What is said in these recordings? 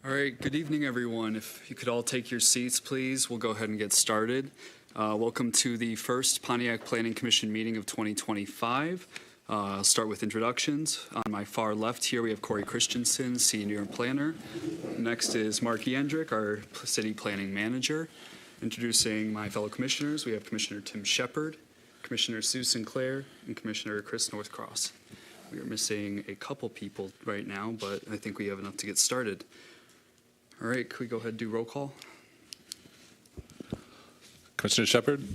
All right, good evening, everyone. If you could all take your seats, please, we'll go ahead and get started. Welcome to the first Pontiac Planning Commission meeting of 2025. I'll start with introductions. On my far left here, we have Corey Christensen, Senior Planner. Next is Mark Yandrick, our City Planning Manager. Introducing my fellow commissioners, we have Commissioner Tim Shepard, Commissioner Sue Sinclair, and Commissioner Chris Northcross. We are missing a couple people right now, but I think we have enough to get started. All right, could we go ahead and do roll call? Commissioner Shepard?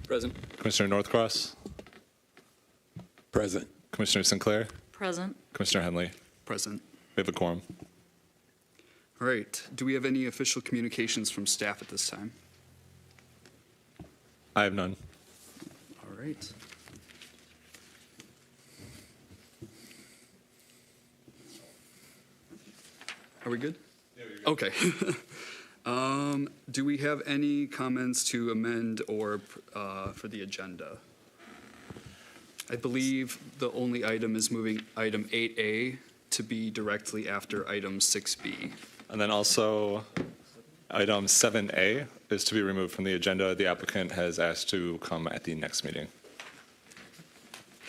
Present. Commissioner Northcross? Present. Commissioner Sinclair? Present. Commissioner Henley? Present. We have a quorum. All right, do we have any official communications from staff at this time? I have none. All right. Are we good? Yeah, you're good. Okay. Do we have any comments to amend or for the agenda? I believe the only item is moving item 8A to be directly after item 6B. And then also, item 7A is to be removed from the agenda. The applicant has asked to come at the next meeting.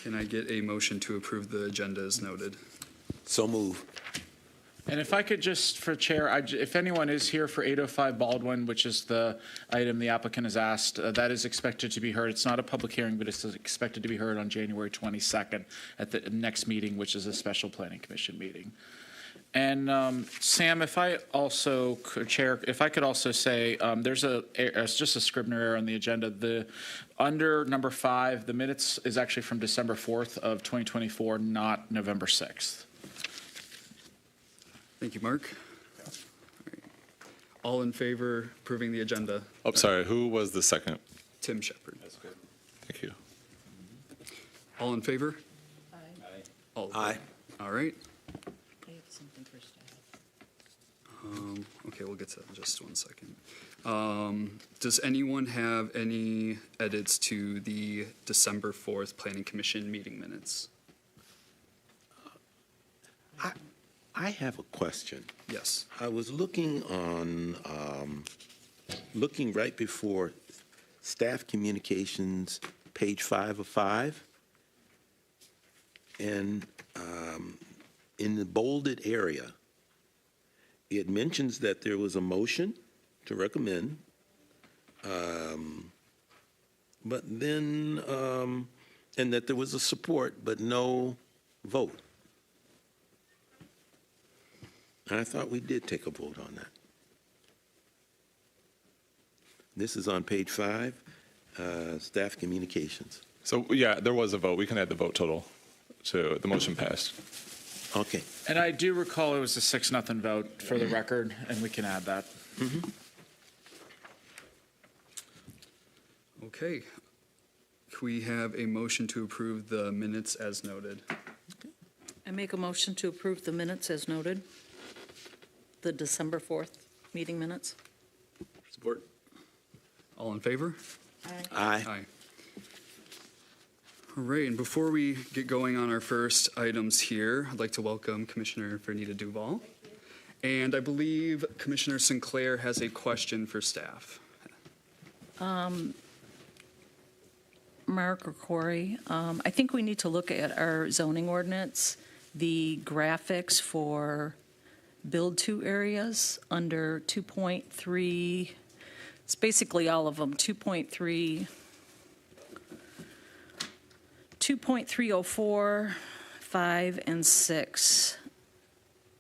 Can I get a motion to approve the agenda as noted? So move. And if I could just, for Chair, if anyone is here for 805 Baldwin, which is the item the applicant has asked, that is expected to be heard. It's not a public hearing, but it's expected to be heard on January 22nd at the next meeting, which is a special Planning Commission meeting. And Sam, if I also could, Chair, if I could also say, there's just a Scribner error on the agenda. Under number 5, the minutes is actually from December 4th of 2024, not November 6th. Thank you, Mark. All in favor approving the agenda? Oh, sorry, who was the second? Tim Shepard. That's good. Thank you. All in favor? Aye. All Aye. All right. I have something for staff. Okay, we'll get to that in just 1 second. Does anyone have any edits to the December 4th Planning Commission meeting minutes? I have a question. Yes. I was looking on, looking right before staff communications, page 5 of 5. And in the bolded area, it mentions that there was a motion to recommend, but then, and that there was a support, but no vote. And I thought we did take a vote on that. This is on page 5, staff communications. So, yeah, there was a vote. We can add the vote total to the motion passed. Okay. And I do recall it was a 6-0 vote for the record, and we can add that. Mm-hmm. Okay. Can we have a motion to approve the minutes as noted? I make a motion to approve the minutes as noted, the December 4th meeting minutes. Support. All in favor? Aye. Aye. All right, and before we get going on our first items here, I'd like to welcome Commissioner Vernita Duval. And I believe Commissioner Sinclair has a question for staff. Mark or Corey, I think we need to look at our zoning ordinance, the graphics for build to areas under 2.3, it's basically all of them, 2.3, 2.304, 5, and 6.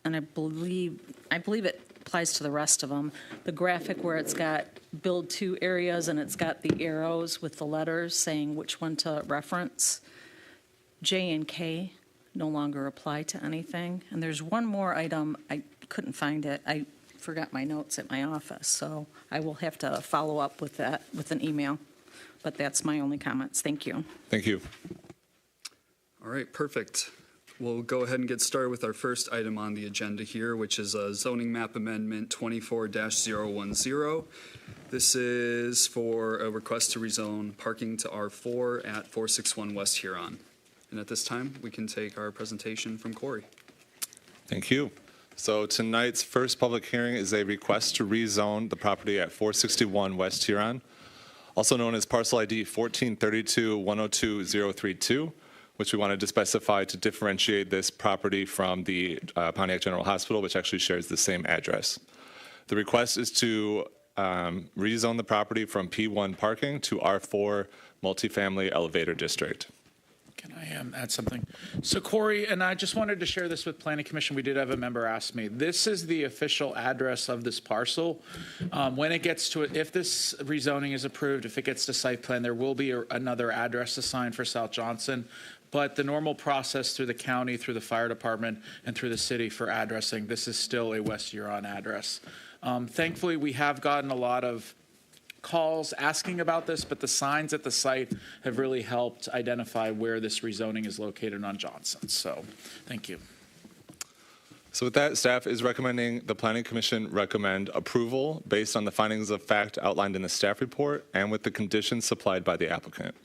And I believe it applies to the rest of them. The graphic where it's got build to areas and it's got the arrows with the letters saying which one to reference. J and K no longer apply to anything. And there's one more item, I couldn't find it. I forgot my notes at my office, so I will have to follow up with that with an email. But that's my only comments. Thank you. Thank you. All right, perfect. We'll go ahead and get started with our first item on the agenda here, which is a zoning map amendment 24-010. This is for a request to rezone parking to R4 at 461 West Huron. And at this time, we can take our presentation from Corey. Thank you. So tonight's first public hearing is a request to rezone the property at 461 West Huron, also known as parcel ID 1432-102-032, which we wanted to specify to differentiate this property from the Pontiac General Hospital, which actually shares the same address. The request is to rezone the property from P1 parking to R4 multifamily elevator district. Can I add something? So Corey, and I just wanted to share this with Planning Commission. We did have a member ask me. This is the official address of this parcel. When it gets to it, if this rezoning is approved, if it gets to site plan, there will be another address assigned for South Johnson. But the normal process through the county, through the fire department, and through the city for addressing, this is still a West Huron address. Thankfully, we have gotten a lot of calls asking about this, but the signs at the site have really helped identify where this rezoning is located on Johnson. So, thank you. So with that, staff is recommending the Planning Commission recommend approval based on the findings of fact outlined in the staff report and with the conditions supplied by the applicant.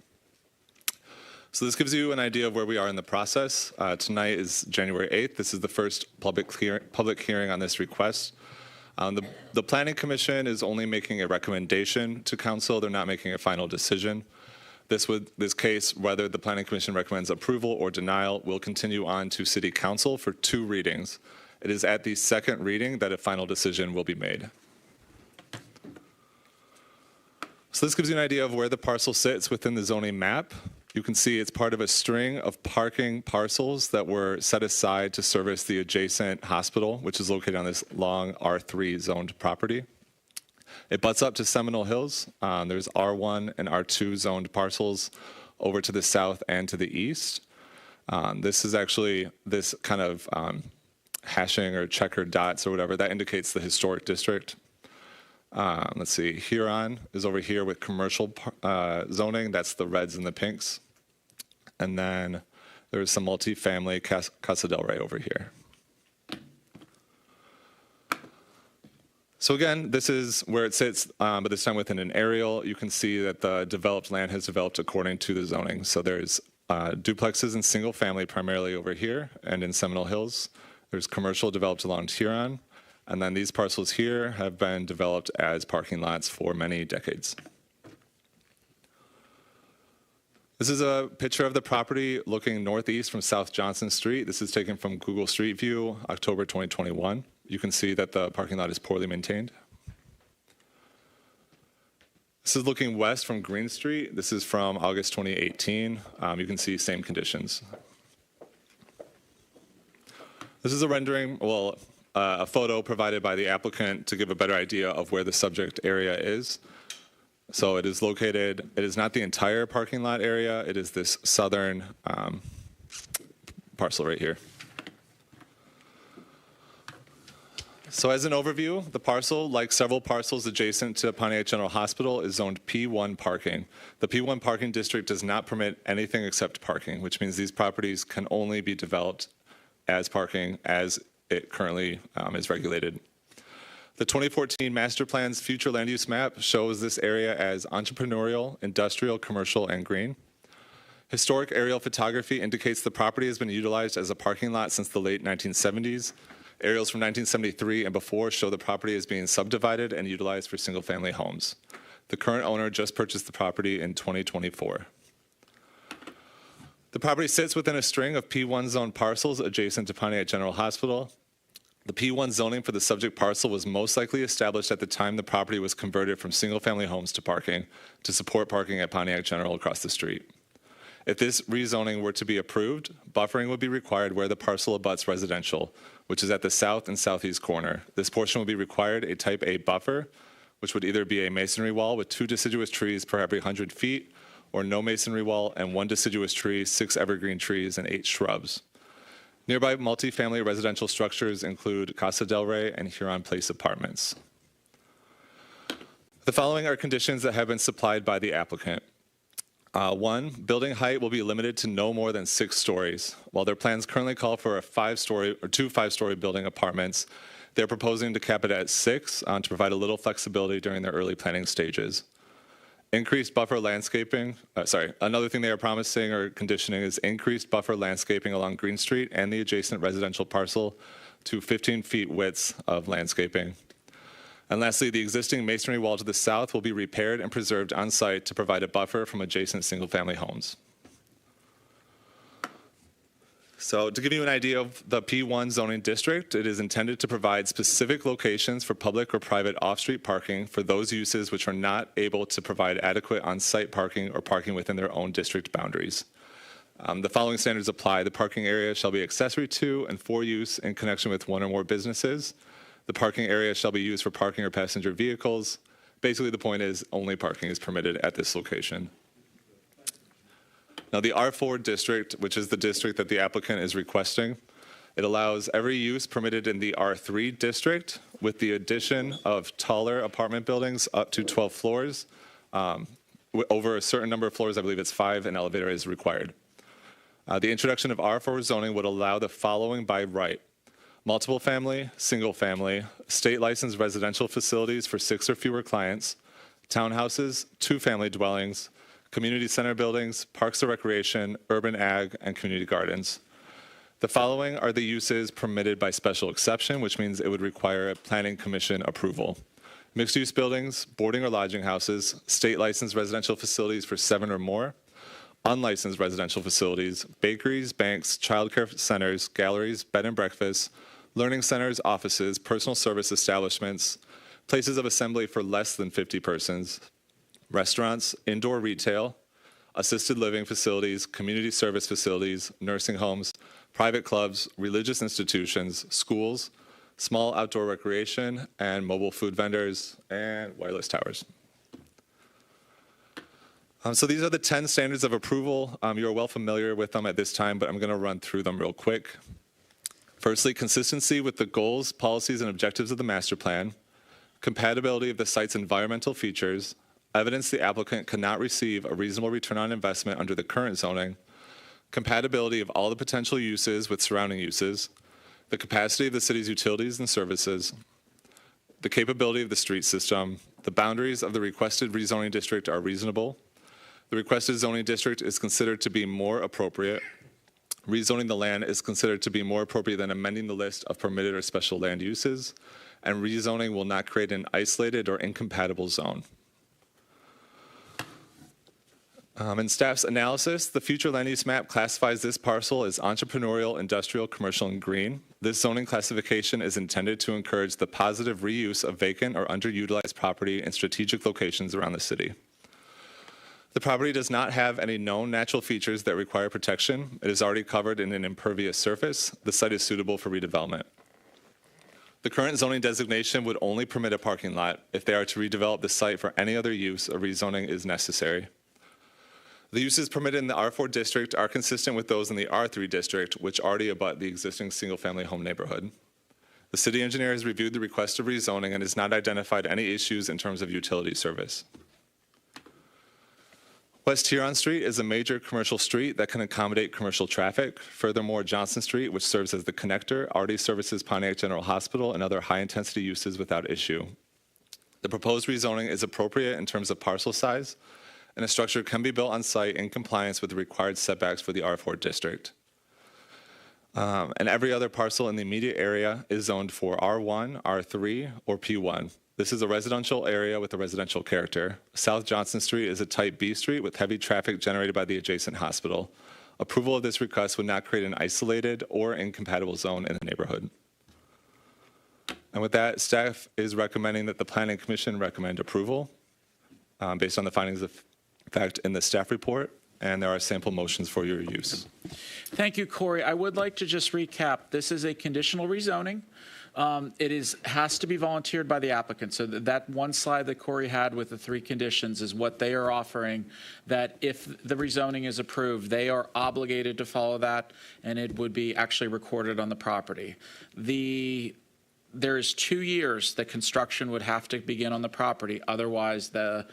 So this gives you an idea of where we are in the process. Tonight is January 8th. This is the first public hearing on this request. The Planning Commission is only making a recommendation to council. They're not making a final decision. This case, whether the Planning Commission recommends approval or denial, will continue on to City Council for 2 readings. It is at the second reading that a final decision will be made. So this gives you an idea of where the parcel sits within the zoning map. You can see it's part of a string of parking parcels that were set aside to service the adjacent hospital, which is located on this long R3 zoned property. It butts up to Seminole Hills. There's R1 and R2 zoned parcels over to the south and to the east. This is actually this kind of hashing or checkered dots or whatever, that indicates the historic district. Let's see, Huron is over here with commercial zoning. That's the reds and the pinks. And then there's some multifamily Casa del Rey over here. So again, this is where it sits, but this time within an aerial. You can see that the developed land has developed according to the zoning. So there's duplexes and single family primarily over here and in Seminole Hills. There's commercial developed along Huron. And then these parcels here have been developed as parking lots for many decades. This is a picture of the property looking northeast from South Johnson Street. This is taken from Google Street View, October 2021. You can see that the parking lot is poorly maintained. This is looking west from Green Street. This is from August 2018. You can see same conditions. This is a rendering, well, a photo provided by the applicant to give a better idea of where the subject area is. So it is located, it is not the entire parking lot area, it is this southern parcel right here. So as an overview, the parcel, like several parcels adjacent to Pontiac General Hospital, is zoned P1 parking. The P1 parking district does not permit anything except parking, which means these properties can only be developed as parking as it currently is regulated. The 2014 Master Plan's future land use map shows this area as entrepreneurial, industrial, commercial, and green. Historic aerial photography indicates the property has been utilized as a parking lot since the late 1970s. Aerials from 1973 and before show the property as being subdivided and utilized for single-family homes. The current owner just purchased the property in 2024. The property sits within a string of P1 zone parcels adjacent to Pontiac General Hospital. The P1 zoning for the subject parcel was most likely established at the time the property was converted from single-family homes to parking to support parking at Pontiac General across the street. If this rezoning were to be approved, buffering would be required where the parcel abuts residential, which is at the south and southeast corner. This portion would be required a type A buffer, which would either be a masonry wall with 2 deciduous trees per every 100 feet, or no masonry wall and 1 deciduous tree, 6 evergreen trees, and 8 shrubs. Nearby multifamily residential structures include Casa del Rey and Huron Place apartments. The following are conditions that have been supplied by the applicant. 1, building height will be limited to no more than 6 stories. While their plans currently call for a 5-story or 2 5-story building apartments, they're proposing to cap it at 6 to provide a little flexibility during their early planning stages. Increased buffer landscaping, another thing they are promising or conditioning is increased buffer landscaping along Green Street and the adjacent residential parcel to 15 feet width of landscaping. And lastly, the existing masonry wall to the south will be repaired and preserved on site to provide a buffer from adjacent single-family homes. So to give you an idea of the P1 zoning district, it is intended to provide specific locations for public or private off-street parking for those uses which are not able to provide adequate on-site parking or parking within their own district boundaries. The following standards apply. The parking area shall be accessory to and for use in connection with one or more businesses. The parking area shall be used for parking or passenger vehicles. Basically, the point is only parking is permitted at this location. Now, the R4 district, which is the district that the applicant is requesting, it allows every use permitted in the R3 district with the addition of taller apartment buildings up to 12 floors. Over a certain number of floors, I believe it's 5, an elevator is required. The introduction of R4 zoning would allow the following by right: multiple family, single family, state licensed residential facilities for 6 or fewer clients, townhouses, 2-family dwellings, community center buildings, parks and recreation, urban ag, and community gardens. The following are the uses permitted by special exception, which means it would require a planning commission approval: mixed-use buildings, boarding or lodging houses, state licensed residential facilities for 7 or more, unlicensed residential facilities, bakeries, banks, childcare centers, galleries, bed and breakfasts, learning centers, offices, personal service establishments, places of assembly for less than 50 persons, restaurants, indoor retail, assisted living facilities, community service facilities, nursing homes, private clubs, religious institutions, schools, small outdoor recreation, and mobile food vendors, and wireless towers. So these are the 10 standards of approval. You're well familiar with them at this time, but I'm going to run through them real quick. Firstly, consistency with the goals, policies, and objectives of the master plan, compatibility of the site's environmental features, evidence the applicant cannot receive a reasonable return on investment under the current zoning, compatibility of all the potential uses with surrounding uses, the capacity of the city's utilities and services, the capability of the street system, the boundaries of the requested rezoning district are reasonable, the requested zoning district is considered to be more appropriate, rezoning the land is considered to be more appropriate than amending the list of permitted or special land uses, and rezoning will not create an isolated or incompatible zone. In staff's analysis, the future land use map classifies this parcel as entrepreneurial, industrial, commercial, and green. This zoning classification is intended to encourage the positive reuse of vacant or underutilized property in strategic locations around the city. The property does not have any known natural features that require protection. It is already covered in an impervious surface. The site is suitable for redevelopment. The current zoning designation would only permit a parking lot. If they are to redevelop the site for any other use, a rezoning is necessary. The uses permitted in the R4 district are consistent with those in the R3 district, which already abut the existing single-family home neighborhood. The city engineer has reviewed the request of rezoning and has not identified any issues in terms of utility service. West Huron Street is a major commercial street that can accommodate commercial traffic. Furthermore, Johnson Street, which serves as the connector, already services Pontiac General Hospital and other high-intensity uses without issue. The proposed rezoning is appropriate in terms of parcel size, and a structure can be built on site in compliance with the required setbacks for the R4 district. And every other parcel in the immediate area is zoned for R1, R3, or P1. This is a residential area with a residential character. South Johnson Street is a type B street with heavy traffic generated by the adjacent hospital. Approval of this request would not create an isolated or incompatible zone in the neighborhood. And with that, staff is recommending that the Planning Commission recommend approval based on the findings of fact in the staff report, and there are sample motions for your use. Thank you, Corey. I would like to just recap. This is a conditional rezoning. It has to be volunteered by the applicant. So that one slide that Corey had with the 3 conditions is what they are offering, that if the rezoning is approved, they are obligated to follow that, and it would be actually recorded on the property. there's 2 years that construction would have to begin on the property. Otherwise, the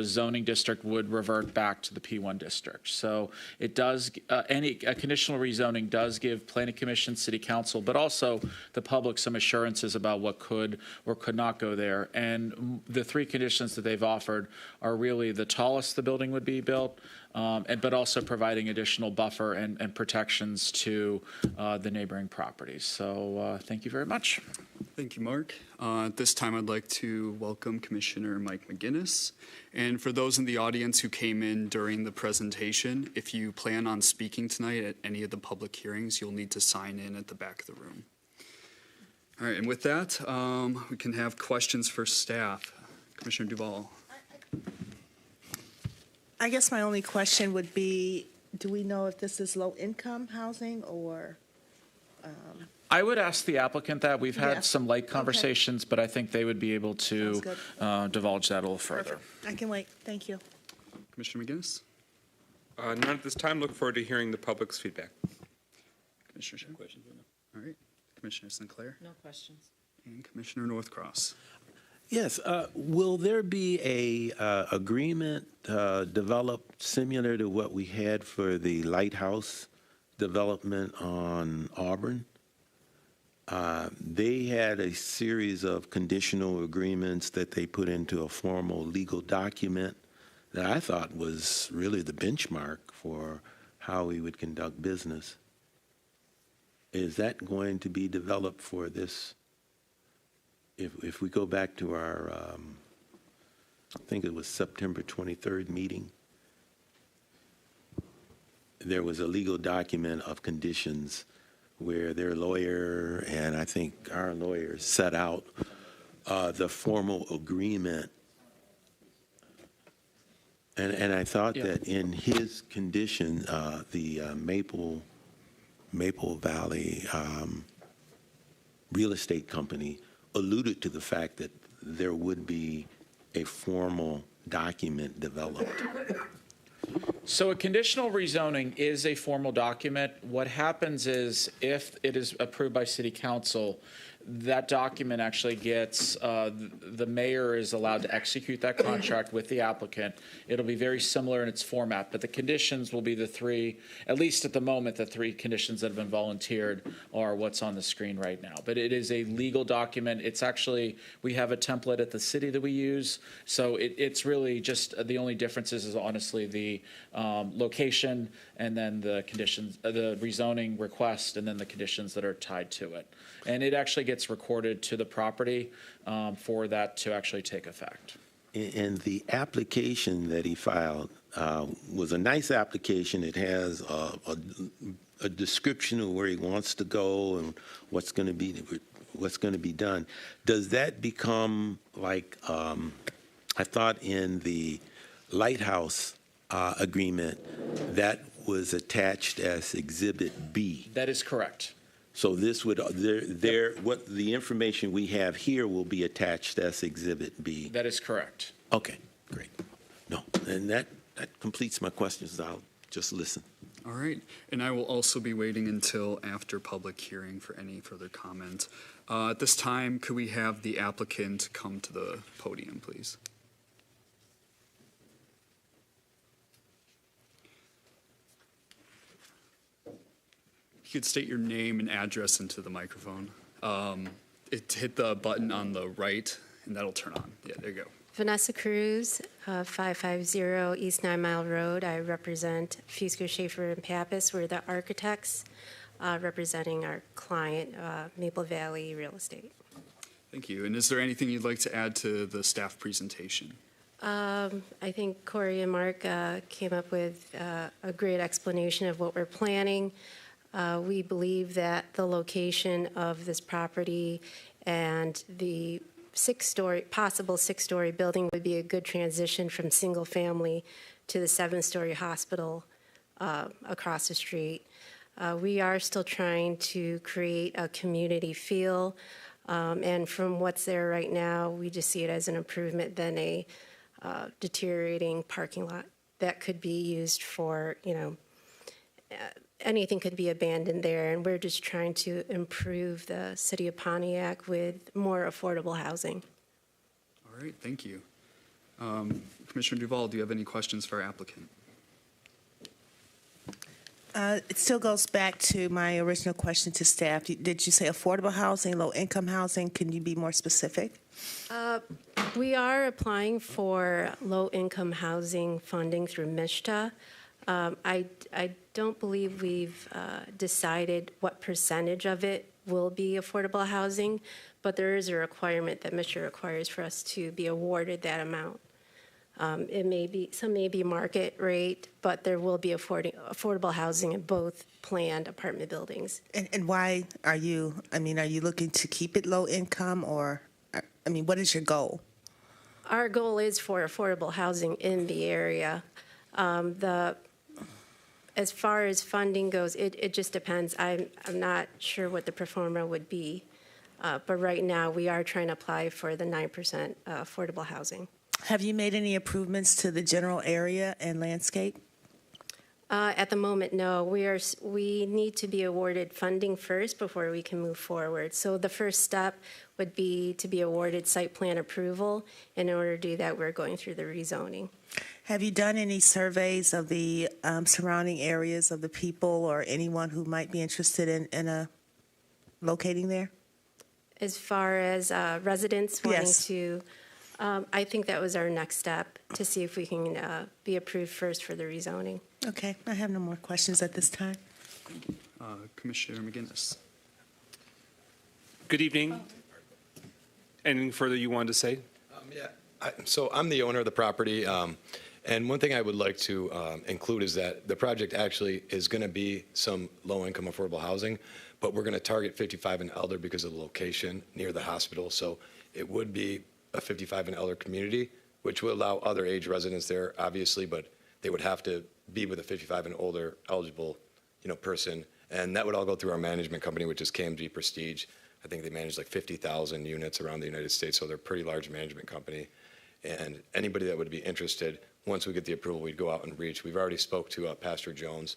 zoning district would revert back to the P1 district. So it does, a conditional rezoning does give Planning Commission, City Council, but also the public some assurances about what could or could not go there. And the 3 conditions that they've offered are really the tallest the building would be built, but also providing additional buffer and protections to the neighboring properties. So thank you very much. Thank you, Mark. At this time, I'd like to welcome Commissioner Mike McGinnis. And for those in the audience who came in during the presentation, if you plan on speaking tonight at any of the public hearings, you'll need to sign in at the back of the room. All right, and with that, we can have questions for staff. Commissioner Duval. I guess my only question would be, do we know if this is low-income housing or? I would ask the applicant that. We've had Yeah. some light conversations, but I think they would be able to Sounds divulge that a little further. Perfect. I can wait. Thank you. Commissioner McGinnis. None at this time. Look forward to hearing the public's feedback. Commissioner Schiff. All right. Commissioner Sinclair. No questions. And Commissioner Northcross. Yes, will there be a agreement developed similar to what we had for the lighthouse development on Auburn? They had a series of conditional agreements that they put into a formal legal document that I thought was really the benchmark for how we would conduct business. Is that going to be developed for this? If we go back to our, I think it was September 23rd meeting, there was a legal document of conditions where their lawyer and I think our lawyers set out the formal agreement. And I thought that in his condition, the Maple Valley real estate company alluded to the fact that there would be a formal document developed. So a conditional rezoning is a formal document. What happens is if it is approved by City Council, that document actually gets, the mayor is allowed to execute that contract with the applicant. It'll be very similar in its format, but the conditions will be the 3, at least at the moment, the 3 conditions that have been volunteered are what's on the screen right now. But it is a legal document. It's actually, we have a template at the city that we use. So it's really just, the only difference is honestly the location and then the conditions, the rezoning request, and then the conditions that are tied to it. And it actually gets recorded to the property for that to actually take effect. And the application that he filed was a nice application. It has a description of where he wants to go and what's going to be done. Does that become like I thought in the lighthouse agreement that was attached as Exhibit B? That is correct. So this would, what the information we have here will be attached as Exhibit B? That is correct. Okay, great. No, and that completes my questions. I'll just listen. All right. And I will also be waiting until after public hearing for any further comment. At this time, could we have the applicant come to the podium, please? You could state your name and address into the microphone. Hit the button on the right, and that'll turn on. Yeah, there you go. Vanessa Cruz, 550 East 9 Mile Road. I represent Fusco, Schaefer, and Pappas. We're the architects representing our client, Maple Valley Real Estate. Thank you. And is there anything you'd like to add to the staff presentation? I think Corey and Mark came up with a great explanation of what we're planning. We believe that the location of this property and the possible six-story building would be a good transition from single-family to the 7-story hospital across the street. We are still trying to create a community feel, and from what's there right now, we just see it as an improvement than a deteriorating parking lot that could be used for, anything could be abandoned there, and we're just trying to improve the city of Pontiac with more affordable housing. All right, thank you. Commissioner Duval, do you have any questions for our applicant? It still goes back to my original question to staff. Did you say affordable housing, low-income housing? Can you be more specific? We are applying for low-income housing funding through MISHTA. I don't believe we've decided what percentage of it will be affordable housing, but there is a requirement that MISHTA requires for us to be awarded that amount. It may be, some may be market rate, but there will be affordable housing in both planned apartment buildings. And why are you looking to keep it low income, or, what is your goal? Our goal is for affordable housing in the area. As far as funding goes, it just depends. I'm not sure what the pro forma would be, but right now we are trying to apply for the 9% affordable housing. Have you made any improvements to the general area and landscape? At the moment, no. We need to be awarded funding first before we can move forward. So the first step would be to be awarded site plan approval. In order to do that, we're going through the rezoning. Have you done any surveys of the surrounding areas of the people or anyone who might be interested in locating there? As far as residents wanting Yes. to, I think that was our next step, to see if we can be approved first for the rezoning. Okay, I have no more questions at this time. Commissioner McGinnis. Good evening. Anything further you wanted to say? So I'm the owner of the property, and one thing I would like to include is that the project actually is going to be some low-income affordable housing, but we're going to target 55 and elder because of the location near the hospital. So it would be a 55 and elder community, which would allow other age residents there, obviously, but they would have to be with a 55 and older eligible, person, and that would all go through our management company, which is KMG Prestige. I think they manage like 50,000 units around the United States, so they're a pretty large management company. And anybody that would be interested, once we get the approval, we'd go out and reach. We've already spoke to Pastor Jones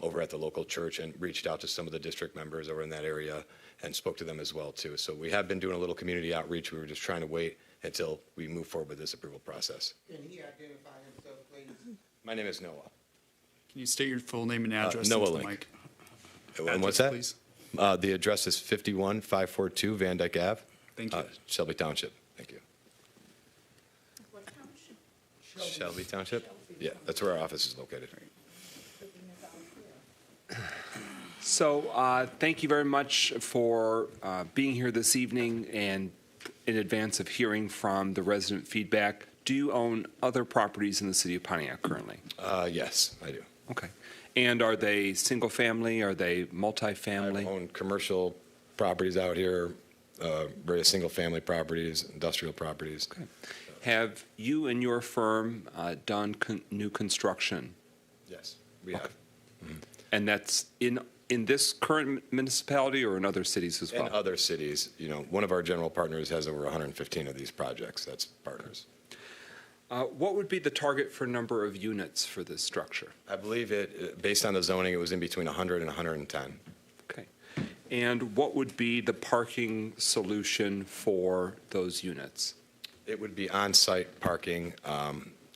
over at the local church and reached out to some of the district members over in that area and spoke to them as well, too. So we have been doing a little community outreach. We were just trying to wait until we move forward with this approval process. Can he identify himself, please? My name is Noah. Can you state your full name and address Noah into the Link. mic? And what's Address, that? please. The address is 51542 Van Dyke Ave. Thank you. Shelby Township. Thank you. Shelby Township? Yeah, that's where our office is located. So thank you very much for being here this evening and in advance of hearing from the resident feedback. Do you own other properties in the city of Pontiac currently? Yes, I do. Okay. And are they single-family? Are they I multifamily? own commercial properties out here, various single-family properties, industrial properties. Okay. Have you and your firm done new construction? Yes, we have. And that's in this current municipality or in other cities as well? In other cities, one of our general partners has over 115 of these projects. That's partners. What would be the target for number of units for this structure? I believe based on the zoning, it was in between 100 and 110. Okay. And what would be the parking solution for those units? It would be on-site parking.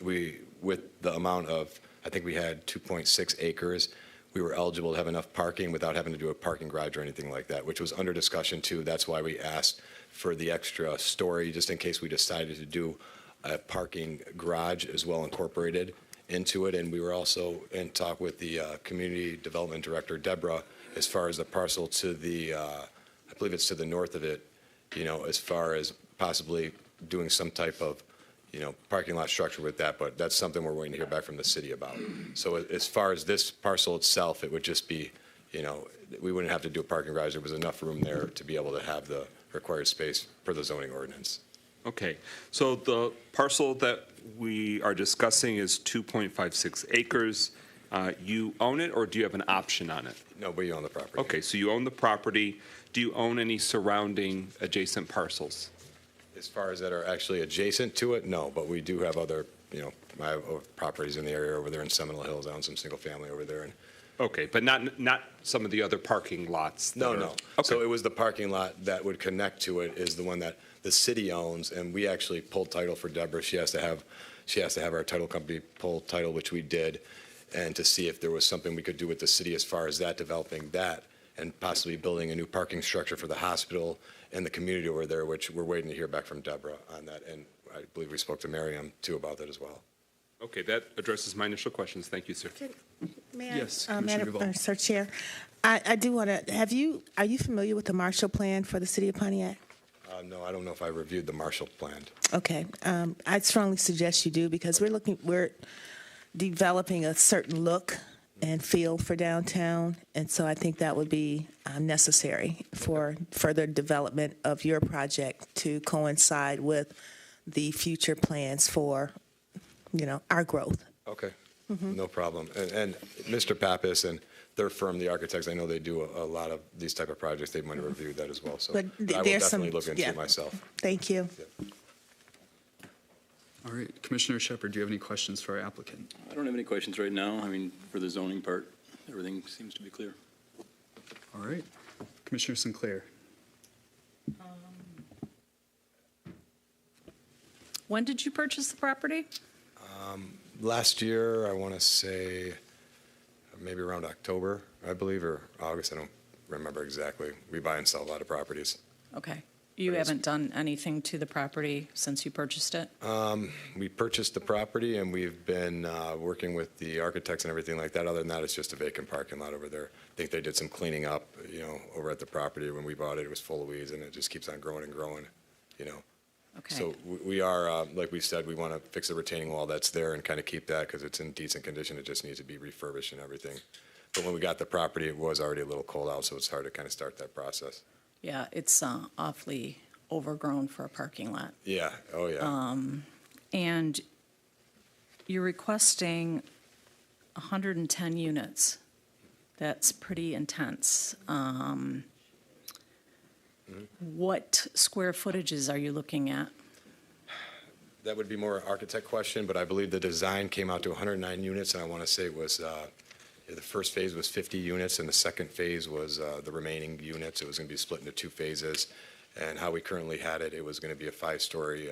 With the amount of, I think we had 2.6 acres, we were eligible to have enough parking without having to do a parking garage or anything like that, which was under discussion too. That's why we asked for the extra story, just in case we decided to do a parking garage as well incorporated into it. And we were also in talk with the Community Development Director, Deborah, as far as the parcel to the, I believe it's to the north of it, as far as possibly doing some type of, parking lot structure with that, but that's something we're waiting to hear back from the city about. So as far as this parcel itself, it would just be, we wouldn't have to do a parking garage. There was enough room there to be able to have the required space per the zoning ordinance. Okay. So the parcel that we are discussing is 2.56 acres. You own it, or do you have an option on it? No, we own the property. Okay, so you own the property. Do you own any surrounding adjacent parcels? As far as that are actually adjacent to it, no, but we do have other, I have properties in the area over there in Seminole Hills. I own some single family over there, and Okay, but not some of the other parking lots? that No, are- no. Okay. So it was the parking lot that would connect to it is the one that the city owns, and we actually pulled title for Deborah. She has to have our title company pull title, which we did, and to see if there was something we could do with the city as far as that, developing that, and possibly building a new parking structure for the hospital and the community over there, which we're waiting to hear back from Deborah on that. And I believe we spoke to Miriam, too, about that as well. Okay, that addresses my initial questions. Thank you, sir. May I? Yes, Commissioner Duval. Sir Chair, I do want to, are you familiar with the Marshall Plan for the city of Pontiac? No, I don't know if I reviewed the Marshall Plan. Okay, I'd strongly suggest you do because we're developing a certain look and feel for downtown, and so I think that would be necessary for further development of your project to coincide with the future plans for, our growth. Okay, no problem. And Mr. Pappas and their firm, the architects, I know they do a lot of these type of projects. They might have reviewed that as well. So But I will there's definitely some- look into yeah. it myself. Thank you. All right, Commissioner Shepard, do you have any questions for our applicant? I don't have any questions right now. I mean, for the zoning part, everything seems to be clear. All right, Commissioner Sinclair. When did you purchase the property? Last year, I want to say maybe around October, I believe, or August. I don't remember exactly. We buy and sell a lot of properties. Okay. You But it's- haven't done anything to the property since you purchased it? We purchased the property, and we've been working with the architects and everything like that. Other than that, it's just a vacant parking lot over there. I think they did some cleaning up, over at the property. When we bought it, it was full of weeds, and it just keeps on growing and growing, Okay. So we are, like we said, we want to fix the retaining wall that's there and kind of keep that because it's in decent condition. It just needs to be refurbished and everything. But when we got the property, it was already a little cold out, so it's hard to kind of start that process. Yeah, it's awfully overgrown for a parking lot. Yeah, oh yeah. And you're requesting 110 units. That's pretty intense. What square footages are you looking at? That would be more an architect question, but I believe the design came out to 109 units, and I want to say it was, the first phase was 50 units, and the second phase was the remaining units. It was going to be split into two phases, and how we currently had it, it was going to be a 5-story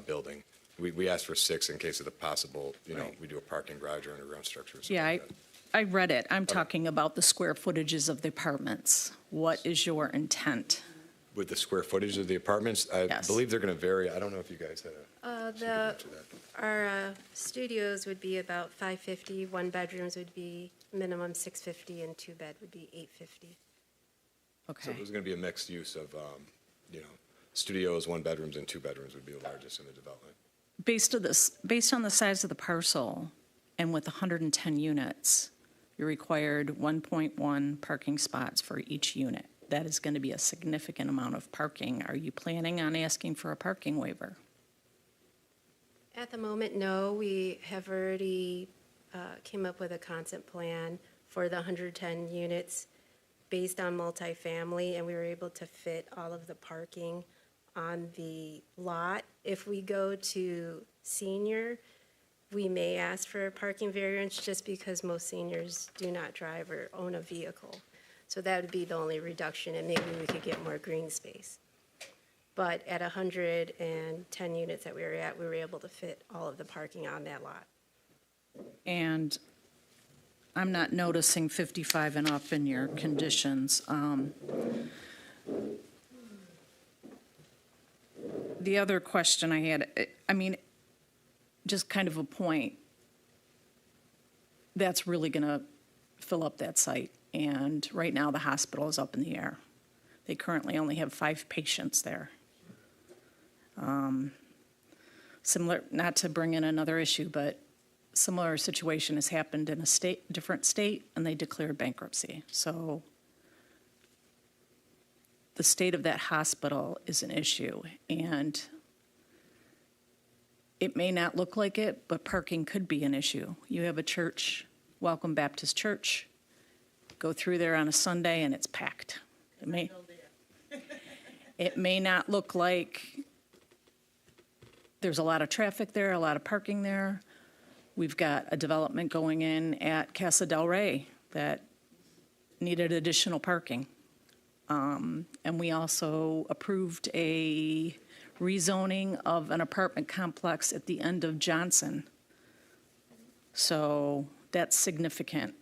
building. We asked for 6 in case of the possible, Right. we do a parking garage or underground structure. or something Yeah, like that. I read it. I'm talking about the square footages of the apartments. What is your intent? With the square footage of the apartments, I Yes. believe they're going to vary. I don't know if you guys had a. Our studios would be about 550, one bedrooms would be minimum 650, and two bed would be 850. So Okay. it was going to be a mixed use of, studios, 1 bedrooms, and 2 bedrooms would be the largest in the development. Based on the size of the parcel and with 110 units, you're required 1.1 parking spots for each unit. That is going to be a significant amount of parking. Are you planning on asking for a parking waiver? At the moment, no. We have already came up with a concept plan for the 110 units based on multifamily, and we were able to fit all of the parking on the lot. If we go to senior, we may ask for a parking variance just because most seniors do not drive or own a vehicle. So that would be the only reduction, and maybe we could get more green space. But at 110 units that we were at, we were able to fit all of the parking on that lot. And I'm not noticing 55 and up in your conditions. The other question I had, just kind of a point, that's really going to fill up that site. And right now, the hospital is up in the air. They currently only have 5 patients there. Similar, not to bring in another issue, but similar situation has happened in a different state, and they declared bankruptcy. So the state of that hospital is an issue, and it may not look like it, but parking could be an issue. You have a church, Welcome Baptist Church, go through there on a Sunday, and it's packed. It may not look like there's a lot of traffic there, a lot of parking there. We've got a development going in at Casa del Rey that needed additional parking. And we also approved a rezoning of an apartment complex at the end of Johnson. So that's significant.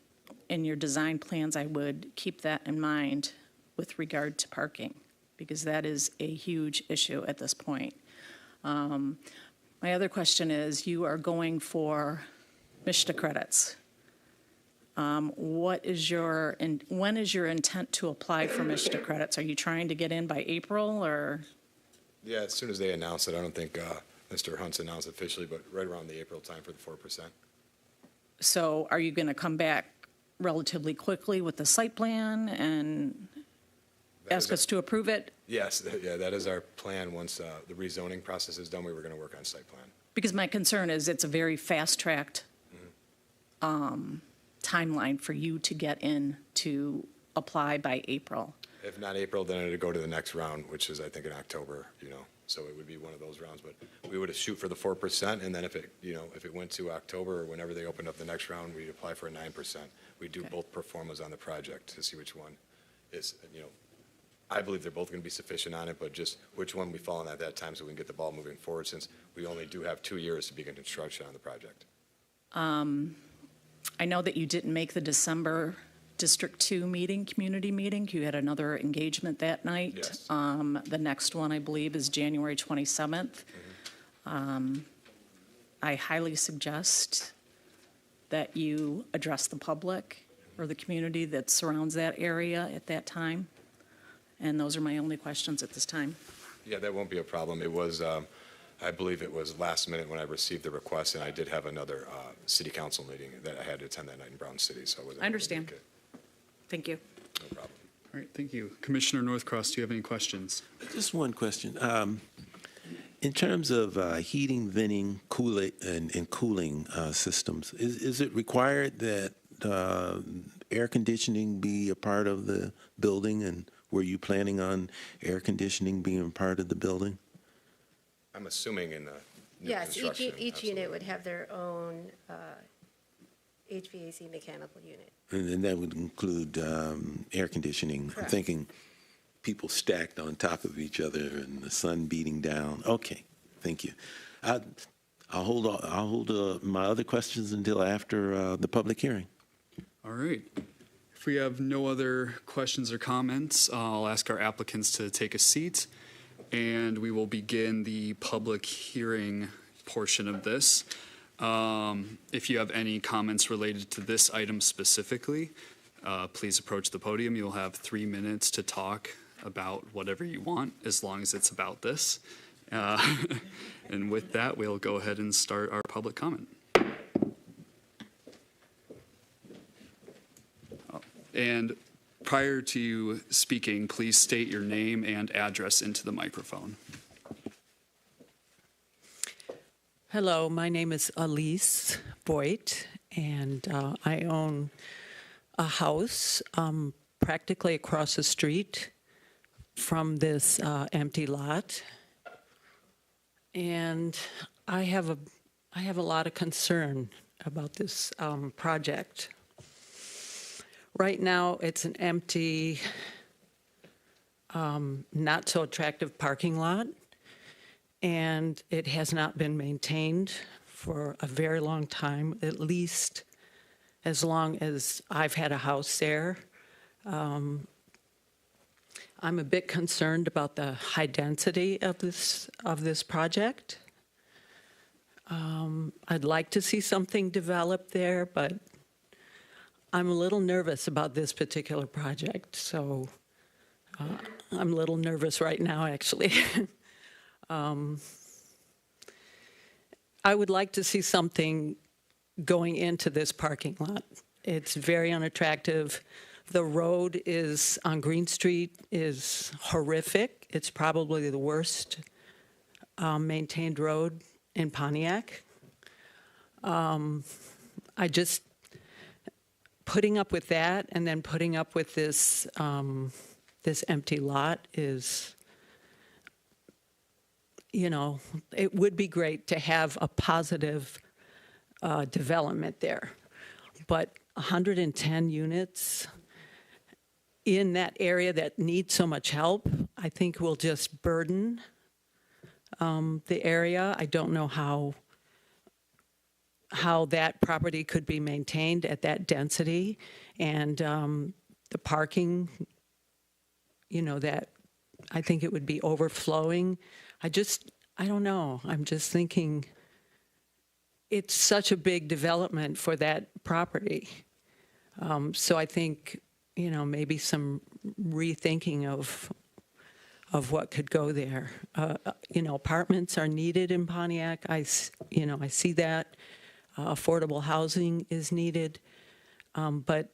In your design plans, I would keep that in mind with regard to parking, because that is a huge issue at this point. My other question is, you are going for MISTA credits. When is your intent to apply for MISTA credits? Are you trying to get in by April, or? Yeah, as soon as they announce it, I don't think Mr. Hunt's announced officially, but right around the April time for the 4%. So are you going to come back relatively quickly with the site plan and ask us to approve it? Yes, yeah, that is our plan. Once the rezoning process is done, we were going to work on site plan. Because my concern is it's a very fast-tracked timeline for you to get in to apply by April. If not April, then it'd go to the next round, which is, I think, in October, so it would be one of those rounds. But we would shoot for the 4%, and then if it went to October or whenever they opened up the next round, we'd apply for a 9%. We'd do both pro formas on the project to see which one is, I believe they're both going to be sufficient on it, but just which one we fall on at that time so we can get the ball moving forward, since we only do have 2 years to begin construction on the project. I know that you didn't make the December District 2 meeting, community meeting. You had another engagement that night. Yes. The next one, I believe, is January 27th. I highly suggest that you address the public or the community that surrounds that area at that time. And those are my only questions at this time. Yeah, that won't be a problem. It was, I believe it was last minute when I received the request, and I did have another city council meeting that I had to attend that night in Brown City, so I wasn't. I understand. Thank you. No problem. All right, thank you. Commissioner Northcross, do you have any questions? Just one question. In terms of heating, venting, and cooling systems, is it required that air conditioning be a part of the building, and were you planning on air conditioning being part of the building? I'm assuming in the new Yes, construction. each unit would have their own HVAC mechanical unit. And that would include air conditioning. I'm Correct. thinking people stacked on top of each other and the sun beating down. Okay, thank you. I'll hold my other questions until after the public hearing. All right. If we have no other questions or comments, I'll ask our applicants to take a seat, and we will begin the public hearing portion of this. If you have any comments related to this item specifically, please approach the podium. You'll have 3 minutes to talk about whatever you want, as long as it's about this. And with that, we'll go ahead and start our public comment. And prior to you speaking, please state your name and address into the microphone. Hello, my name is Elise Voigt, and I own a house practically across the street from this empty lot. And I have a lot of concern about this project. Right now, it's an empty, not so attractive parking lot, and it has not been maintained for a very long time, at least as long as I've had a house there. I'm a bit concerned about the high density of this project. I'd like to see something developed there, but I'm a little nervous about this particular project, so I'm a little nervous right now, actually. I would like to see something going into this parking lot. It's very unattractive. The road on Green Street is horrific. It's probably the worst maintained road in Pontiac. Putting up with that and then putting up with this empty lot is, it would be great to have a positive development there. But 110 units in that area that need so much help, I think will just burden the area. I don't know how that property could be maintained at that density, and the parking, that I think it would be overflowing. I don't know. I'm just thinking it's such a big development for that property. So I think, maybe some rethinking of what could go there. Apartments are needed in Pontiac. I see that. Affordable housing is needed. But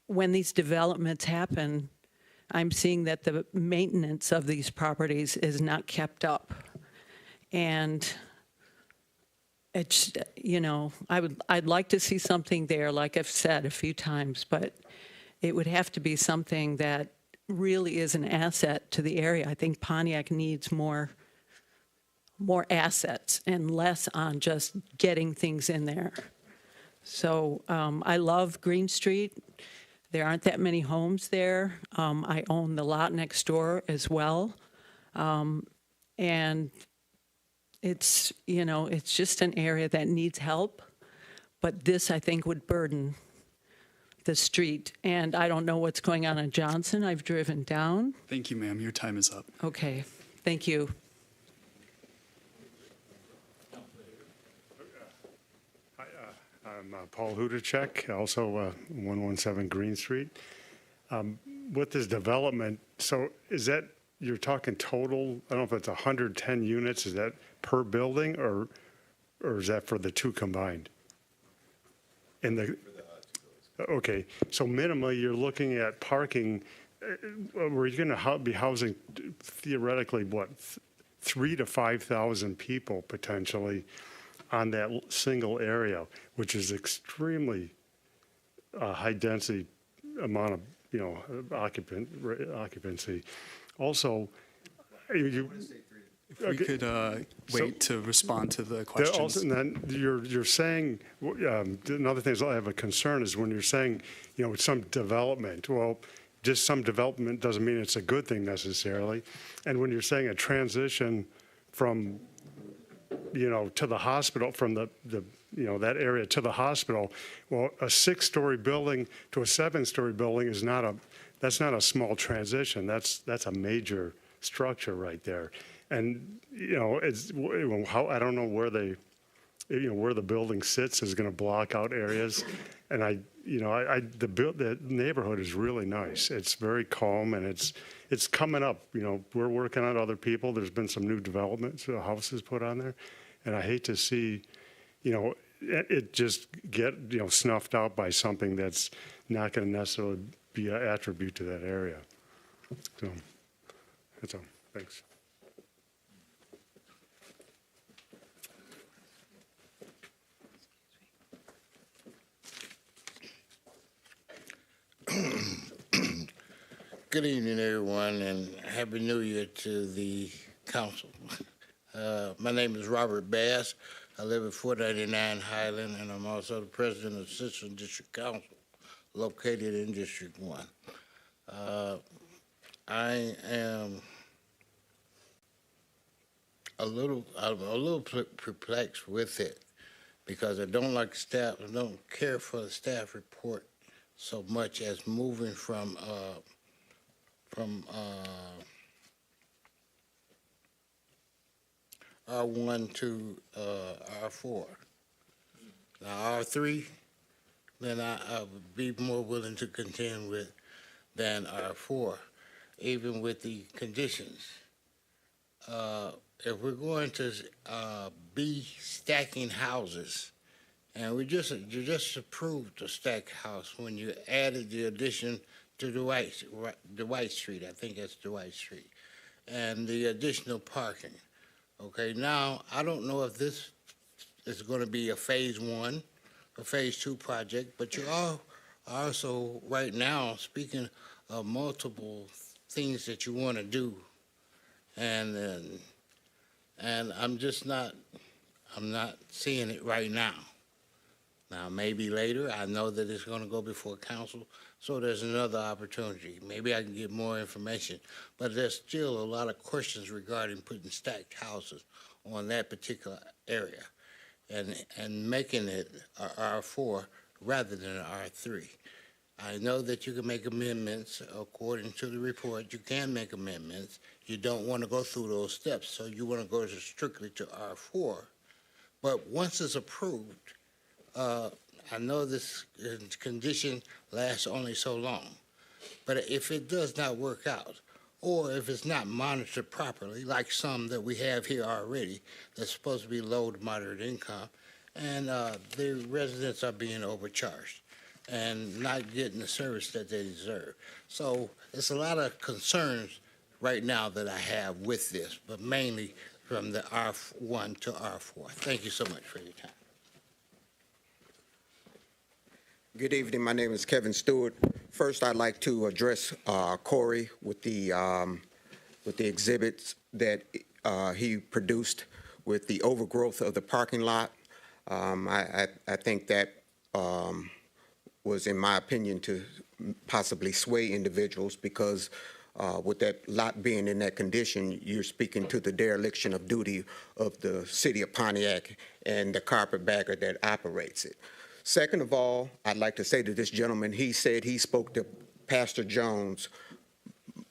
when these developments happen, I'm seeing that the maintenance of these properties is not kept up. And it's, I'd like to see something there, like I've said a few times, but it would have to be something that really is an asset to the area. I think Pontiac needs more assets and less on just getting things in there. So I love Green Street. There aren't that many homes there. I own the lot next door as well. And it's just an area that needs help. But this, I think, would burden the street. And I don't know what's going on in Johnson. I've driven down. Thank you, ma'am. Your time is up. Okay, thank you. I'm Paul Hudacek, also 117 Green Street. With this development, so is that, you're talking total, I don't know if it's 110 units, is that per building or is that for the two combined? Okay, so minimally, you're looking at parking, where you're going to be housing theoretically, what, 3,000 to 5,000 people potentially on that single area, which is extremely high density amount of occupancy. Also, If we could wait to respond to the questions. Also, and then you're saying, another thing I have a concern is when you're saying, some development. Well, just some development doesn't mean it's a good thing necessarily. And when you're saying a transition from, to the hospital, from the that area to the hospital, well, a 6-story building to a 7-story building is that's not a small transition. That's a major structure right there. And, I don't know where where the building sits is going to block out areas. And the neighborhood is really nice. It's very calm and it's coming up. We're working on other people. There's been some new developments, houses put on there. And I hate to see, it just get, snuffed out by something that's not going to necessarily be an attribute to that area. So that's all. Thanks. Good evening, everyone, and Happy New Year to the council. My name is Robert Bass. I live at 499 Highland, and I'm also the president of Assistant District Council, located in District 1. I am a little perplexed with it because I don't like staff. I don't care for the staff report so much as moving from R1 to R4. Now R3, then I would be more willing to contend with than R4, even with the conditions. If we're going to be stacking houses, and you just approved a stack house when you added the addition to Dwight Street, I think that's Dwight Street, and the additional parking. Okay, now I don't know if this is going to be a phase 1 or phase 2 project, but you are also right now speaking of multiple things that you want to do, and I'm not seeing it right now. Now, maybe later, I know that it's going to go before council, so there's another opportunity. Maybe I can get more information, but there's still a lot of questions regarding putting stacked houses on that particular area and making it a R4 rather than an R3. I know that you can make amendments according to the report. You can make amendments. You don't want to go through those steps, so you want to go strictly to R4. But once it's approved, I know this condition lasts only so long, but if it does not work out, or if it's not monitored properly, like some that we have here already, that's supposed to be low to moderate income, and the residents are being overcharged and not getting the service that they deserve. So it's a lot of concerns right now that I have with this, but mainly from the R1 to R4. Thank you so much for your time. Good evening. My name is Kevin Stewart. First, I'd like to address Corey with the exhibits that he produced with the overgrowth of the parking lot. I think that was, in my opinion, to possibly sway individuals because with that lot being in that condition, you're speaking to the dereliction of duty of the city of Pontiac and the carpetbagger that operates it. Second of all, I'd like to say to this gentleman, he said he spoke to Pastor Jones.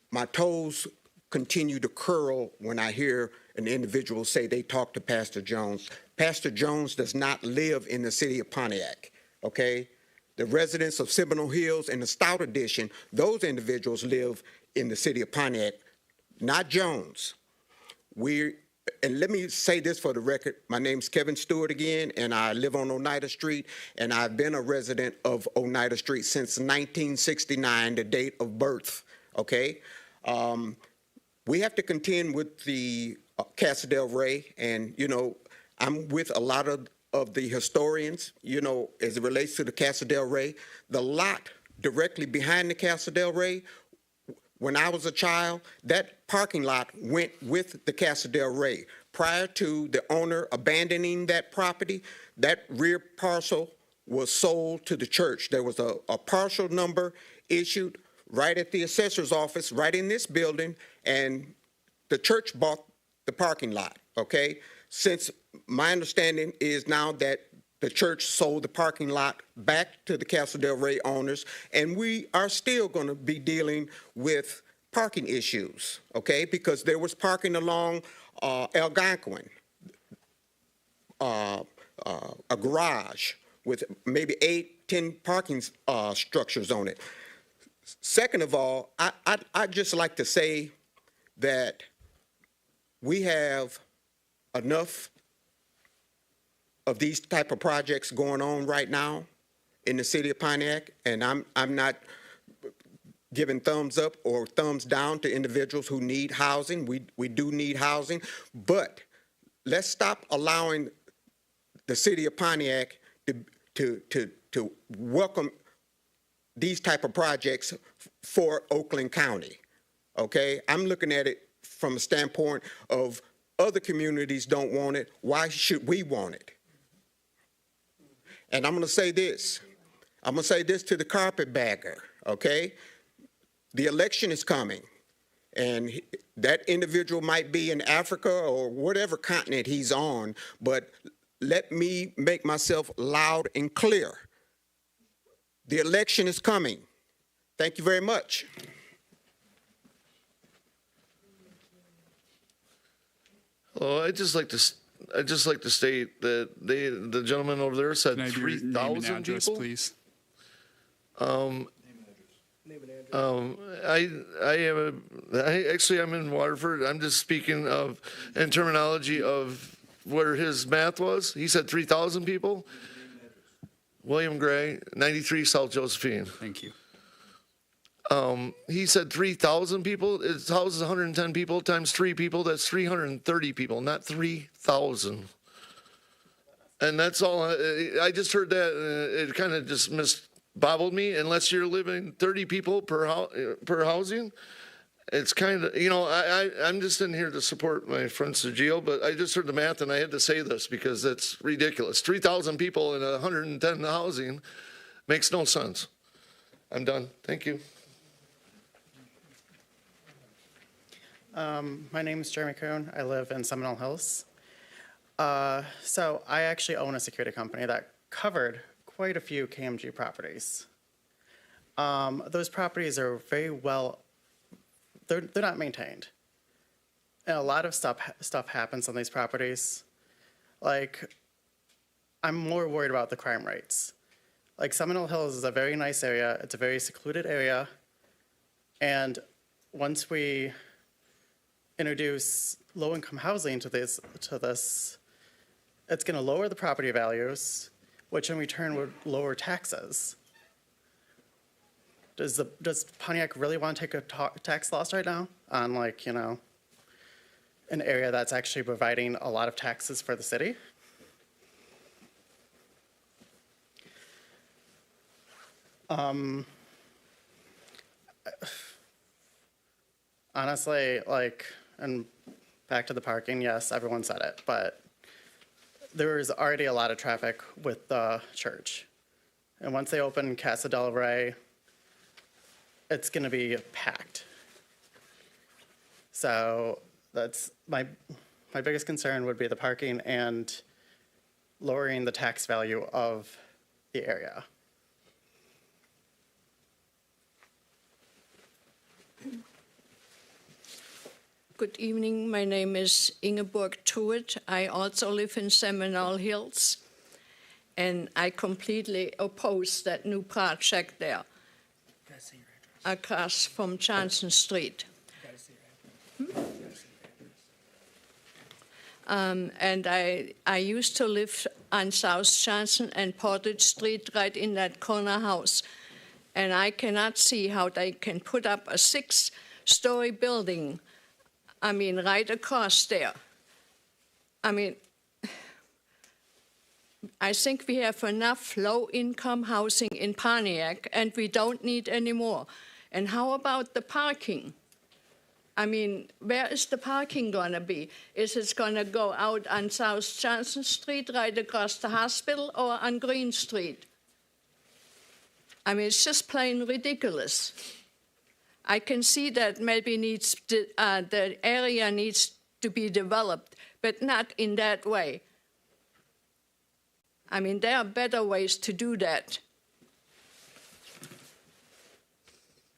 My toes continue to curl when I hear an individual say they talked to Pastor Jones. Pastor Jones does not live in the city of Pontiac, okay? The residents of Seminole Hills and the Stout Edition, those individuals live in the city of Pontiac, not Jones. And let me say this for the record. My name's Kevin Stewart again, and I live on Oneida Street, and I've been a resident of Oneida Street since 1969, the date of birth, okay? We have to contend with the Casa del Rey, and, you know, I'm with a lot of the historians, you know, as it relates to the Casa del Rey. The lot directly behind the Casa del Rey, when I was a child, that parking lot went with the Casa del Rey. Prior to the owner abandoning that property, that rear parcel was sold to the church. There was a parcel number issued right at the assessor's office, right in this building, and the church bought the parking lot, okay? Since my understanding is now that the church sold the parking lot back to the Casa del Rey owners, and we are still going to be dealing with parking issues, okay? Because there was parking along Algonquin, a garage with maybe 8-10 parking structures on it. Second of all, I'd just like to say that we have enough of these type of projects going on right now in the city of Pontiac, and I'm not giving thumbs up or thumbs down to individuals who need housing. We do need housing, but let's stop allowing the city of Pontiac to welcome these type of projects for Oakland County, okay? I'm looking at it from a standpoint of other communities don't want it. Why should we want it? And I'm going to say this. I'm going to say this to the carpetbagger, okay? The election is coming, and that individual might be in Africa or whatever continent he's on, but let me make myself loud and clear. The election is coming. Thank you very much. Well, I'd just like to state that the gentleman over there said Can I have your 3,000 name and address, people. please? I'm in Waterford. I'm just speaking of in terminology of where his math was. He said 3,000 people. William Gray, 93 South Josephine. Thank you. He said 3,000 people. It houses 110 people times 3 people. That's 330 people, not 3,000. And that's all. I just heard that. It kind of just bobbled me. Unless you're living 30 people per housing, it's kind of, I'm just in here to support my friend Sergio, but I just heard the math and I had to say this because it's ridiculous. 3,000 people in 110 housing makes no sense. I'm done. Thank you. My name is Jeremy Coon. I live in Seminole Hills. So I actually own a security company that covered quite a few KMG properties. Those properties are very well, they're not maintained. And a lot of stuff happens on these properties. Like, I'm more worried about the crime rates. Like, Seminole Hills is a very nice area. It's a very secluded area. And once we introduce low-income housing to this, it's going to lower the property values, which in return would lower taxes. Does Pontiac really want to take a tax loss right now on, like, an area that's actually providing a lot of taxes for the city? Honestly, like, and back to the parking, yes, everyone said it, but there is already a lot of traffic with the church. And once they open Casa del Rey, it's going to be packed. So that's my biggest concern would be the parking and lowering the tax value of the area. Good evening. My name is Ingeborg Truitt. I also live in Seminole Hills, and I completely oppose that new project there across from Johnson Street. And I used to live on South Johnson and Portage Street, right in that corner house, and I cannot see how they can put up a 6-story building, I mean, right across there. I mean, I think we have enough low-income housing in Pontiac, and we don't need any more. And how about the parking? I mean, where is the parking going to be? Is it going to go out on South Johnson Street, right across the hospital, or on Green Street? I mean, it's just plain ridiculous. I can see that maybe the area needs to be developed, but not in that way. I mean, there are better ways to do that.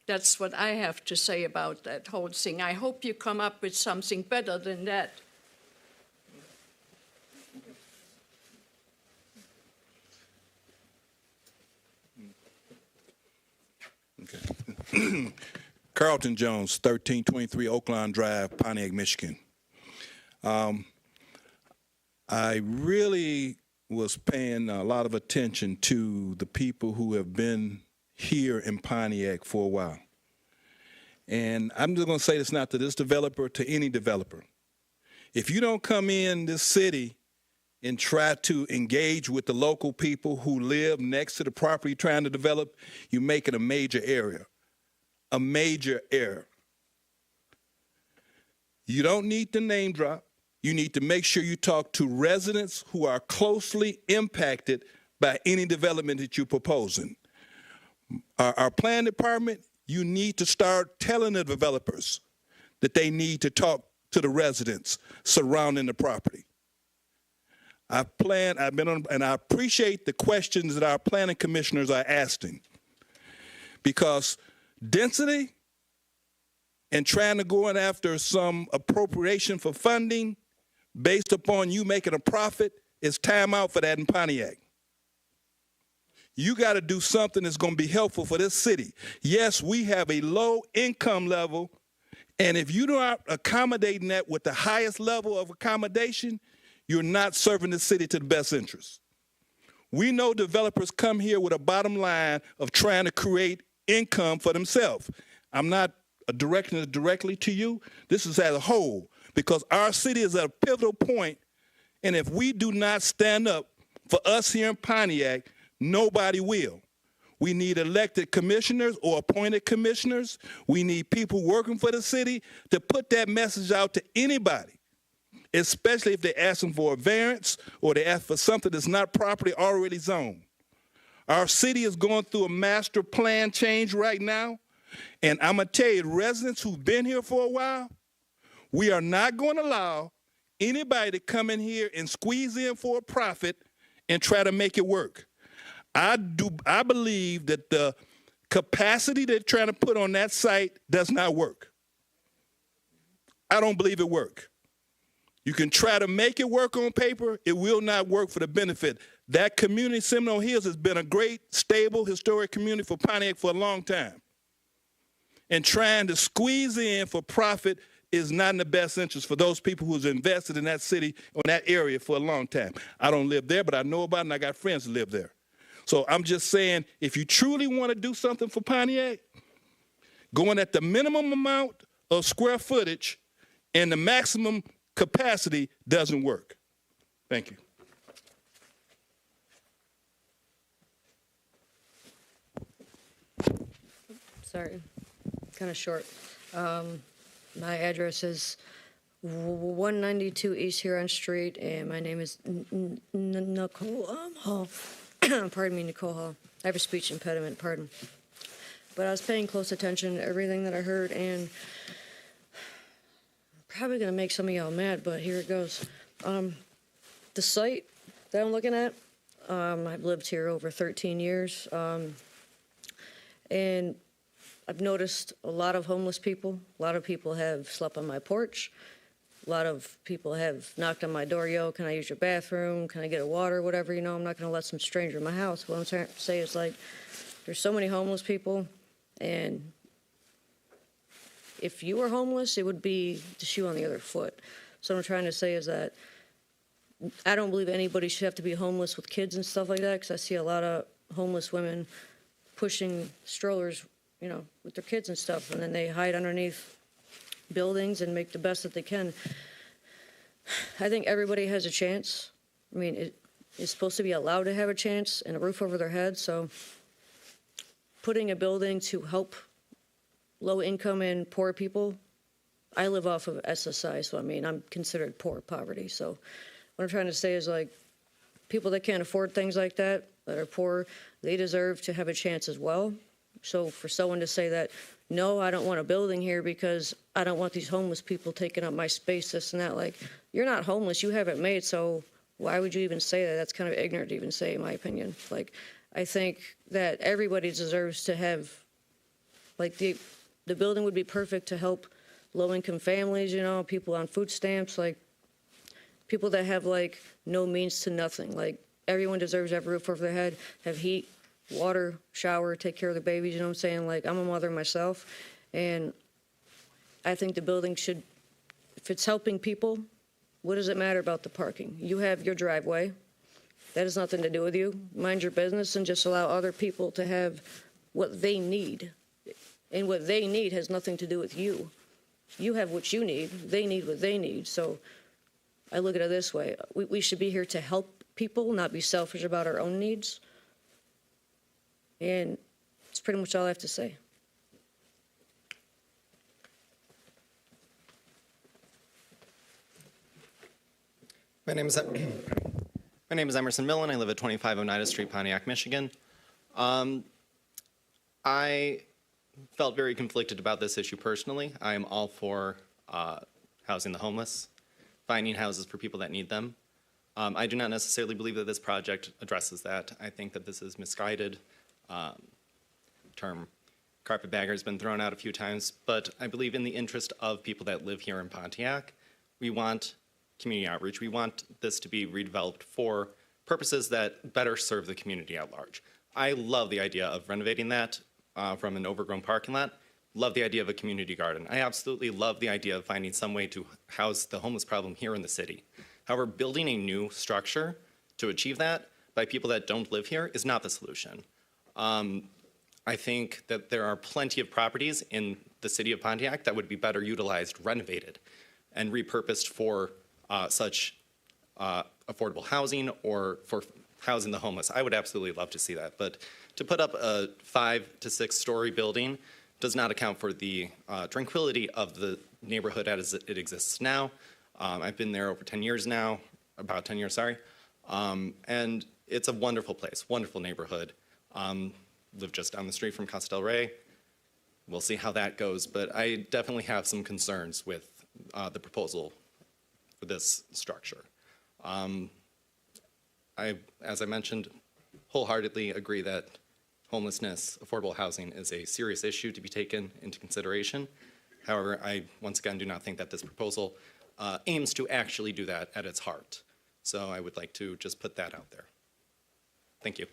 That's what I have to say about that whole thing. I hope you come up with something better than that. Okay. Carlton Jones, 1323 Oakland Drive, Pontiac, Michigan. I really was paying a lot of attention to the people who have been here in Pontiac for a while. And I'm just going to say this not to this developer, to any developer. If you don't come in this city and try to engage with the local people who live next to the property you're trying to develop, you're making a major error. A major error. You don't need to name drop. You need to make sure you talk to residents who are closely impacted by any development that you're proposing. Our planning department, you need to start telling the developers that they need to talk to the residents surrounding the property. I've been on, and I appreciate the questions that our planning commissioners are asking, because density and trying to go in after some appropriation for funding based upon you making a profit is time out for that in Pontiac. You got to do something that's going to be helpful for this city. Yes, we have a low income level, and if you're not accommodating that with the highest level of accommodation, you're not serving the city to the best interest. We know developers come here with a bottom line of trying to create income for themselves. I'm not directing it directly to you. This is as a whole, because our city is at a pivotal point, and if we do not stand up for us here in Pontiac, nobody will. We need elected commissioners or appointed commissioners. We need people working for the city to put that message out to anybody, especially if they're asking for a variance or they ask for something that's not properly already zoned. Our city is going through a master plan change right now, and I'm going to tell you, residents who've been here for a while, we are not going to allow anybody to come in here and squeeze in for a profit and try to make it work. I believe that the capacity they're trying to put on that site does not work. I don't believe it works. You can try to make it work on paper. It will not work for the benefit. That community, Seminole Hills, has been a great, stable, historic community for Pontiac for a long time. And trying to squeeze in for profit is not in the best interest for those people who's invested in that city or that area for a long time. I don't live there, but I know about it, and I got friends who live there. So I'm just saying, if you truly want to do something for Pontiac, going at the minimum amount of square footage and the maximum capacity doesn't work. Thank you. Sorry, kind of short. My address is 192 East Huron Street, and my name is Nicole Hall. Pardon me, Nicole Hall. I have a speech impediment, pardon. But I was paying close attention to everything that I heard, and I'm probably going to make some of y'all mad, but here it goes. The site that I'm looking at, I've lived here over 13 years, and I've noticed a lot of homeless people. A lot of people have slept on my porch. A lot of people have knocked on my door, yo, can I use your bathroom? Can I get a water? Whatever, you know, I'm not going to let some stranger in my house. What I'm trying to say is, like, there's so many homeless people, and if you were homeless, it would be the shoe on the other foot. So what I'm trying to say is that I don't believe anybody should have to be homeless with kids and stuff like that, because I see a lot of homeless women pushing strollers, you know, with their kids and stuff, and then they hide underneath buildings and make the best that they can. I think everybody has a chance. I mean, it is supposed to be allowed to have a chance and a roof over their head, so putting a building to help low income and poor people, I live off of SSI, so I mean, I'm considered poor poverty. So what I'm trying to say is, like, people that can't afford things like that are poor, they deserve to have a chance as well. So for someone to say that, no, I don't want a building here because I don't want these homeless people taking up my space, this and that, like, you're not homeless, you have it made, so why would you even say that? That's kind of ignorant to even say, in my opinion. Like, I think that everybody deserves to have, like, the building would be perfect to help low-income families, you know, people on food stamps, like, people that have, like, no means to nothing. Like, everyone deserves to have a roof over their head, have heat, water, shower, take care of the babies, you know what I'm saying? Like, I'm a mother myself, and I think the building should, if it's helping people, what does it matter about the parking? You have your driveway. That has nothing to do with you. Mind your business and just allow other people to have what they need. And what they need has nothing to do with you. You have what you need. They need what they need. So I look at it this way. We should be here to help people, not be selfish about our own needs. And that's pretty much all I have to say. My name is Emerson Millen. I live at 25 Oneida Street, Pontiac, Michigan. I felt very conflicted about this issue personally. I am all for housing the homeless, finding houses for people that need them. I do not necessarily believe that this project addresses that. I think that this is misguided. Term carpetbagger has been thrown out a few times, but I believe in the interest of people that live here in Pontiac, we want community outreach. We want this to be redeveloped for purposes that better serve the community at large. I love the idea of renovating that from an overgrown parking lot. Love the idea of a community garden. I absolutely love the idea of finding some way to house the homeless problem here in the city. However, building a new structure to achieve that by people that don't live here is not the solution. I think that there are plenty of properties in the city of Pontiac that would be better utilized, renovated, and repurposed for such affordable housing or for housing the homeless. I would absolutely love to see that. But To put up a 5 to 6 story building does not account for the tranquility of the neighborhood as it exists now. I've been there over 10 years now, about 10 years, sorry. And it's a wonderful place, wonderful neighborhood. Live just down the street from Casa del Rey. We'll see how that goes, but I definitely have some concerns with the proposal for this structure. As I mentioned, wholeheartedly agree that homelessness, affordable housing is a serious issue to be taken into consideration. However, I once again do not think that this proposal aims to actually do that at its heart. So I would like to just put that out there. Thank you.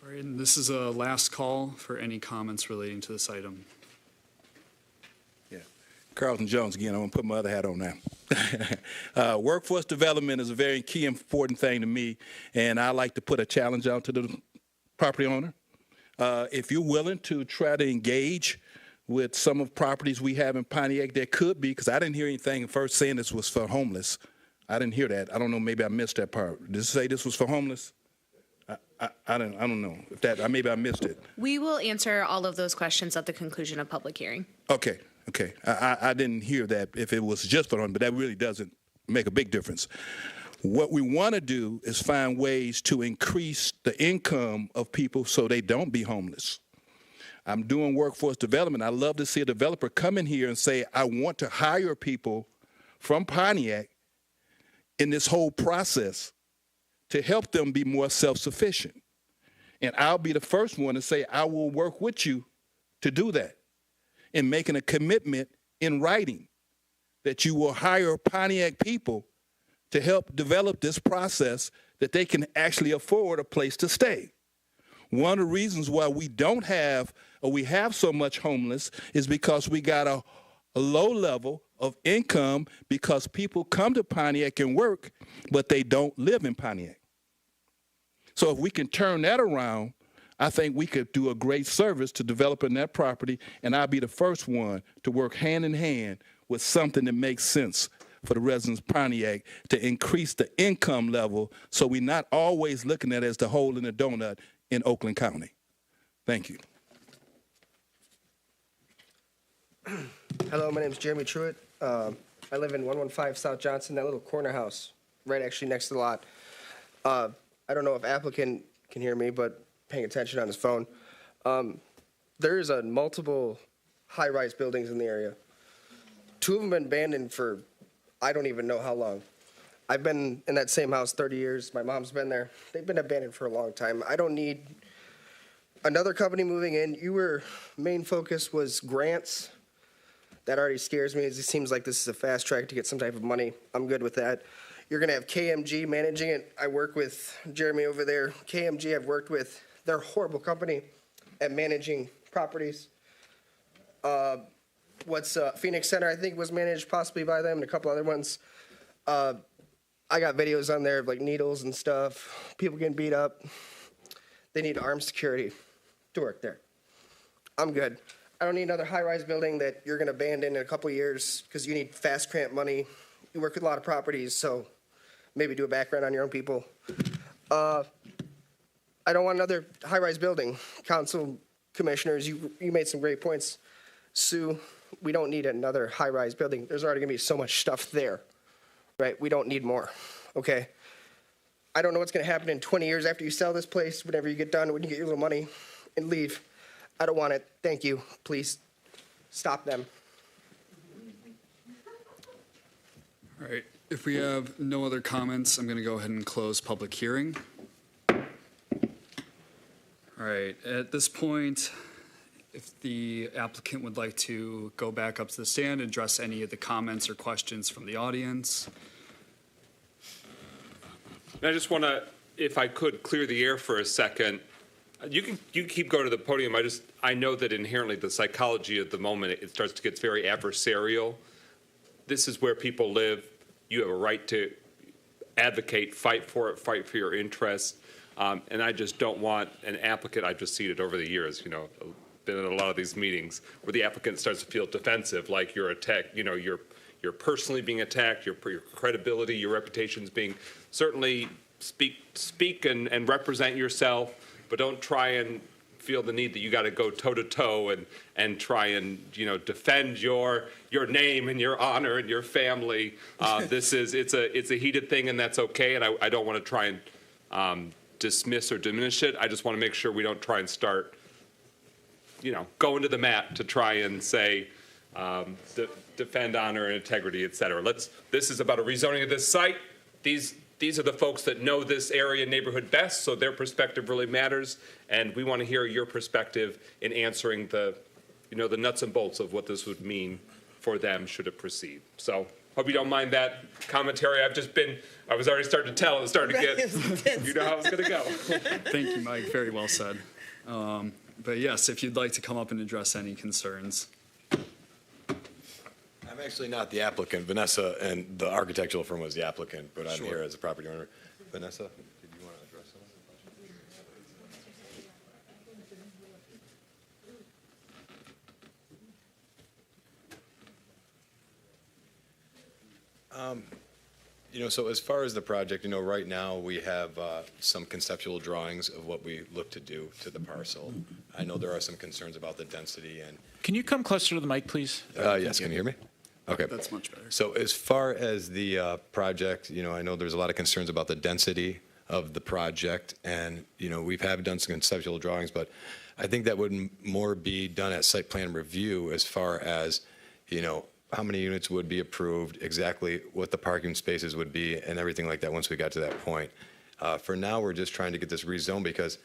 All right, and this is a last call for any comments relating to this item. Carlton Jones again. I'm going to put my other hat on now. Workforce development is a very key, important thing to me, and I like to put a challenge out to the property owner. If you're willing to try to engage with some of the properties we have in Pontiac, there could be, because I didn't hear anything first saying this was for homeless. I didn't hear that. I don't know. Maybe I missed that part. Did it say this was for homeless? I don't know if that. Maybe I missed it. We will answer all of those questions at the conclusion of public hearing. Okay. I didn't hear that if it was just for them, but that really doesn't make a big difference. What we want to do is find ways to increase the income of people so they don't be homeless. I'm doing workforce development. I love to see a developer come in here and say, I want to hire people from Pontiac in this whole process to help them be more self-sufficient. And I'll be the first one to say, I will work with you to do that, and making a commitment in writing that you will hire Pontiac people to help develop this process that they can actually afford a place to stay. One of the reasons why we don't have, or we have so much homeless, is because we got a low level of income because people come to Pontiac and work, but they don't live in Pontiac. So if we can turn that around, I think we could do a great service to developing that property, and I'll be the first one to work hand in hand with something that makes sense for the residents of Pontiac to increase the income level so we're not always looking at it as the hole in the donut in Oakland County. Thank you. Hello, my name is Jeremy Truitt. I live in 115 South Johnson, that little corner house, right actually next to the lot. I don't know if applicant can hear me, but paying attention on his phone. There's multiple high-rise buildings in the area. 2 of them have been abandoned for I don't even know how long. I've been in that same house 30 years. My mom's been there. They've been abandoned for a long time. I don't need another company moving in. Your main focus was grants. That already scares me. It seems like this is a fast track to get some type of money. I'm good with that. You're going to have KMG managing it. I work with Jeremy over there. KMG I've worked with. They're a horrible company at managing properties. Phoenix Center, I think, was managed possibly by them and a couple other ones. I got videos on there of like needles and stuff, people getting beat up. They need armed security to work there. I'm good. I don't need another high-rise building that you're going to abandon in a couple of years because you need fast grant money. You work with a lot of properties, so maybe do a background on your own people. I don't want another high-rise building. Council commissioners, you made some great points. Sue, we don't need another high-rise building. There's already going to be so much stuff there, right? We don't need more, okay? I don't know what's going to happen in 20 years after you sell this place, whenever you get done, when you get your little money and leave. I don't want it. Thank you. Please stop them. All right, if we have no other comments, I'm going to go ahead and close public hearing. All right, at this point, if the applicant would like to go back up to the stand and address any of the comments or questions from the audience. And I just want to, if I could, clear the air for a second. You can keep going to the podium. I know that inherently the psychology at the moment, it starts to get very adversarial. This is where people live. You have a right to advocate, fight for it, fight for your interests. And I just don't want an applicant, I've just seen it over the years, been in a lot of these meetings where the applicant starts to feel defensive, like you're attacked, you're personally being attacked, your credibility, your reputation's being, certainly speak and represent yourself, but don't try and feel the need that you got to go toe to toe and try and defend your name and your honor and your family. It's a heated thing, and that's okay. And I don't want to try and dismiss or diminish it. I just want to make sure we don't try and start going to the mat to try and say defend honor and integrity, et cetera. This is about a rezoning of this site. These are the folks that know this area and neighborhood best, so their perspective really matters, and we want to hear your perspective in answering the nuts and bolts of what this would mean for them should it proceed. So hope you don't mind that commentary. I was already starting to tell, it started to get, you know how it's going to go. Thank you, Mike. Very well said. But yes, if you'd like to come up and address any concerns. I'm actually not the applicant. Vanessa and the architectural firm was the applicant, but I'm here as a property owner. Vanessa, did you want to address something? So as far as the project, right now we have some conceptual drawings of what we look to do to the parcel. I know there are some concerns about the density and. Can you come closer to the mic, please? Yes, can you hear me? Okay. That's much better. So as far as the project, I know there's a lot of concerns about the density of the project, and, we've done some conceptual drawings, but I think that would more be done at site plan review as far as, how many units would be approved, exactly what the parking spaces would be, and everything like that once we got to that point. For now, we're just trying to get this rezoned because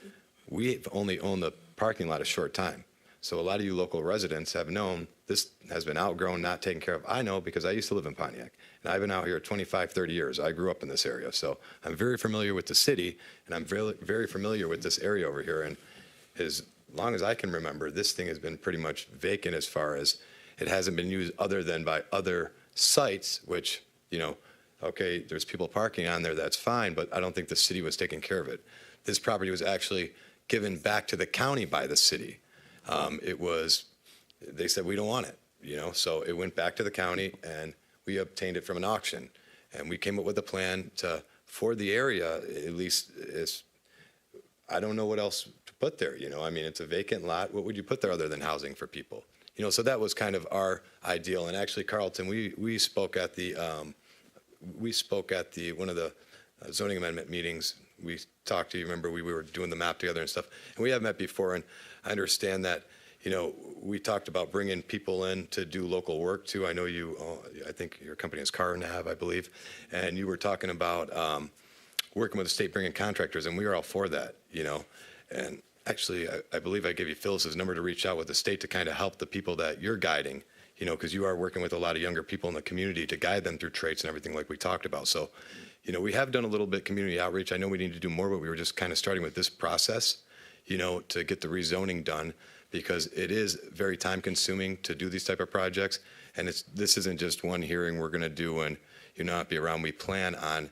we've only owned the parking lot a short time. So a lot of you local residents have known this has been outgrown, not taken care of. I know because I used to live in Pontiac, and I've been out here 25, 30 years. I grew up in this area, so I'm very familiar with the city, and I'm very, very familiar with this area over here. And as long as I can remember, this thing has been pretty much vacant as far as it hasn't been used other than by other sites, which, okay, there's people parking on there, that's fine, but I don't think the city was taking care of it. This property was actually given back to the county by the city. They said, we don't want it, so it went back to the county and we obtained it from an auction. And we came up with a plan for the area, at least I don't know what else to put there, it's a vacant lot. What would you put there other than housing for people? So that was kind of our ideal. And actually, Carlton, we spoke at one of the zoning amendment meetings. We talked to you, remember, we were doing the map together and stuff. And we have met before, and I understand that, we talked about bringing people in to do local work too. I know I think your company is Carnav, I believe. And you were talking about working with the state, bringing contractors, and we were all for that, And actually, I believe I gave you Phyllis's number to reach out with the state to kind of help the people that you're guiding, because you are working with a lot of younger people in the community to guide them through traits and everything like we talked about. So, we have done a little bit community outreach. I know we need to do more, but we were just kind of starting with this process, to get the rezoning done, because it is very time consuming to do these type of projects. And this isn't just one hearing we're going to do and not be around. We plan on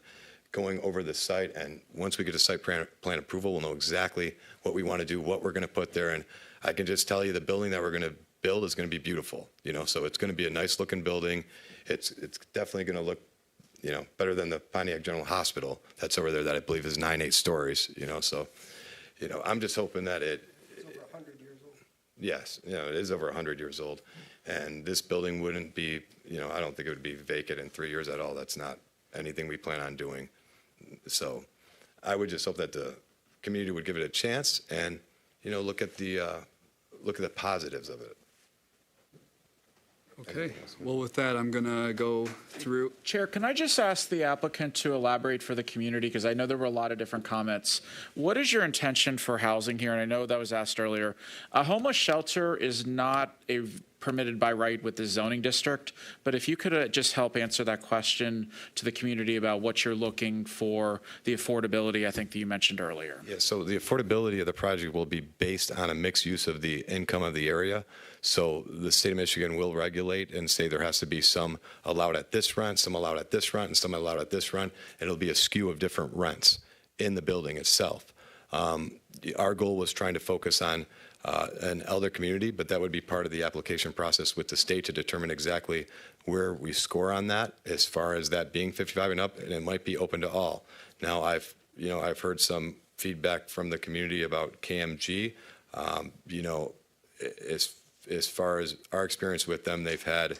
going over the site, and once we get a site plan approval, we'll know exactly what we want to do, what we're going to put there. And I can just tell you the building that we're going to build is going to be beautiful, so it's going to be a nice looking building. It's definitely going to look, better than the Pontiac General Hospital that's over there that I believe is 8 stories, so, I'm just hoping that it's over 100 years old. Yes, it is over 100 years old. And this building wouldn't be, I don't think it would be vacant in 3 years at all. That's not anything we plan on doing. So I would just hope that the community would give it a chance and, look at the positives of it. Okay. Well, with that, I'm going to go through. Chair, can I just ask the applicant to elaborate for the community? Because I know there were a lot of different comments. What is your intention for housing here? And I know that was asked earlier. A homeless shelter is not permitted by right with the zoning district, but if you could just help answer that question to the community about what you're looking for, the affordability, I think that you mentioned earlier. Yeah, so the affordability of the project will be based on a mixed use of the income of the area. So the state of Michigan will regulate and say there has to be some allowed at this rent, some allowed at this rent, and some allowed at this rent. And it'll be a skew of different rents in the building itself. Our goal was trying to focus on an elder community, but that would be part of the application process with the state to determine exactly where we score on that as far as that being 55 and up, and it might be open to all. Now, I've I've heard some feedback from the community about KMG. As far as our experience with them, they've had,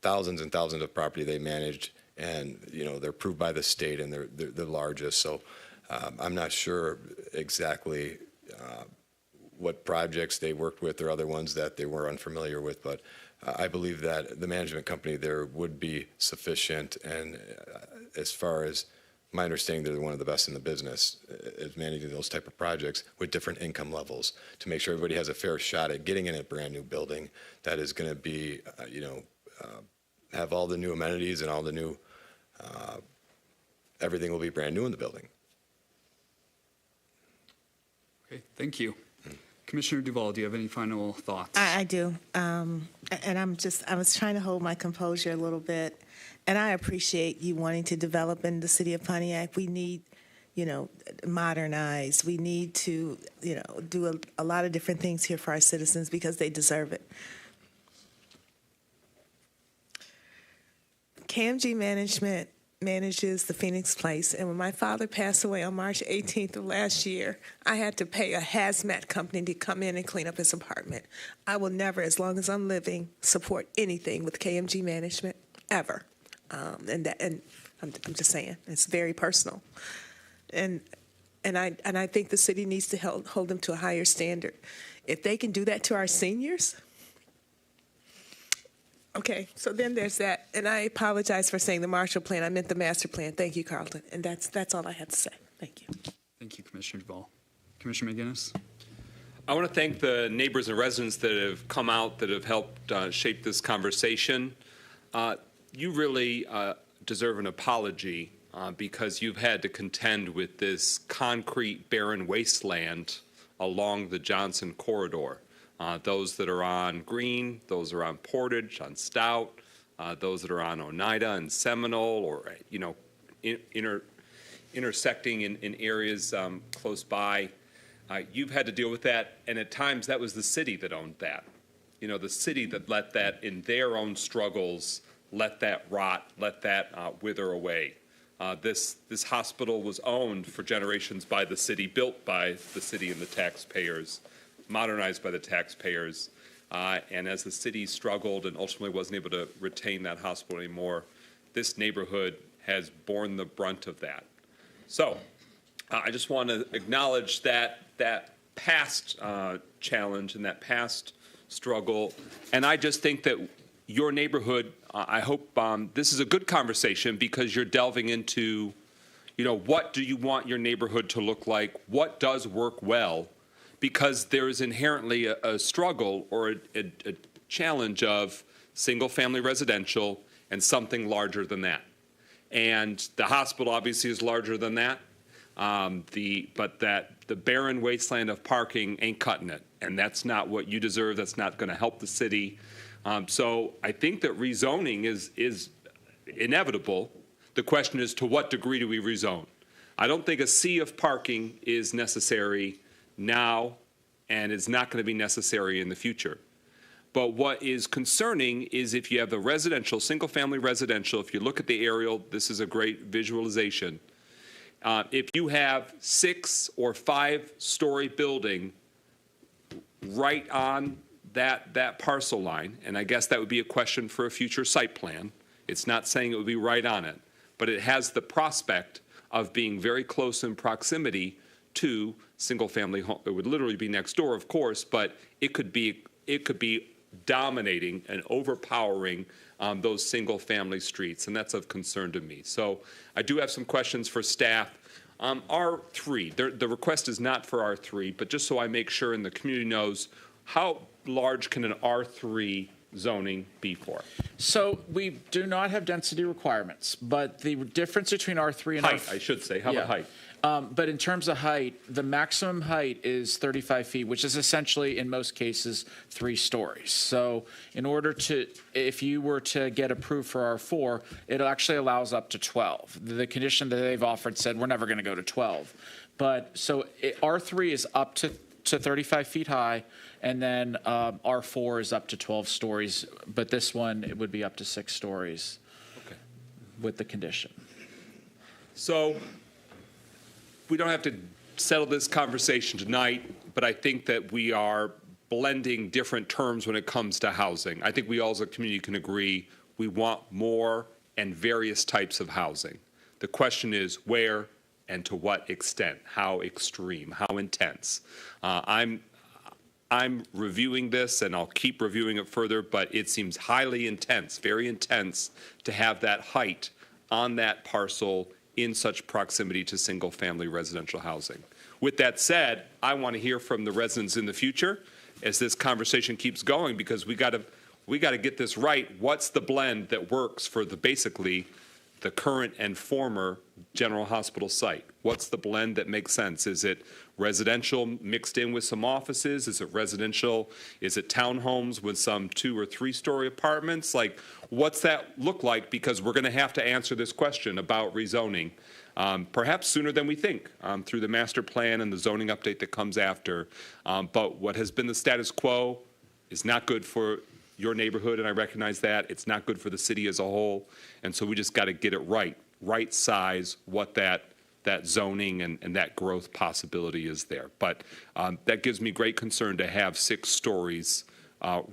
thousands and thousands of property they managed, and, they're approved by the state, and they're the largest. So I'm not sure exactly what projects they worked with or other ones that they were unfamiliar with, but I believe that the management company there would be sufficient. And as far as my understanding, they're one of the best in the business at managing those type of projects with different income levels to make sure everybody has a fair shot at getting in a brand new building that is going to be, have all the new amenities and all the new, everything will be brand new in the building. Okay, thank you. Commissioner Duval, do you have any final thoughts? I do. And I was trying to hold my composure a little bit. And I appreciate you wanting to develop in the city of Pontiac. We need, modernize. We need to, do a lot of different things here for our citizens because they deserve it. KMG Management manages the Phoenix Place, and when my father passed away on March 18th of last year, I had to pay a hazmat company to come in and clean up his apartment. I will never, as long as I'm living, support anything with KMG Management, ever. And I'm just saying, it's very personal. And I think the city needs to hold them to a higher standard. If they can do that to our seniors, okay, so then there's that. And I apologize for saying the Marshall Plan. I meant the master plan. Thank you, Carlton. And that's all I had to say. Thank you. Thank you, Commissioner Duval. Commissioner McGinnis? I want to thank the neighbors and residents that have come out, that have helped shape this conversation. You really deserve an apology because you've had to contend with this concrete barren wasteland along the Johnson corridor. Those that are on Green, those that are on Portage, on Stout, those that are on Oneida and Seminole, or intersecting in areas close by. You've had to deal with that, and at times that was the city that owned that. The city that let that, in their own struggles, let that rot, let that wither away. This hospital was owned for generations by the city, built by the city and the taxpayers, modernized by the taxpayers, and as the city struggled and ultimately wasn't able to retain that hospital anymore, this neighborhood has borne the brunt of that. So I just want to acknowledge that past challenge and that past struggle, and I just think that your neighborhood, I hope this is a good conversation because you're delving into, what do you want your neighborhood to look like? What does work well? Because there is inherently a struggle or a challenge of single-family residential and something larger than that. And the hospital obviously is larger than that, but the barren wasteland of parking ain't cutting it. And that's not what you deserve. That's not going to help the city. So I think that rezoning is inevitable. The question is, to what degree do we rezone? I don't think a sea of parking is necessary now, and it's not going to be necessary in the future. But what is concerning is if you have the residential, single-family residential, if you look at the aerial, this is a great visualization. If you have 6 or 5-story building right on that parcel line, and I guess that would be a question for a future site plan. It's not saying it would be right on it, but it has the prospect of being very close in proximity to single-family home. It would literally be next door, of course, but it could be dominating and overpowering those single-family streets, and that's of concern to me. So I do have some questions for staff. R3, the request is not for R3, but just so I make sure and the community knows, how large can an R3 zoning be for? So we do not have density requirements, but the difference between R3 and height, I should say. How about height? But in terms of height, the maximum height is 35 feet, which is essentially, in most cases, 3 stories. So in order to, if you were to get approved for R4, it actually allows up to 12. The condition that they've offered said we're never going to go to 12. But so R3 is up to 35 feet high, and then R4 is up to 12 stories. But this one, it would be up to 6 stories with the condition. So we don't have to settle this conversation tonight, but I think that we are blending different terms when it comes to housing. I think we all as a community can agree we want more and various types of housing. The question is where and to what extent, how extreme, how intense. I'm reviewing this, and I'll keep reviewing it further, but it seems highly intense, very intense, to have that height on that parcel in such proximity to single-family residential housing. With that said, I want to hear from the residents in the future as this conversation keeps going, because we got to get this right. What's the blend that works for basically the current and former General Hospital site? What's the blend that makes sense? Is it residential mixed in with some offices? Is it residential? Is it townhomes with some 2- or 3-story apartments? Like, what's that look like? Because we're going to have to answer this question about rezoning, perhaps sooner than we think, through the master plan and the zoning update that comes after. But what has been the status quo is not good for your neighborhood, and I recognize that. It's not good for the city as a whole. And so we just got to get it right size what that zoning and that growth possibility is there. But that gives me great concern to have 6 stories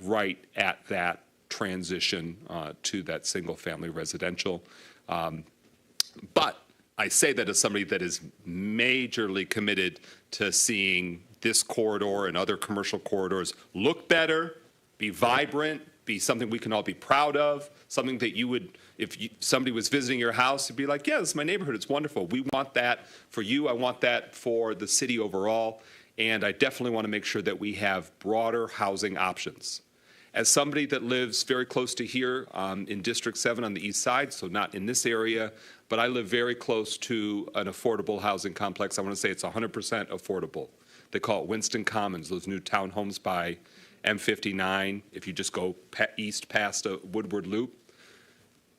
right at that transition to that single-family residential. But I say that as somebody that is majorly committed to seeing this corridor and other commercial corridors look better, be vibrant, be something we can all be proud of, something that you would, if somebody was visiting your house, you'd be like, yeah, this is my neighborhood, it's wonderful. We want that for you, I want that for the city overall, and I definitely want to make sure that we have broader housing options. As somebody that lives very close to here in District 7 on the east side, so not in this area, but I live very close to an affordable housing complex. I want to say it's 100% affordable. They call it Winston Commons, those new townhomes by M59, if you just go east past a Woodward Loop.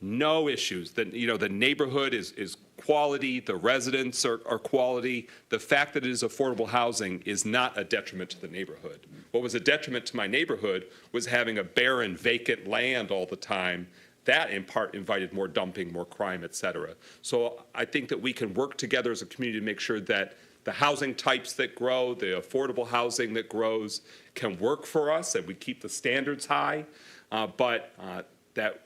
No issues. The neighborhood is quality, the residents are quality. The fact that it is affordable housing is not a detriment to the neighborhood. What was a detriment to my neighborhood was having a barren, vacant land all the time. That, in part, invited more dumping, more crime, et cetera. So I think that we can work together as a community to make sure that the housing types that grow, the affordable housing that grows can work for us, and we keep the standards high. But that,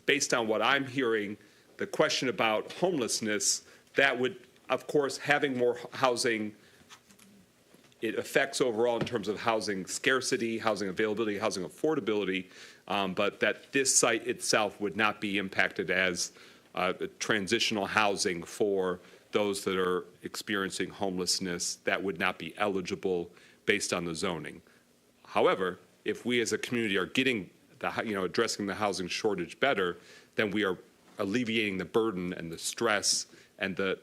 based on what I'm hearing, the question about homelessness, that would, of course, having more housing, it affects overall in terms of housing scarcity, housing availability, housing affordability, but that this site itself would not be impacted as transitional housing for those that are experiencing homelessness. That would not be eligible based on the zoning. However, if we as a community are getting addressing the housing shortage better, then we are alleviating the burden and the stress and the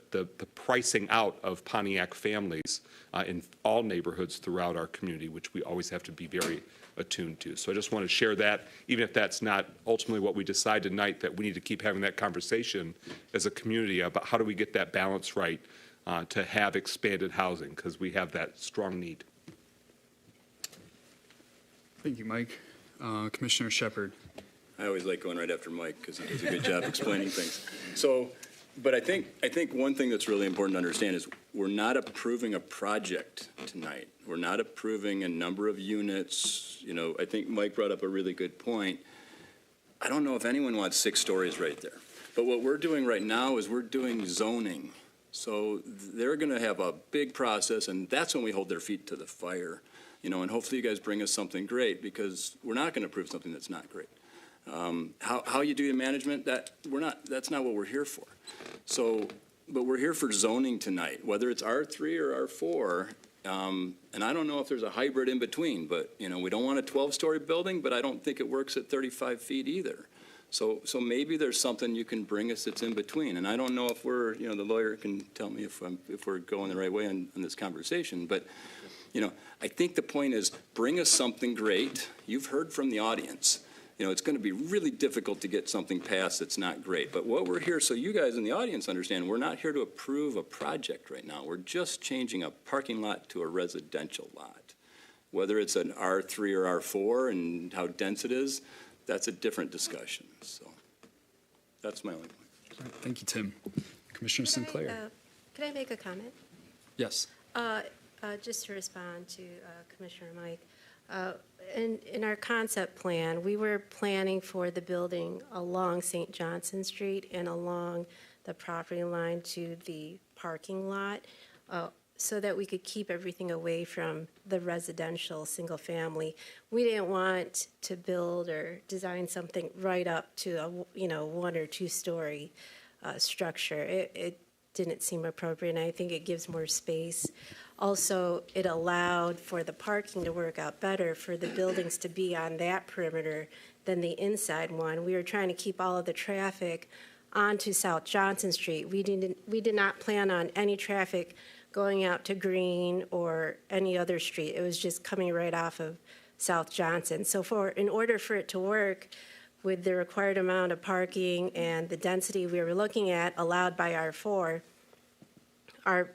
pricing out of Pontiac families in all neighborhoods throughout our community, which we always have to be very attuned to. So I just want to share that, even if that's not ultimately what we decide tonight, that we need to keep having that conversation as a community about how do we get that balance right to have expanded housing, because we have that strong need. Thank you, Mike. Commissioner Shepard. I always like going right after Mike because he does a good job explaining things. So, but I think one thing that's really important to understand is we're not approving a project tonight. We're not approving a number of units. I think Mike brought up a really good point. I don't know if anyone wants 6 stories right there. But what we're doing right now is we're doing zoning. So they're going to have a big process, and that's when we hold their feet to the fire. And hopefully you guys bring us something great, because we're not going to approve something that's not great. How you do the management, that's not what we're here for. So, but we're here for zoning tonight, whether it's R3 or R4. And I don't know if there's a hybrid in between, but we don't want a 12-story building, but I don't think it works at 35 feet either. So maybe there's something you can bring us that's in between. And I don't know if we're, the lawyer can tell me if we're going the right way on this conversation, but I think the point is bring us something great. You've heard from the audience. It's going to be really difficult to get something passed that's not great. But what we're here, so you guys in the audience understand, we're not here to approve a project right now. We're just changing a parking lot to a residential lot. Whether it's an R3 or R4 and how dense it is, that's a different discussion. So that's my only point. Thank you, Tim. Commissioner Sinclair. Could I make a comment? Yes. Just to respond to Commissioner Mike. In our concept plan, we were planning for the building along St. Johnson Street and along the property line to the parking lot so that we could keep everything away from the residential single family. We didn't want to build or design something right up to a 1 or 2 story structure. It didn't seem appropriate, and I think it gives more space. Also, it allowed for the parking to work out better for the buildings to be on that perimeter than the inside one. We were trying to keep all of the traffic onto South Johnson Street. We did not plan on any traffic going out to Green or any other street. It was just coming right off of South Johnson. So in order for it to work with the required amount of parking and the density we were looking at allowed by R4, our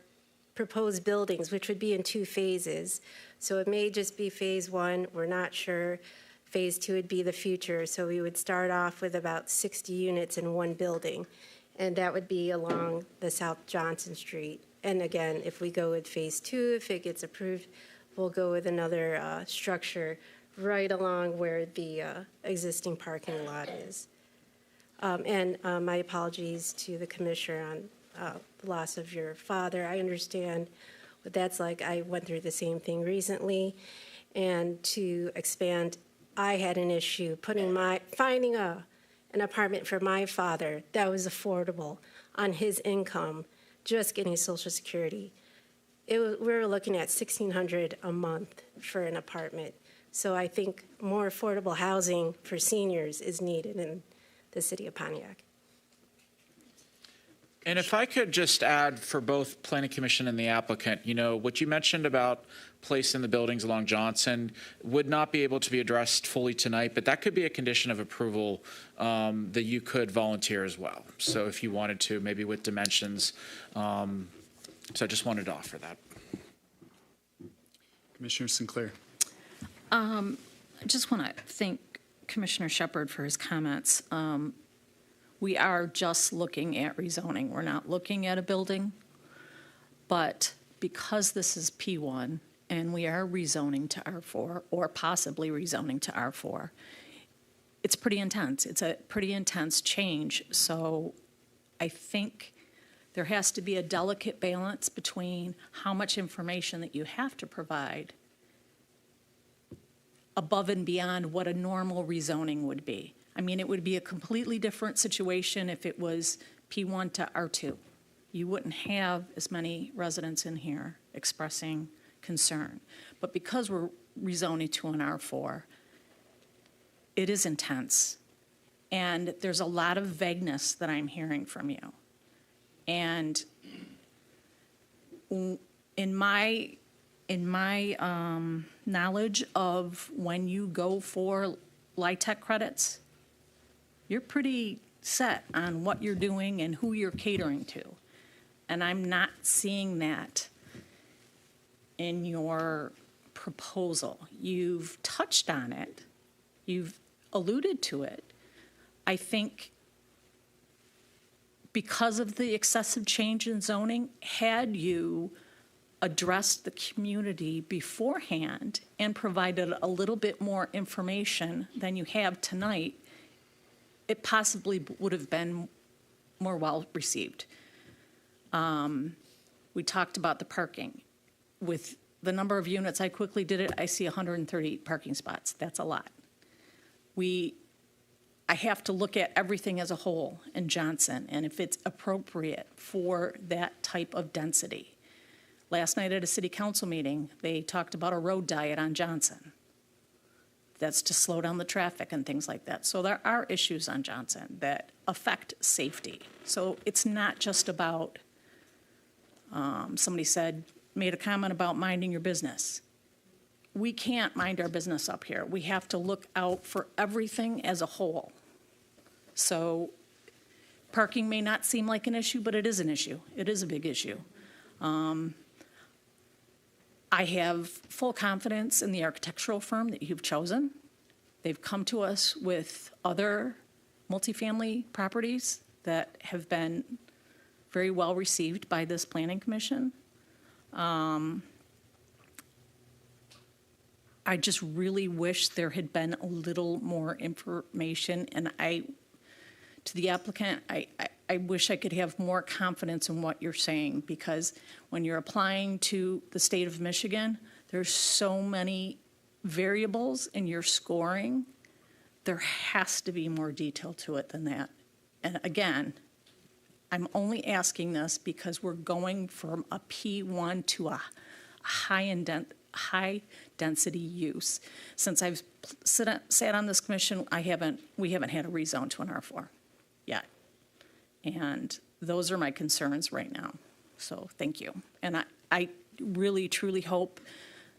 proposed buildings, which would be in 2 phases. So it may just be phase 1, we're not sure. Phase 2 would be the future. So we would start off with about 60 units in 1 building, and that would be along the South Johnson Street. And again, if we go with phase 2, if it gets approved, we'll go with another structure right along where the existing parking lot is. And my apologies to the commissioner on the loss of your father. I understand what that's like. I went through the same thing recently. And to expand, I had an issue finding an apartment for my father that was affordable on his income, just getting Social Security. We were looking at $1,600 a month for an apartment. So I think more affordable housing for seniors is needed in the city of Pontiac. And if I could just add for both Planning Commission and the applicant, what you mentioned about placing the buildings along Johnson would not be able to be addressed fully tonight, but that could be a condition of approval that you could volunteer as well. So if you wanted to, maybe with dimensions. So I just wanted to offer that. Commissioner Sinclair. I just want to thank Commissioner Shepard for his comments. We are just looking at rezoning. We're not looking at a building. But because this is P1 and we are rezoning to R4 or possibly rezoning to R4, it's pretty intense. It's a pretty intense change. So I think there has to be a delicate balance between how much information that you have to provide above and beyond what a normal rezoning would be. I mean, it would be a completely different situation if it was P1 to R2. You wouldn't have as many residents in here expressing concern. But because we're rezoning to an R4, it is intense. And there's a lot of vagueness that I'm hearing from you. And in my knowledge of when you go for LIHTC credits, you're pretty set on what you're doing and who you're catering to. And I'm not seeing that in your proposal. You've touched on it. You've alluded to it. I think because of the excessive change in zoning, had you addressed the community beforehand and provided a little bit more information than you have tonight, it possibly would have been more well received. We talked about the parking. With the number of units, I quickly did it, I see 130 parking spots. That's a lot. I have to look at everything as a whole in Johnson and if it's appropriate for that type of density. Last night at a city council meeting, they talked about a road diet on Johnson. That's to slow down the traffic and things like that. So there are issues on Johnson that affect safety. So it's not just about, somebody made a comment about minding your business. We can't mind our business up here. We have to look out for everything as a whole. So parking may not seem like an issue, but it is an issue. It is a big issue. I have full confidence in the architectural firm that you've chosen. They've come to us with other multifamily properties that have been very well received by this planning commission. I just really wish there had been a little more information, and to the applicant, I wish I could have more confidence in what you're saying, because when you're applying to the state of Michigan, there's so many variables in your scoring. There has to be more detail to it than that. And again, I'm only asking this because we're going from a P1 to a high-density use. Since I've sat on this commission, we haven't had a rezone to an R4 yet. And those are my concerns right now. So thank you. And I really, truly hope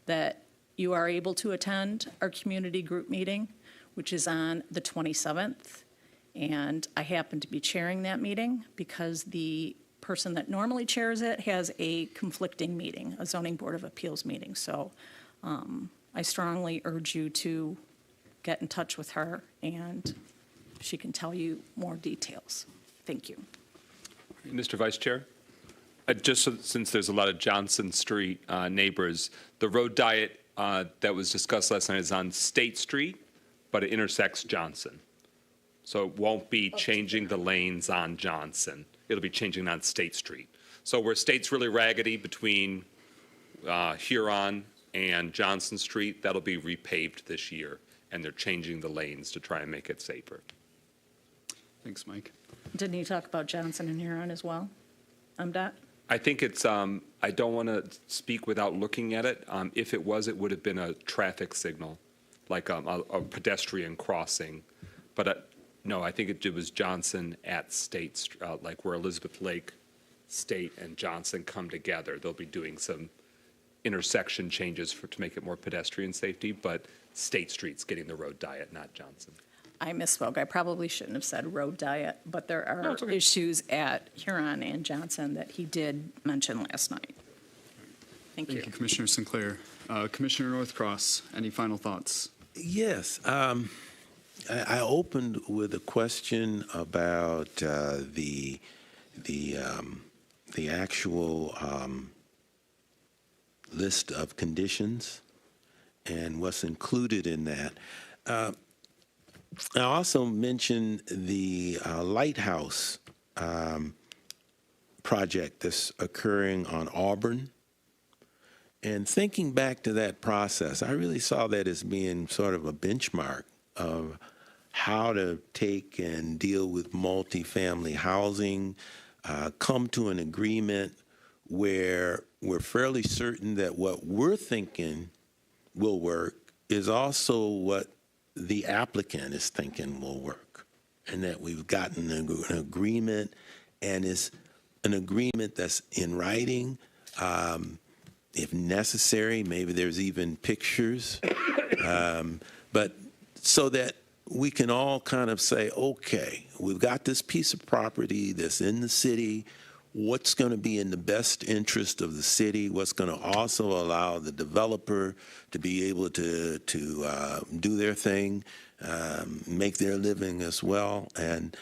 that you are able to attend our community group meeting, which is on the 27th. And I happen to be chairing that meeting because the person that normally chairs it has a conflicting meeting, a zoning board of appeals meeting. So I strongly urge you to get in touch with her, and she can tell you more details. Thank you. Mr. Vice Chair, since there's a lot of Johnson Street neighbors, the road diet that was discussed last night is on State Street, but it intersects Johnson. So it won't be changing the lanes on Johnson. It'll be changing on State Street. So where State's really raggedy between Huron and Johnson Street, that'll be repaved this year, and they're changing the lanes to try and make it safer. Thanks, Mike. Didn't you talk about Johnson and Huron as well? MDOT? I think it's, I don't want to speak without looking at it. If it was, it would have been a traffic signal, like a pedestrian crossing. But no, I think it was Johnson at State, like where Elizabeth Lake, State, and Johnson come together. They'll be doing some intersection changes to make it more pedestrian safety, but State Street's getting the road diet, not Johnson. I misspoke. I probably shouldn't have said road diet, but there are issues at Huron and Johnson that he did mention last night. Thank you. Thank you, Commissioner Sinclair. Commissioner Northcross, any final thoughts? Yes. I opened with a question about the actual list of conditions and what's included in that. I also mentioned the lighthouse project that's occurring on Auburn. And thinking back to that process, I really saw that as being sort of a benchmark of how to take and deal with multifamily housing, come to an agreement where we're fairly certain that what we're thinking will work is also what the applicant is thinking will work, and that we've gotten an agreement, and it's an agreement that's in writing. If necessary, maybe there's even pictures, but so that we can all kind of say, okay, we've got this piece of property that's in the city. What's going to be in the best interest of the city? What's going to also allow the developer to be able to do their thing, make their living as well, and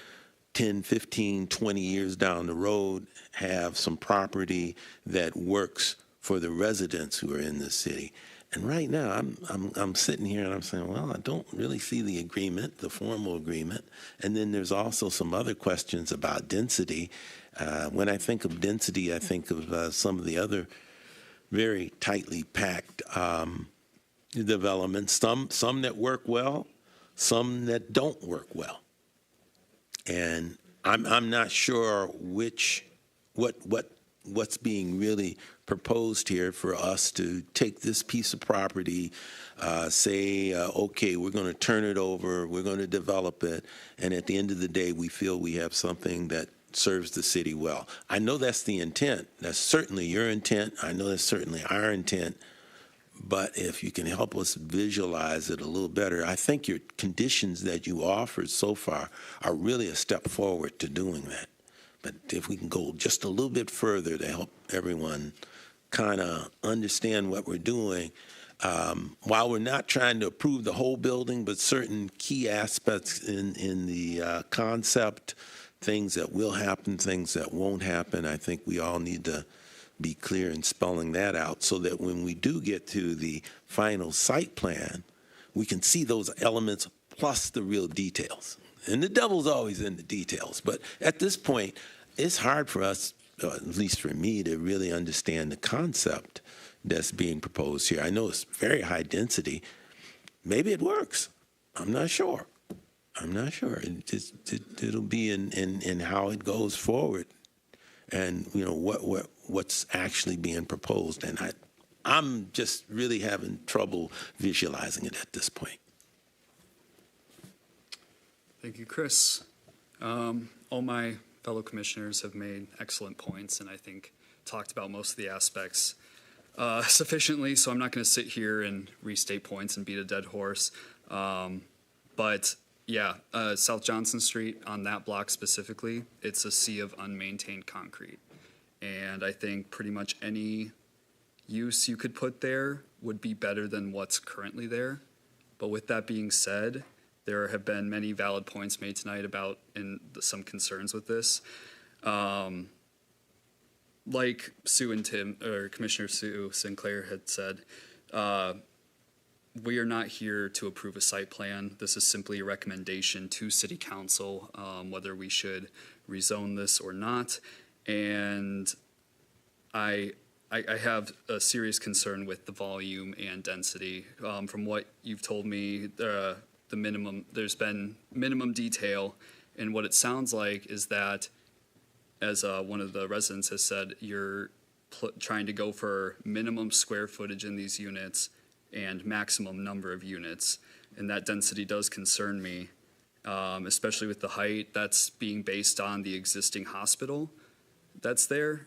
10, 15, 20 years down the road have some property that works for the residents who are in the city. And right now, I'm sitting here and I'm saying, well, I don't really see the agreement, the formal agreement. And then there's also some other questions about density. When I think of density, I think of some of the other very tightly packed developments, some that work well, some that don't work well. And I'm not sure what's being really proposed here for us to take this piece of property, say, okay, we're going to turn it over, we're going to develop it, and at the end of the day, we feel we have something that serves the city well. I know that's the intent. That's certainly your intent. I know that's certainly our intent. But if you can help us visualize it a little better, I think your conditions that you offered so far are really a step forward to doing that. But if we can go just a little bit further to help everyone kind of understand what we're doing, while we're not trying to approve the whole building, but certain key aspects in the concept things that will happen, things that won't happen. I think we all need to be clear in spelling that out so that when we do get to the final site plan, we can see those elements plus the real details. And the devil's always in the details. But at this point, it's hard for us, at least for me, to really understand the concept that's being proposed here. I know it's very high density. Maybe it works. I'm not sure. It'll be in how it goes forward, and what's actually being proposed. And I'm just really having trouble visualizing it at this point. Thank you, Chris. All my fellow commissioners have made excellent points, and I think talked about most of the aspects sufficiently, so I'm not going to sit here and restate points and beat a dead horse. But yeah, South Johnson Street, on that block specifically, it's a sea of unmaintained concrete. And I think pretty much any use you could put there would be better than what's currently there. But with that being said, there have been many valid points made tonight about some concerns with this. Like Sue and Tim, or Commissioner Sue Sinclair had said, we are not here to approve a site plan. This is simply a recommendation to City Council whether we should rezone this or not. And I have a serious concern with the volume and density. From what you've told me, there's been minimum detail, and what it sounds like is that, as one of the residents has said, you're trying to go for minimum square footage in these units and maximum number of units, and that density does concern me, especially with the height that's being based on the existing hospital that's there.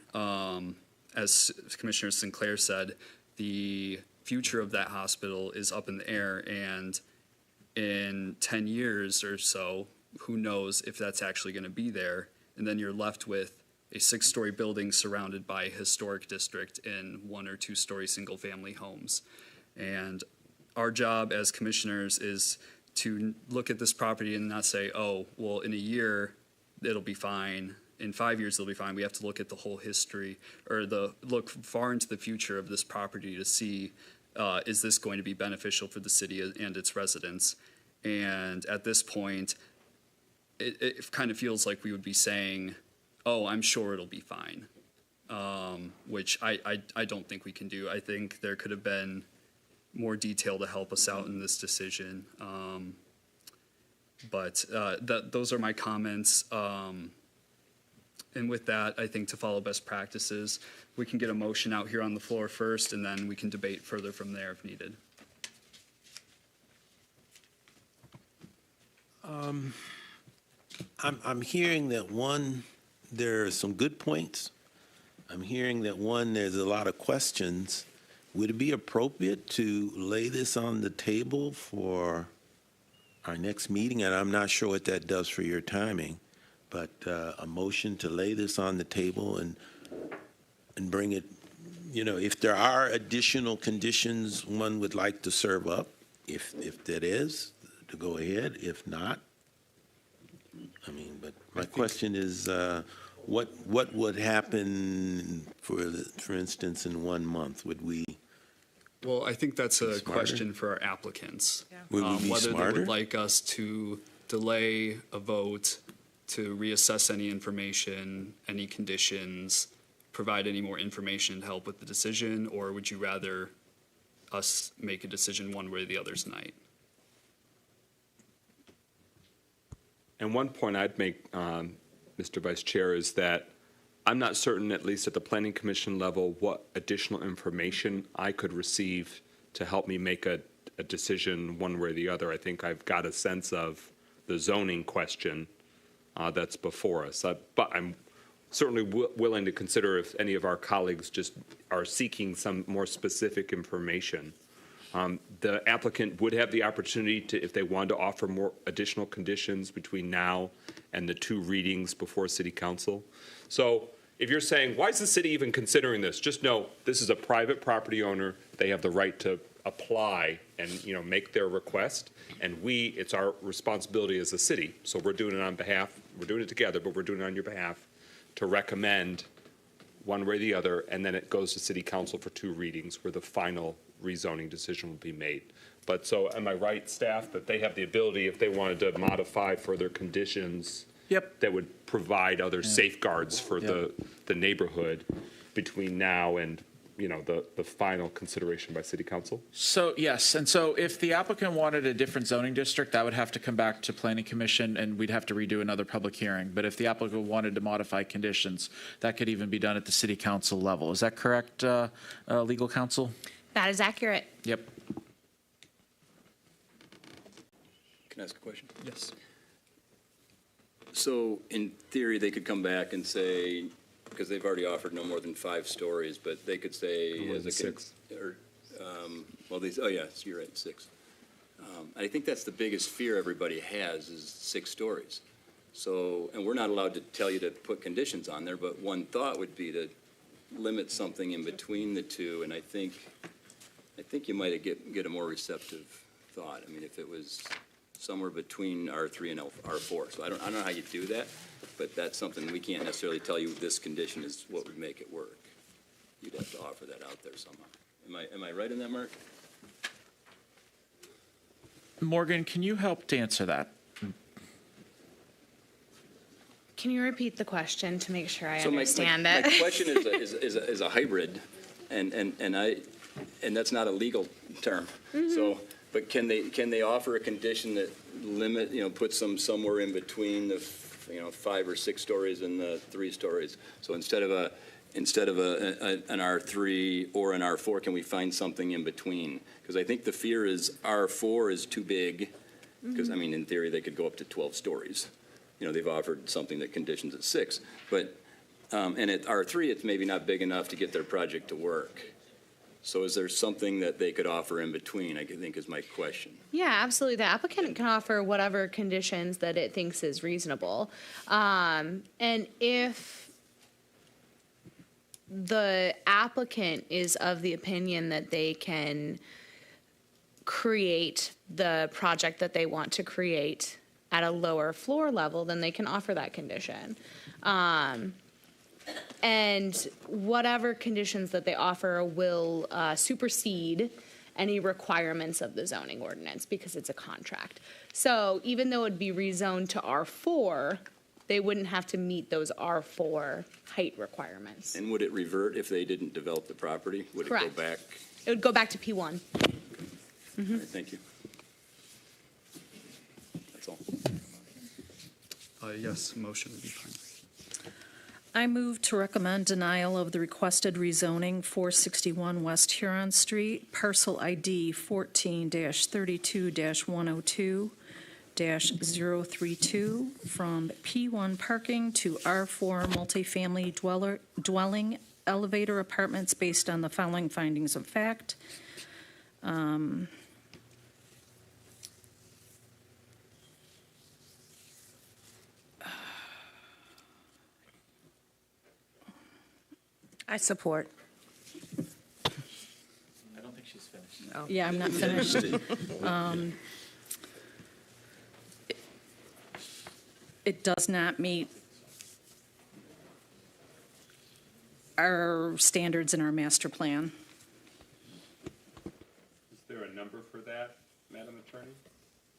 As Commissioner Sinclair said, the future of that hospital is up in the air, and in 10 years or so, who knows if that's actually going to be there. And then you're left with a 6-story building surrounded by a historic district in 1 or 2-story single-family homes. And our job as commissioners is to look at this property and not say, oh, well, in a year, it'll be fine. In 5 years, it'll be fine. We have to look at the whole history, or look far into the future of this property to see, is this going to be beneficial for the city and its residents? And at this point, it kind of feels like we would be saying, oh, I'm sure it'll be fine, which I don't think we can do. I think there could have been more detail to help us out in this decision. But those are my comments. And with that, I think to follow best practices, we can get a motion out here on the floor first, and then we can debate further from there if needed. I'm hearing that there are some good points. I'm hearing that there's a lot of questions. Would it be appropriate to lay this on the table for our next meeting? And I'm not sure what that does for your timing, but a motion to lay this on the table and bring it, if there are additional conditions one would like to serve up, if that is, to go ahead. If not, but my question is, what would happen, for instance, in 1 month? Would we? Well, I think that's a question for our applicants. Yeah. Would we be whether smarter? they would like us to delay a vote, to reassess any information, any conditions, provide any more information to help with the decision, or would you rather us make a decision one way or the other tonight? And one point I'd make, Mr. Vice Chair, is that I'm not certain, at least at the Planning Commission level, what additional information I could receive to help me make a decision one way or the other. I think I've got a sense of the zoning question that's before us. But I'm certainly willing to consider if any of our colleagues just are seeking some more specific information. The applicant would have the opportunity to, if they wanted to offer more additional conditions between now and the 2 readings before City Council. So if you're saying, why is the city even considering this? Just know this is a private property owner. They have the right to apply and make their request. And it's our responsibility as a city. So we're doing it on behalf. we're doing it together, but we're doing it on your behalf, to recommend one way or the other, and then it goes to city council for 2 readings where the final rezoning decision will be made. But so am I right, staff, that they have the ability, if they wanted to modify further conditions that would provide other safeguards for the neighborhood between now and, you know, the final consideration by city council? So, yes, and so if the applicant wanted a different zoning district, that would have to come back to planning commission and we'd have to redo another public hearing. But if the applicant wanted to modify conditions, that could even be done at the city council level. Is that correct, legal counsel? That is accurate. Yep. Can I ask a question? Yes. So in theory, they could come back and say, because they've already offered no more than 5 stories, but they could say No more as than a 6. Oh yeah, so you're right, 6. I think that's the biggest fear everybody has is 6 stories. So, and we're not allowed to tell you to put conditions on there, but one thought would be to limit something in between the 2, and I think you might get a more receptive thought. I mean, if it was somewhere between R3 and R4. So I don't know how you do that, but that's something we can't necessarily tell you this condition is what would make it work. You'd have to offer that out there somehow. Am I right in that, Mark? Morgan, can you help to answer that? Can you repeat the question to make sure I So understand my it? question is a hybrid, and that's not a legal term. Mhm. So, but can they offer a condition that puts them somewhere in between the 5 or 6 stories and the 3 stories? So instead of an R3 or an R4, can we find something in between? Because I think the fear is R4 is too big. Because I mean, in theory, they could go up to 12 stories. They've offered something that conditions at 6, but and at R3, it's maybe not big enough to get their project to work. So is there something that they could offer in between, I think is my question. Yeah, absolutely. The applicant can offer whatever conditions that it thinks is reasonable. And if the applicant is of the opinion that they can create the project that they want to create at a lower floor level, then they can offer that condition. And whatever conditions that they offer will supersede any requirements of the zoning ordinance because it's a contract. So even though it'd be rezoned to R4, they wouldn't have to meet those R4 height requirements. And would it revert if they didn't develop the property? Would Correct. it go back? It would go back to P1. All right, thank you. That's all. Yes, motion would be fine. I move to recommend denial of the requested rezoning 461 West Huron Street, parcel ID 14-32-102-032, from P1 parking to R4 multifamily dwelling elevator apartments based on the following findings of fact. I support. I don't think she's finished. Yeah, I'm not finished. It does not meet our standards in our master plan. Is there a number for that, Madam Attorney?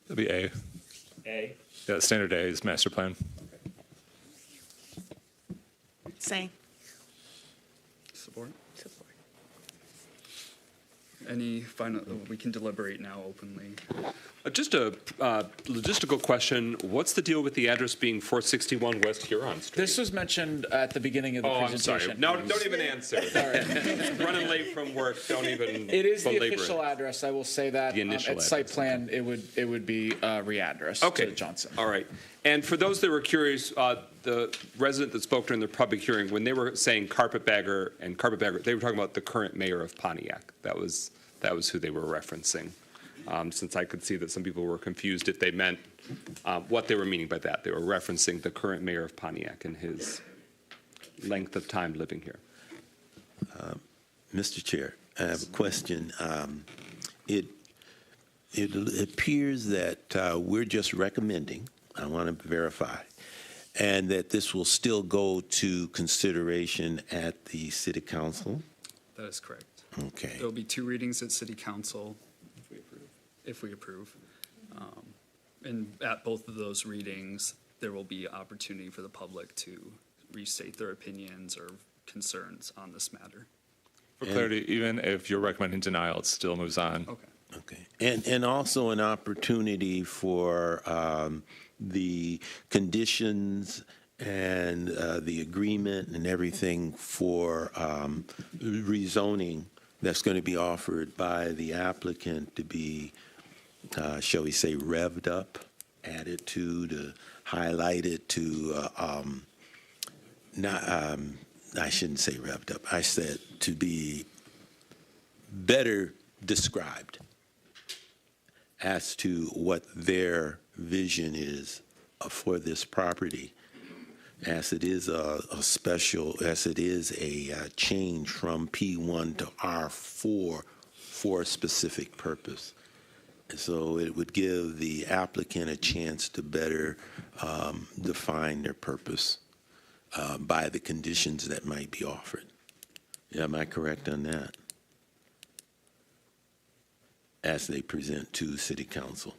That'd be A. A? Yeah, standard A is master plan. Same. Support? Any final, we can deliberate now openly. Just a logistical question. What's the deal with the address being 461 West Huron Street? This was mentioned at the beginning of the presentation. I'm sorry. No, don't even answer. Running late from work, don't even It is the belabor official address, I will say that. The initial At site plan, it would be readdressed Okay. to Johnson. All right. And for those that were curious, the resident that spoke during the public hearing, when they were saying carpetbagger, they were talking about the current mayor of Pontiac. That was who they were referencing. Since I could see that some people were confused if they meant what they were meaning by that. They were referencing the current mayor of Pontiac and his length of time living here. Mr. Chair, I have a question. It appears that we're just recommending, I want to verify, And that this will still go to consideration at the city council? That is correct. Okay. There will be 2 readings at city council if we approve. And at both of those readings, there will be opportunity for the public to restate their opinions or concerns on this matter. For clarity, even if you're recommending denial, it still moves on. Okay. Okay. And also an opportunity for the conditions and the agreement and everything for rezoning that's going to be offered by the applicant to be, shall we say, revved up, added to highlighted to, not, I shouldn't say revved up, I said to be better described as to what their vision is for this property, as it is as it is a change from P1 to R4 for a specific purpose. So it would give the applicant a chance to better define their purpose by the conditions that might be offered. Am I correct on that? As they present to City Council.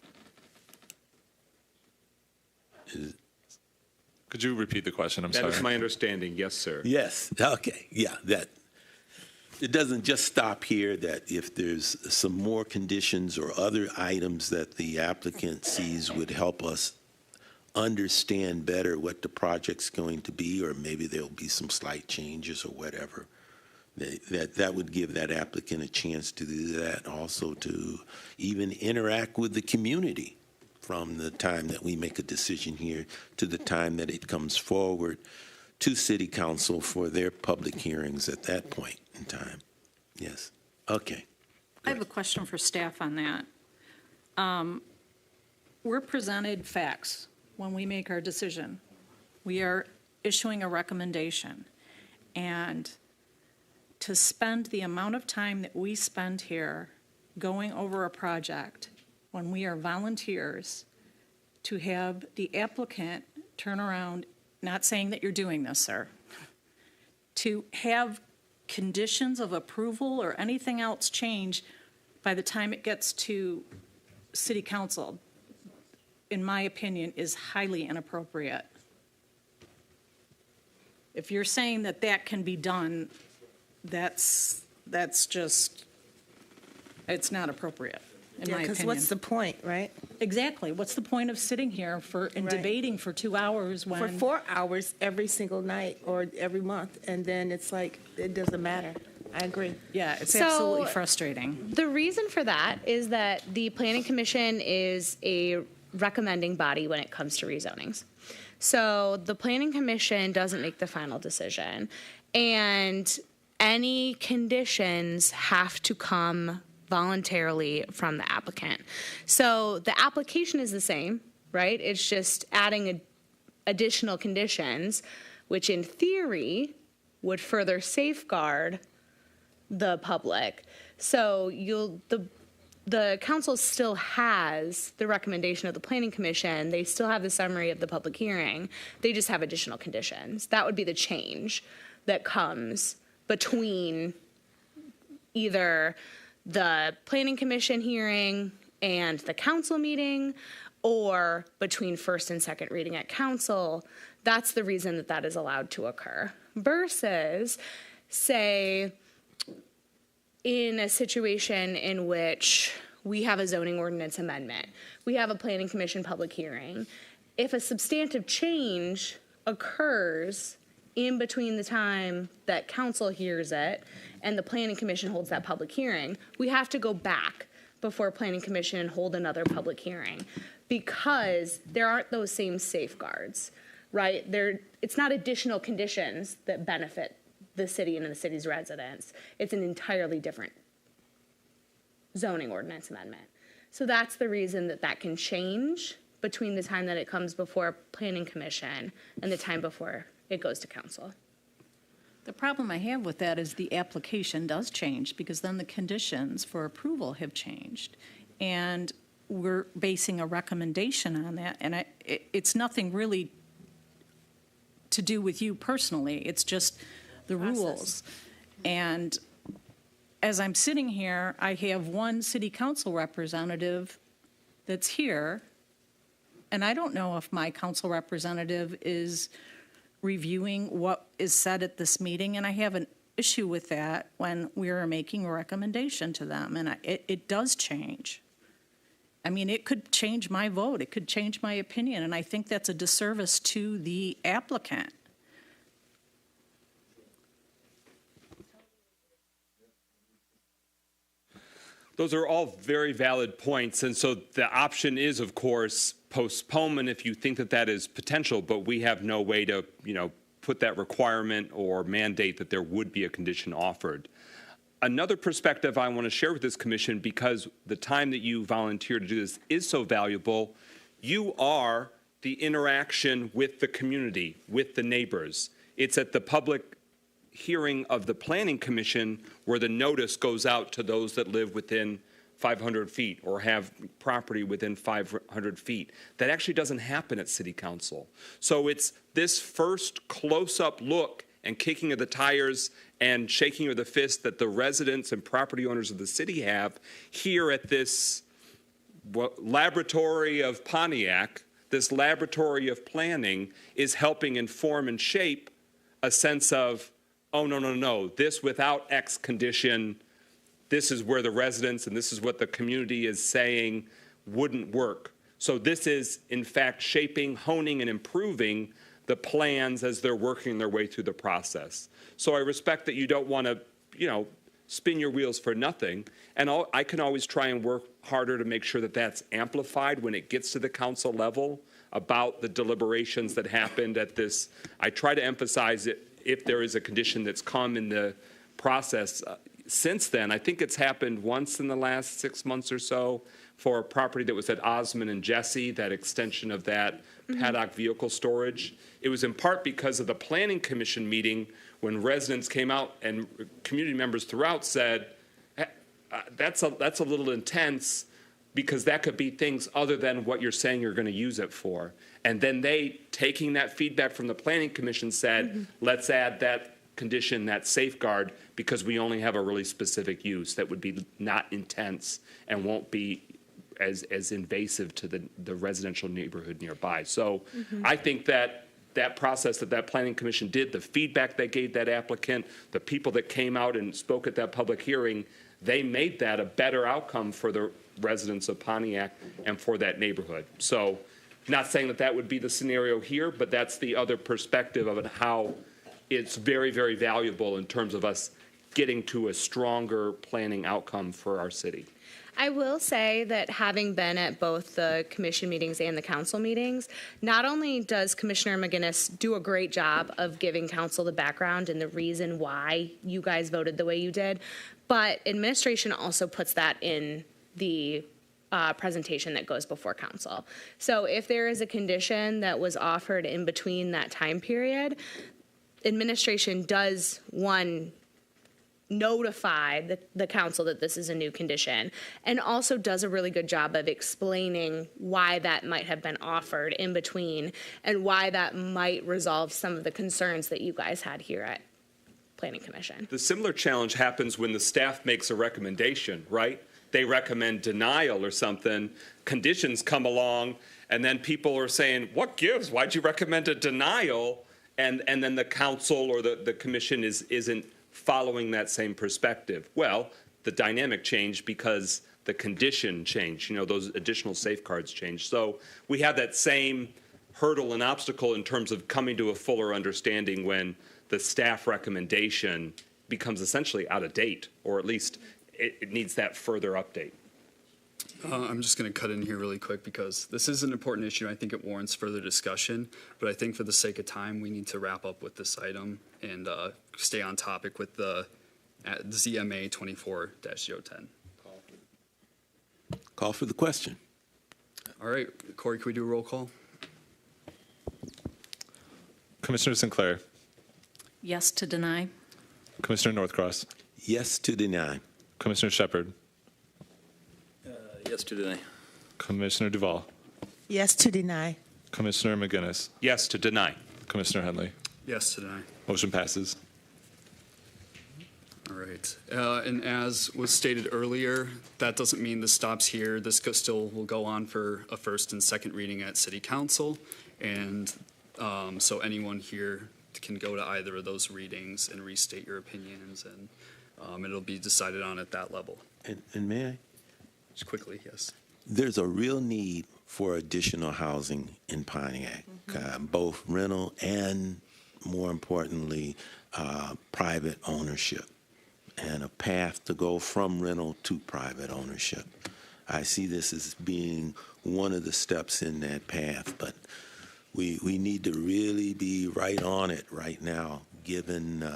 Could you repeat the question? I'm sorry. That is my understanding. Yes, sir. Yes. Okay. Yeah. That it doesn't just stop here. That if there's some more conditions or other items that the applicant sees would help us understand better what the project's going to be, or maybe there'll be some slight changes or whatever. That would give that applicant a chance to do that, also to even interact with the community from the time that we make a decision here to the time that it comes forward to City Council for their public hearings at that point in time. Yes. Okay. I have a question for staff on that. We're presented facts when we make our decision. We are issuing a recommendation. And to spend the amount of time that we spend here going over a project when we are volunteers, to have the applicant turn around, not saying that you're doing this, sir, to have conditions of approval or anything else change by the time it gets to City Council, in my opinion, is highly inappropriate. If you're saying that that can be done, that's just, it's not appropriate, in my opinion. Because what's the point, right? Exactly. What's the point of sitting here and debating for 2 hours when... For 4 hours every single night or every month, and then it's like, it doesn't matter. I agree. Yeah, it's absolutely frustrating. The reason for that is that the Planning Commission is a recommending body when it comes to rezonings. So the Planning Commission doesn't make the final decision, and any conditions have to come voluntarily from the applicant. So the application is the same, right? It's just adding additional conditions, which in theory would further safeguard the public. So the council still has the recommendation of the Planning Commission. They still have the summary of the public hearing. They just have additional conditions. That would be the change that comes between either the Planning Commission hearing and the council meeting, or between first and second reading at council. That's the reason that that is allowed to occur. Versus, say, in a situation in which we have a zoning ordinance amendment, we have a Planning Commission public hearing. If a substantive change occurs in between the time that council hears it and the Planning Commission holds that public hearing, we have to go back before Planning Commission and hold another public hearing, because there aren't those same safeguards, right? It's not additional conditions that benefit the city and the city's residents. It's an entirely different zoning ordinance amendment. So that's the reason that that can change between the time that it comes before Planning Commission and the time before it goes to council. The problem I have with that is the application does change, because then the conditions for approval have changed. And we're basing a recommendation on that. And it's nothing really to do with you personally. It's just the rules. And as I'm sitting here, I have one city council representative that's here, and I don't know if my council representative is reviewing what is said at this meeting, and I have an issue with that when we are making a recommendation to them, and it does change. I mean, it could change my vote, it could change my opinion, and I think that's a disservice to the applicant. Those are all very valid points, and so the option is, of course, postponement if you think that that is potential, but we have no way to, put that requirement or mandate that there would be a condition offered. Another perspective I want to share with this commission, because the time that you volunteer to do this is so valuable, you are the interaction with the community, with the neighbors. It's at the public hearing of the Planning Commission where the notice goes out to those that live within 500 feet or have property within 500 feet. That actually doesn't happen at City Council. So it's this first close-up look and kicking of the tires and shaking of the fist that the residents and property owners of the city have here at this laboratory of Pontiac, this laboratory of planning, is helping inform and shape a sense of, oh, no, this without X condition, this is where the residents and this is what the community is saying wouldn't work. So this is, in fact, shaping, honing, and improving the plans as they're working their way through the process. So I respect that you don't want to, spin your wheels for nothing. And I can always try and work harder to make sure that that's amplified when it gets to the council level about the deliberations that happened at this. I try to emphasize it if there is a condition that's come in the process since then. I think it's happened once in the last 6 months or so for a property that was at Osmond and Jesse, that extension of that paddock vehicle storage. It was in part because of the Planning Commission meeting when residents came out and community members throughout said, that's a little intense because that could be things other than what you're saying you're going to use it for. And then they, taking that feedback from the Planning Commission, said, let's add that condition, that safeguard, because we only have a really specific use that would be not intense and won't be as invasive to the residential neighborhood nearby. So I think that that process that Planning Commission did, the feedback they gave that applicant, the people that came out and spoke at that public hearing, they made that a better outcome for the residents of Pontiac and for that neighborhood. So not saying that that would be the scenario here, but that's the other perspective of it, how it's very, very valuable in terms of us getting to a stronger planning outcome for our city. I will say that having been at both the commission meetings and the council meetings, not only does Commissioner McGinnis do a great job of giving council the background and the reason why you guys voted the way you did, but administration also puts that in the presentation that goes before council. So if there is a condition that was offered in between that time period, administration does, one, notify the council that this is a new condition, and also does a really good job of explaining why that might have been offered in between and why that might resolve some of the concerns that you guys had here at Planning Commission. The similar challenge happens when the staff makes a recommendation, right? They recommend denial or something, conditions come along, and then people are saying, what gives? Why'd you recommend a denial? And then the council or the commission isn't following that same perspective. Well, the dynamic changed because the condition changed, those additional safeguards changed. So we have that same hurdle and obstacle in terms of coming to a fuller understanding when the staff recommendation becomes essentially out of date, or at least it needs that further update. I'm just going to cut in here really quick because this is an important issue. I think it warrants further discussion, but I think for the sake of time, we need to wrap up with this item and stay on topic with the ZMA 24-010. Call for the question. All right, Corey, can we do a roll call? Commissioner Sinclair. Yes to deny. Commissioner Northcross. Yes to deny. Commissioner Shepard. Yes to deny. Commissioner Duval. Yes to deny. Commissioner McGinnis. Yes to deny. Commissioner Henley. Yes to deny. Motion passes. All right. And as was stated earlier, that doesn't mean this stops here. This still will go on for a first and second reading at City Council. And so anyone here can go to either of those readings and restate your opinions, and it'll be decided on at that level. And may I? Just quickly, yes. There's a real need for additional housing in Pontiac, both rental and, more importantly, private ownership, and a path to go from rental to private ownership. I see this as being one of the steps in that path, but we need to really be right on it right now, given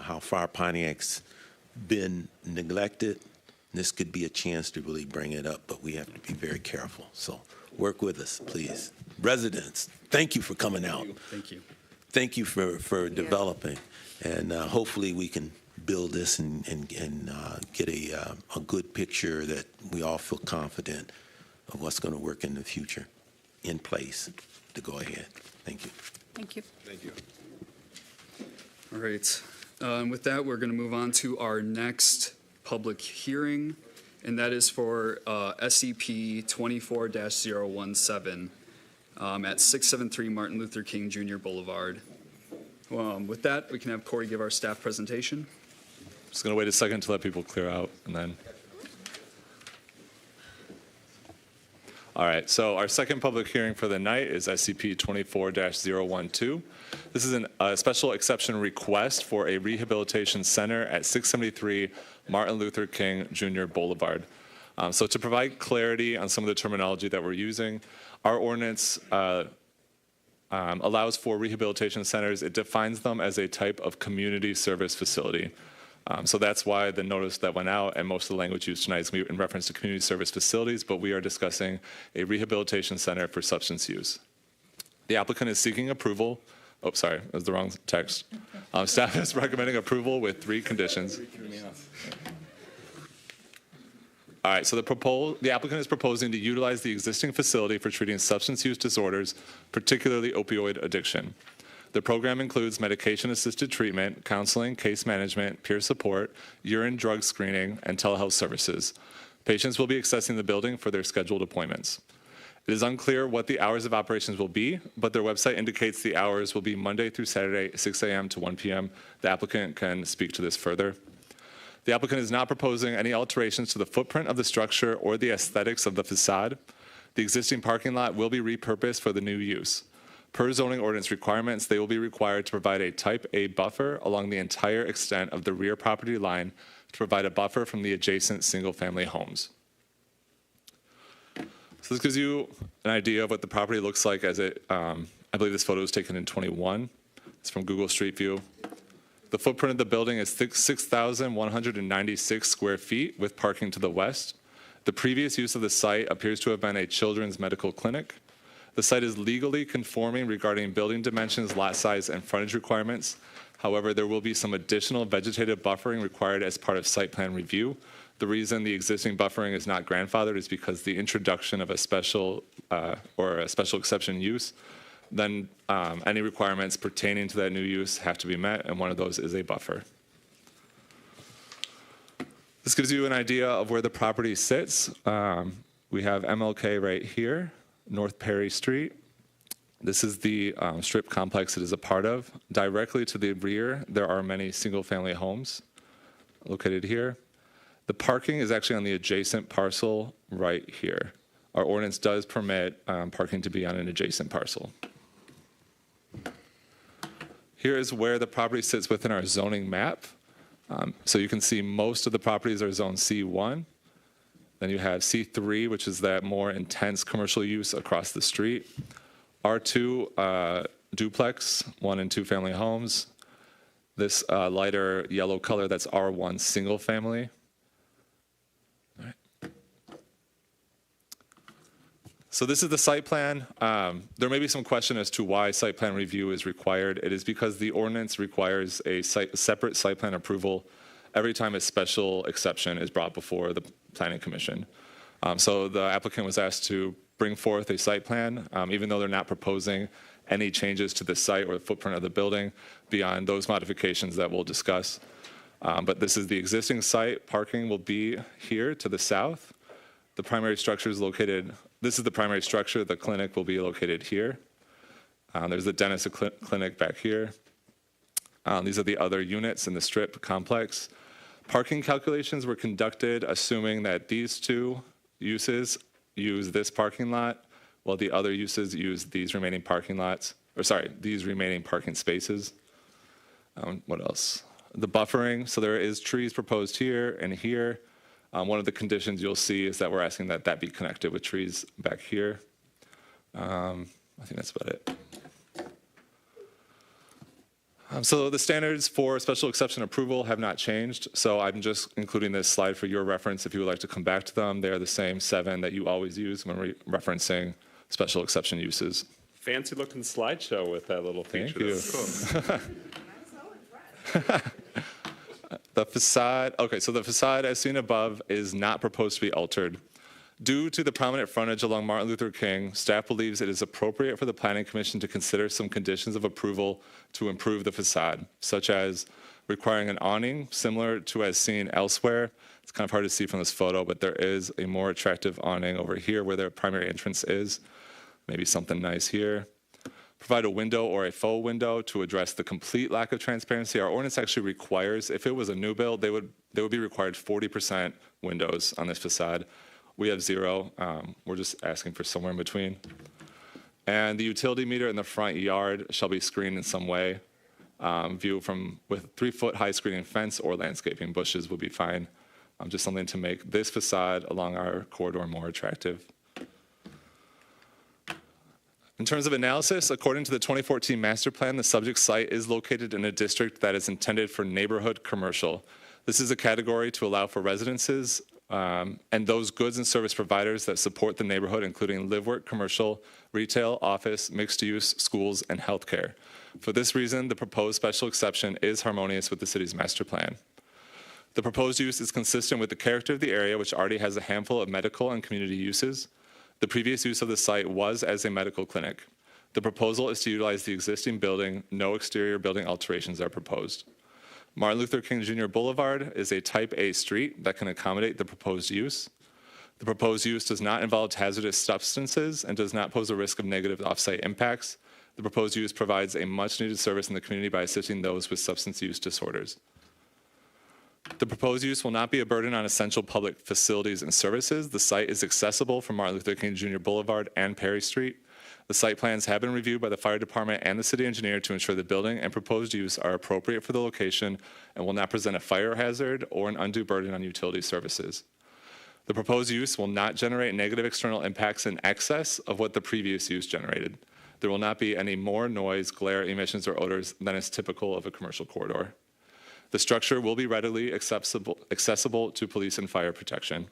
how far Pontiac's been neglected. This could be a chance to really bring it up, but we have to be very careful. So work with us, please. Residents, thank you for coming out. Thank you. Thank you for developing, and hopefully we can build this and get a good picture that we all feel confident of what's going to work in the future in place to go ahead. Thank you. Thank you. Thank you. All right. With that, we're going to move on to our next public hearing, and that is for SCP 24-017 at 673 Martin Luther King Jr. Boulevard. With that, we can have Corey give our staff presentation. Just going to wait a second to let people clear out, and then. All right, so our second public hearing for the night is SCP 24-012. This is a special exception request for a rehabilitation center at 673 Martin Luther King Jr. Boulevard. So to provide clarity on some of the terminology that we're using, our ordinance allows for rehabilitation centers. It defines them as a type of community service facility. So that's why the notice that went out and most of the language used tonight is in reference to community service facilities, but we are discussing a rehabilitation center for substance use. The applicant is seeking approval. Oh, sorry, that was the wrong text. Staff is recommending approval with 3 conditions. All right, so the applicant is proposing to utilize the existing facility for treating substance use disorders, particularly opioid addiction. The program includes medication-assisted treatment, counseling, case management, peer support, urine drug screening, and telehealth services. Patients will be accessing the building for their scheduled appointments. It is unclear what the hours of operations will be, but their website indicates the hours will be Monday through Saturday, 6 a.m. to 1 p.m. The applicant can speak to this further. The applicant is not proposing any alterations to the footprint of the structure or the aesthetics of the facade. The existing parking lot will be repurposed for the new use. Per zoning ordinance requirements, they will be required to provide a Type A buffer along the entire extent of the rear property line to provide a buffer from the adjacent single-family homes. So this gives you an idea of what the property looks like as it, I believe this photo was taken in 21. It's from Google Street View. The footprint of the building is 6,196 square feet with parking to the west. The previous use of the site appears to have been a children's medical clinic. The site is legally conforming regarding building dimensions, lot size, and frontage requirements. However, there will be some additional vegetative buffering required as part of site plan review. The reason the existing buffering is not grandfathered is because the introduction of a special or a special exception use, then any requirements pertaining to that new use have to be met, and one of those is a buffer. This gives you an idea of where the property sits. We have MLK right here, North Perry Street. This is the strip complex it is a part of. Directly to the rear, there are many single-family homes located here. The parking is actually on the adjacent parcel right here. Our ordinance does permit parking to be on an adjacent parcel. Here is where the property sits within our zoning map. So you can see most of the properties are zone C1. Then you have C3, which is that more intense commercial use across the street. R2 duplex, 1 and 2 family homes. This lighter yellow color, that's R1 single family. All right. So this is the site plan. There may be some question as to why site plan review is required. It is because the ordinance requires a separate site plan approval every time a special exception is brought before the Planning Commission. So the applicant was asked to bring forth a site plan, even though they're not proposing any changes to the site or the footprint of the building beyond those modifications that we'll discuss. But this is the existing site. Parking will be here to the south. The primary structure is located, this is the primary structure. The clinic will be located here. There's the dentist clinic back here. These are the other units in the strip complex. Parking calculations were conducted assuming that these two uses use this parking lot, while the other uses use these remaining parking lots, or sorry, these remaining parking spaces. What else? The buffering, so there is trees proposed here and here. One of the conditions you'll see is that we're asking that that be connected with trees back here. I think that's about it. So the standards for special exception approval have not changed. So I'm just including this slide for your reference if you would like to come back to them. They're the same 7 that you always use when referencing special exception uses. Fancy looking slideshow with that little feature. Thank you. Cool. The facade, okay, so the facade as seen above is not proposed to be altered. Due to the prominent frontage along Martin Luther King, staff believes it is appropriate for the Planning Commission to consider some conditions of approval to improve the facade, such as requiring an awning similar to as seen elsewhere. It's kind of hard to see from this photo, but there is a more attractive awning over here where their primary entrance is. Maybe something nice here. Provide a window or a faux window to address the complete lack of transparency. Our ordinance actually requires, if it was a new build, they would be required 40% windows on this facade. We have 0. We're just asking for somewhere in between. And the utility meter in the front yard shall be screened in some way. View from with 3-foot high screening fence or landscaping bushes would be fine. Just something to make this facade along our corridor more attractive. In terms of analysis, according to the 2014 master plan, the subject site is located in a district that is intended for neighborhood commercial. This is a category to allow for residences and those goods and service providers that support the neighborhood, including live work, commercial, retail, office, mixed use, schools, and healthcare. For this reason, the proposed special exception is harmonious with the city's master plan. The proposed use is consistent with the character of the area, which already has a handful of medical and community uses. The previous use of the site was as a medical clinic. The proposal is to utilize the existing building. No exterior building alterations are proposed. Martin Luther King Jr. Boulevard is a type A street that can accommodate the proposed use. The proposed use does not involve hazardous substances and does not pose a risk of negative off-site impacts. The proposed use provides a much-needed service in the community by assisting those with substance use disorders. The proposed use will not be a burden on essential public facilities and services. The site is accessible from Martin Luther King Jr. Boulevard and Perry Street. The site plans have been reviewed by the fire department and the city engineer to ensure the building and proposed use are appropriate for the location and will not present a fire hazard or an undue burden on utility services. The proposed use will not generate negative external impacts in excess of what the previous use generated. There will not be any more noise, glare, emissions, or odors than is typical of a commercial corridor. The structure will be readily accessible to police and fire protection.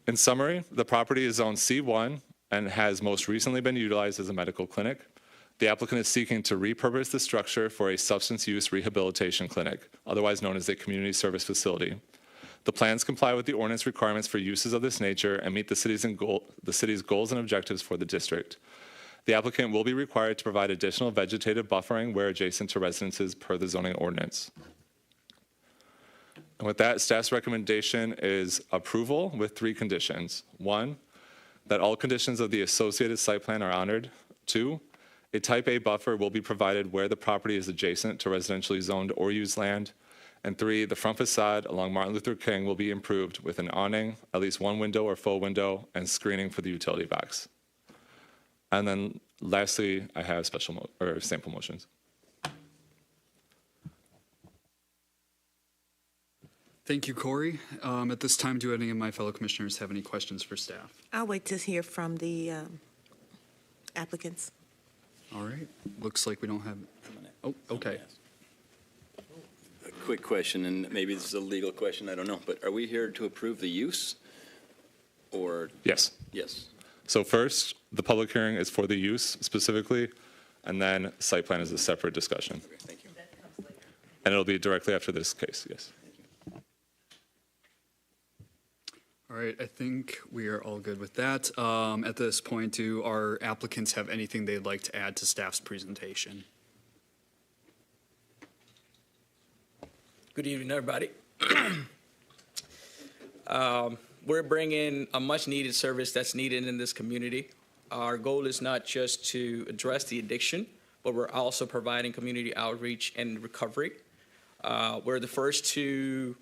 In summary, the property is zoned C1 and has most recently been utilized as a medical clinic. The applicant is seeking to repurpose the structure for a substance use rehabilitation clinic, otherwise known as a community service facility. The plans comply with the ordinance requirements for uses of this nature and meet the city's goals and objectives for the district. The applicant will be required to provide additional vegetative buffering where adjacent to residences per the zoning ordinance. And with that, staff's recommendation is approval with 3 conditions. 1, that all conditions of the associated site plan are honored. 2, a type A buffer will be provided where the property is adjacent to residentially zoned or used land. And 3, the front facade along Martin Luther King will be improved with an awning, at least 1 window or faux window, and screening for the utility box. And then lastly, I have sample motions. Thank you, Corey. At this time, do any of my fellow commissioners have any questions for staff? I'll wait to hear from the applicants. All right. Looks like we don't have. Oh, okay. A quick question, and maybe this is a legal question, I don't know, but are we here to approve the use? Or? Yes. Yes. So first, the public hearing is for the use specifically, and then site plan is a separate discussion. Okay, thank you. And it'll be directly after this case, yes. All All right, I think we are all good with that. At this point, do our applicants have anything they'd like to add to staff's presentation? Good evening, everybody. We're bringing a much-needed service that's needed in this community. Our goal is not just to address the addiction, but we're also providing community outreach and recovery. We're the first to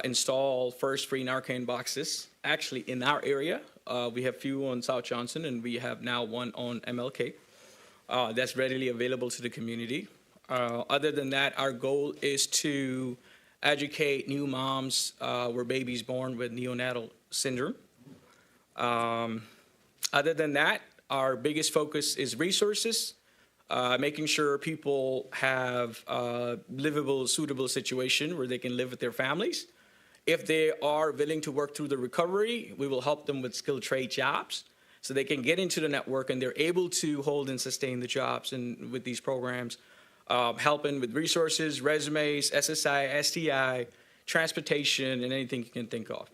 install first free Narcan boxes, actually in our area. We have few on South Johnson, and we have now one on MLK that's readily available to the community. Other than that, our goal is to educate new moms where babies born with neonatal syndrome. Other than that, our biggest focus is resources, making sure people have a livable, suitable situation where they can live with their families. If they are willing to work through the recovery, we will help them with skilled trade jobs so they can get into the network and they're able to hold and sustain the jobs and with these programs, helping with resources, resumes, SSI, STI, transportation, and anything you can think of.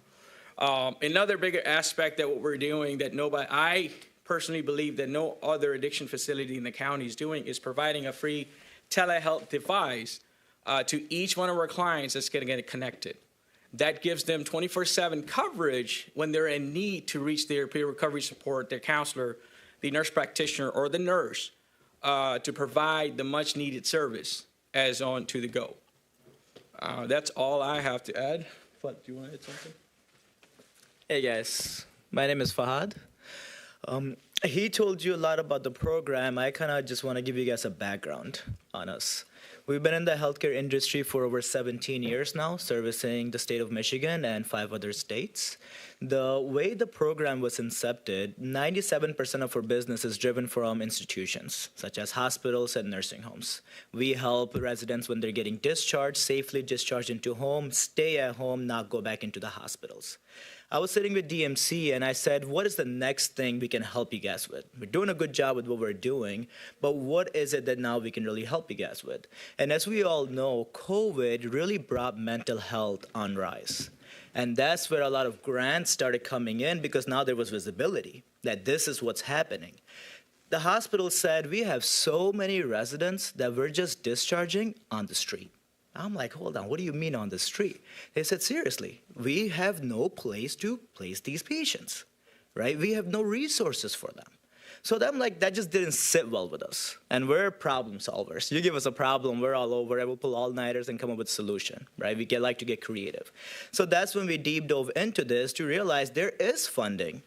Another bigger aspect that what we're doing that I personally believe that no other addiction facility in the county is doing is providing a free telehealth device to each one of our clients that's going to get connected. That gives them 24/7 coverage when they're in need to reach their peer recovery support, their counselor, the nurse practitioner, or the nurse to provide the much needed service as on to the go. That's all I have to add. Do you want to add something? Hey guys, my name is Fahad. He told you a lot about the program. I kind of just want to give you guys a background on us. We've been in the healthcare industry for over 17 years now, servicing the state of Michigan and 5 other states. The way the program was incepted, 97% of our business is driven from institutions, such as hospitals and nursing homes. We help residents when they're getting discharged, safely discharged into home, stay at home, not go back into the hospitals. I was sitting with DMC and I said, what is the next thing we can help you guys with? We're doing a good job with what we're doing, but what is it that now we can really help you guys with? And as we all know, COVID really brought mental health on rise. And that's where a lot of grants started coming in because now there was visibility that this is what's happening. The hospital said, we have so many residents that we're just discharging on the street. I'm like, hold on, what do you mean on the street? They said, seriously, we have no place to place these patients, right? We have no resources for them. So I'm like, that just didn't sit well with us. And we're problem solvers. You give us a problem, we're all over it. We'll pull all-nighters and come up with a solution, right? We like to get creative. So that's when we deep dove into this to realize there is funding.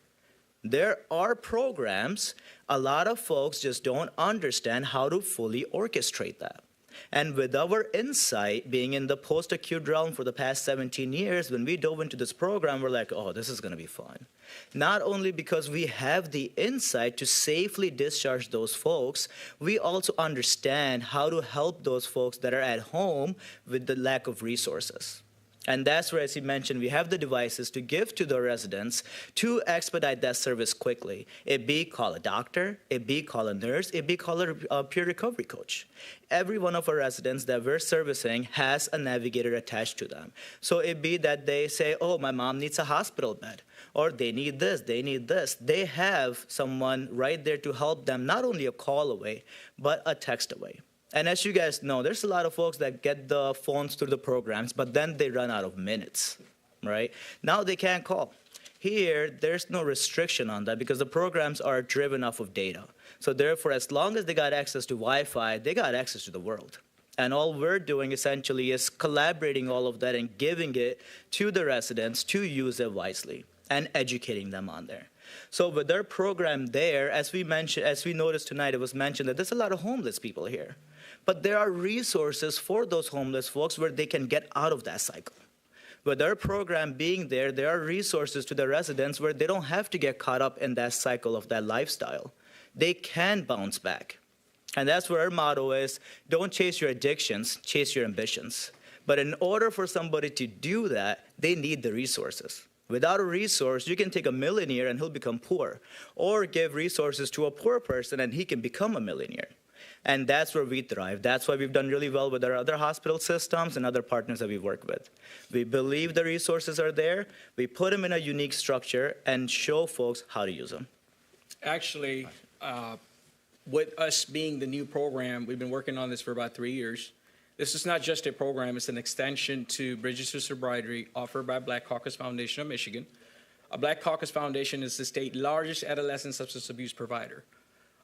There are programs. A lot of folks just don't understand how to fully orchestrate that. And with our insight, being in the post-acute realm for the past 17 years, when we dove into this program, we're like, oh, this is going to be fun. Not only because we have the insight to safely discharge those folks, we also understand how to help those folks that are at home with the lack of resources. And that's where, as he mentioned, we have the devices to give to the residents to expedite that service quickly. It be call a doctor, it be call a nurse, it be call a peer recovery coach. Every one of our residents that we're servicing has a navigator attached to them. So it be that they say, oh, my mom needs a hospital bed, or they need this, they need this. They have someone right there to help them, not only a call away, but a text away. And as you guys know, there's a lot of folks that get the phones through the programs, but then they run out of minutes, right? Now they can't call. Here, there's no restriction on that because the programs are driven off of data. So therefore, as long as they got access to Wi-Fi, they got access to the world. And all we're doing essentially is collaborating all of that and giving it to the residents to use it wisely and educating them on there. So with their program there, as we noticed tonight, it was mentioned that there's a lot of homeless people here. But there are resources for those homeless folks where they can get out of that cycle. With their program being there, there are resources to the residents where they don't have to get caught up in that cycle of that lifestyle. They can bounce back. And that's where our motto is, don't chase your addictions, chase your ambitions. But in order for somebody to do that, they need the resources. Without a resource, you can take a millionaire and he'll become poor, or give resources to a poor person and he can become a millionaire. And that's where we thrive. That's why we've done really well with our other hospital systems and other partners that we work with. We believe the resources are there. We put them in a unique structure and show folks how to use them. Actually, with us being the new program, we've been working on this for about 3 years. This is not just a program, it's an extension to Bridges to Sobriety offered by Black Caucus Foundation of Michigan. Black Caucus Foundation is the state's largest adolescent substance abuse provider.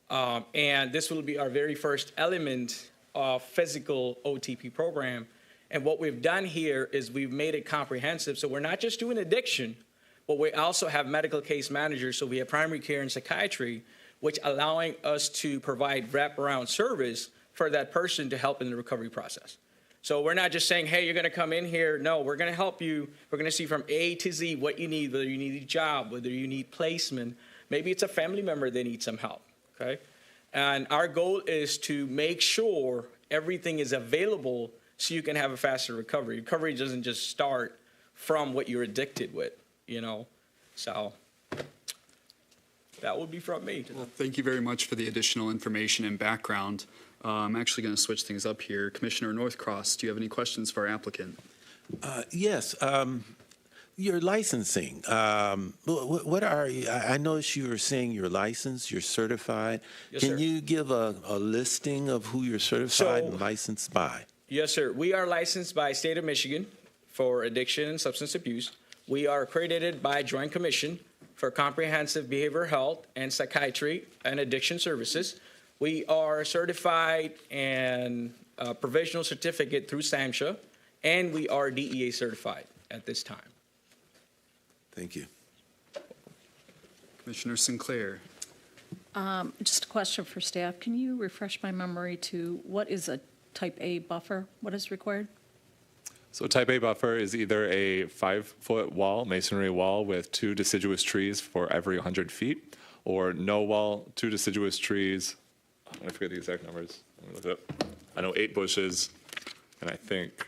And this will be our very first element of physical OTP program. And what we've done here is we've made it comprehensive. So we're not just doing addiction, but we also have medical case managers. So we have primary care and psychiatry, which allowing us to provide wraparound service for that person to help in the recovery process. So we're not just saying, hey, you're going to come in here. No, we're going to help you. We're going to see from A to Z what you need, whether you need a job, whether you need placement. Maybe it's a family member that needs some help, okay? And our goal is to make sure everything is available so you can have a faster recovery. Recovery doesn't just start from what you're addicted with, you know? So that would be from me. Well, thank you very much for the additional information and background. I'm actually going to switch things up here. Commissioner Northcross, do you have any questions for our applicant? Yes. Your licensing. What are you? I noticed you were saying you're licensed, you're certified. Yes, Can sir. you give a listing of who you're certified and licensed by? Yes, sir. We are licensed by state of Michigan for addiction and substance abuse. We are accredited by Joint Commission for comprehensive behavioral health and psychiatry and addiction services. We are certified and provisional certificate through SAMHSA, and we are DEA certified at this time. Thank you. Commissioner Sinclair. Just a question for staff. Can you refresh my memory to what is a type A buffer? What is required? So type A buffer is either a 5-foot wall, masonry wall with 2 deciduous trees for every 100 feet, or no wall, 2 deciduous trees. I forget the exact numbers. Let me look it up. I know 8 bushes, and I think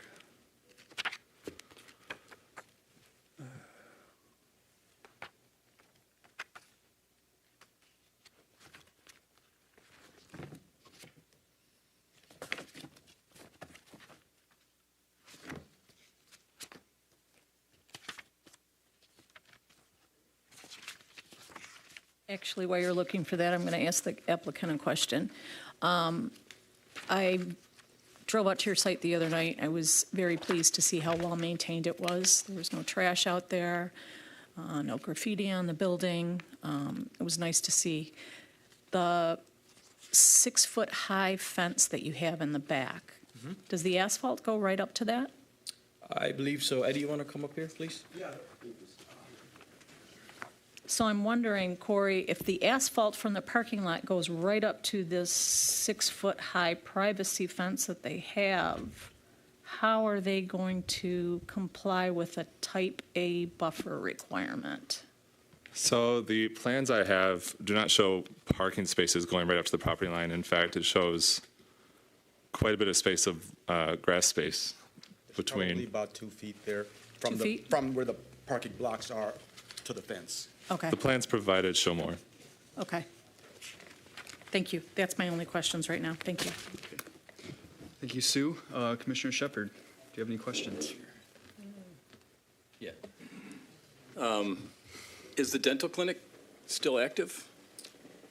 Actually, while you're looking for that, I'm going to ask the applicant a question. I drove out to your site the other night. I was very pleased to see how well maintained it was. There was no trash out there, no graffiti on the building. It was nice to see. The 6-foot high fence that you have in the back, does the asphalt go right up to that? I believe so. Eddie, you want to come up here, please? Yeah. So I'm wondering, Corey, if the asphalt from the parking lot goes right up to this 6-foot high privacy fence that they have, how are they going to comply with a type A buffer requirement? so. The plans I have do not show parking spaces going right up to the property line. In fact, it shows quite a bit of space of grass space Probably between. about 2 feet there from 2 the feet? from where the parking blocks are to the fence. Okay, The plans provided show more. okay. Thank you. That's my only questions right now. Thank you. Thank you, Sue. Commissioner Shepard, do you have any questions? Yeah. Is the dental clinic still active?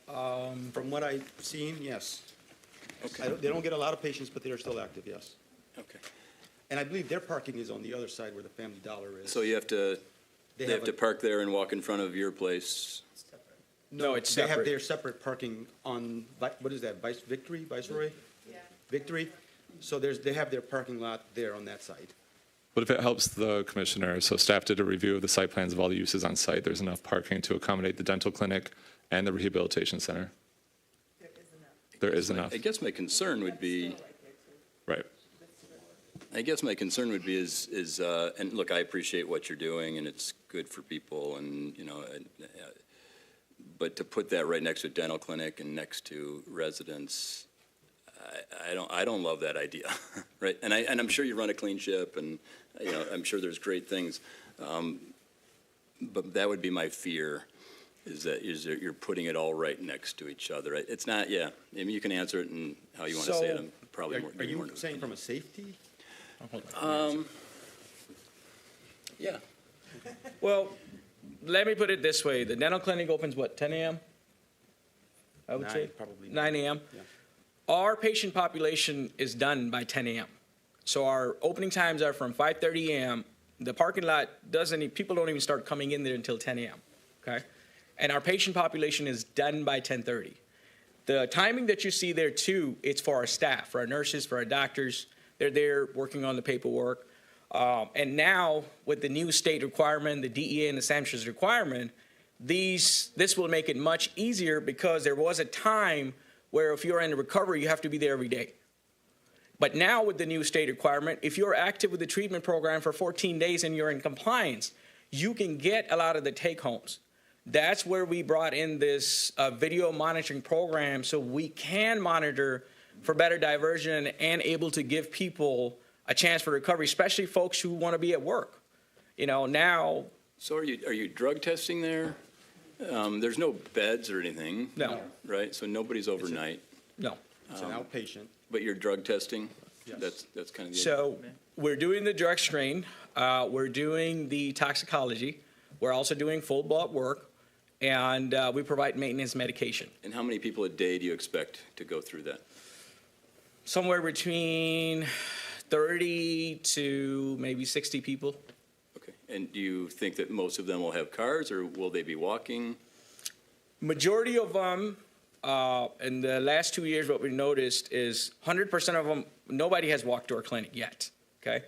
From what I've seen, yes. Okay. They don't get a lot of patients, but they are still active, yes. Okay. And I believe their parking is on the other side where the Family Dollar is. So you have to, They they have have to a- park there and walk in front of your place? No, it's They have separate. their separate parking on, what is that, Viceroy? Yeah. Victory? So they have their parking lot there on that side. But if it helps the commissioner, so staff did a review of the site plans of all the uses on site. There's enough parking to accommodate the dental clinic and the rehabilitation center. There is enough. I guess my concern would be, Right. I guess my concern would be is and look, I appreciate what you're doing and it's good for people and, you know, but to put that right next to a dental clinic and next to residents, I don't love that idea, right? And I'm sure you run a clean ship and, you know, I'm sure there's great things. But that would be my fear. is that you're putting it all right next to each other. It's not, yeah, maybe you can answer it in how you want to say it. I'm probably more. Are you saying from a safety? Yeah. Well, let me put it this way. The dental clinic opens, what, 10 a.m.? I would say? Probably 9 a.m. Yeah. Our patient population is done by 10 a.m. So our opening times are from 5:30 a.m. The parking lot people don't even start coming in there until 10 a.m., okay? And our patient population is done by 10:30. The timing that you see there too, it's for our staff, for our nurses, for our doctors. They're there working on the paperwork. And now with the new state requirement, the DEA and the sanctions requirement, this will make it much easier because there was a time where if you're in recovery, you have to be there every day. But now with the new state requirement, if you're active with the treatment program for 14 days and you're in compliance, you can get a lot of the take-homes. That's where we brought in this video monitoring program so we can monitor for better diversion and able to give people a chance for recovery, especially folks who want to be at work. You know, now. So are you drug testing there? There's no beds or anything. No. Right? So nobody's overnight. No. It's an outpatient. But you're drug testing? Yes. That's kind of the So we're doing the drug screen. We're doing the toxicology. We're also doing full blood work. And we provide maintenance medication. And how many people a day do you expect to go through that? Somewhere between 30 to maybe 60 people. Okay. And do you think that most of them will have cars, or will they be walking? Majority of them, in the last 2 years, what we noticed is 100% of them, nobody has walked to our clinic yet, okay?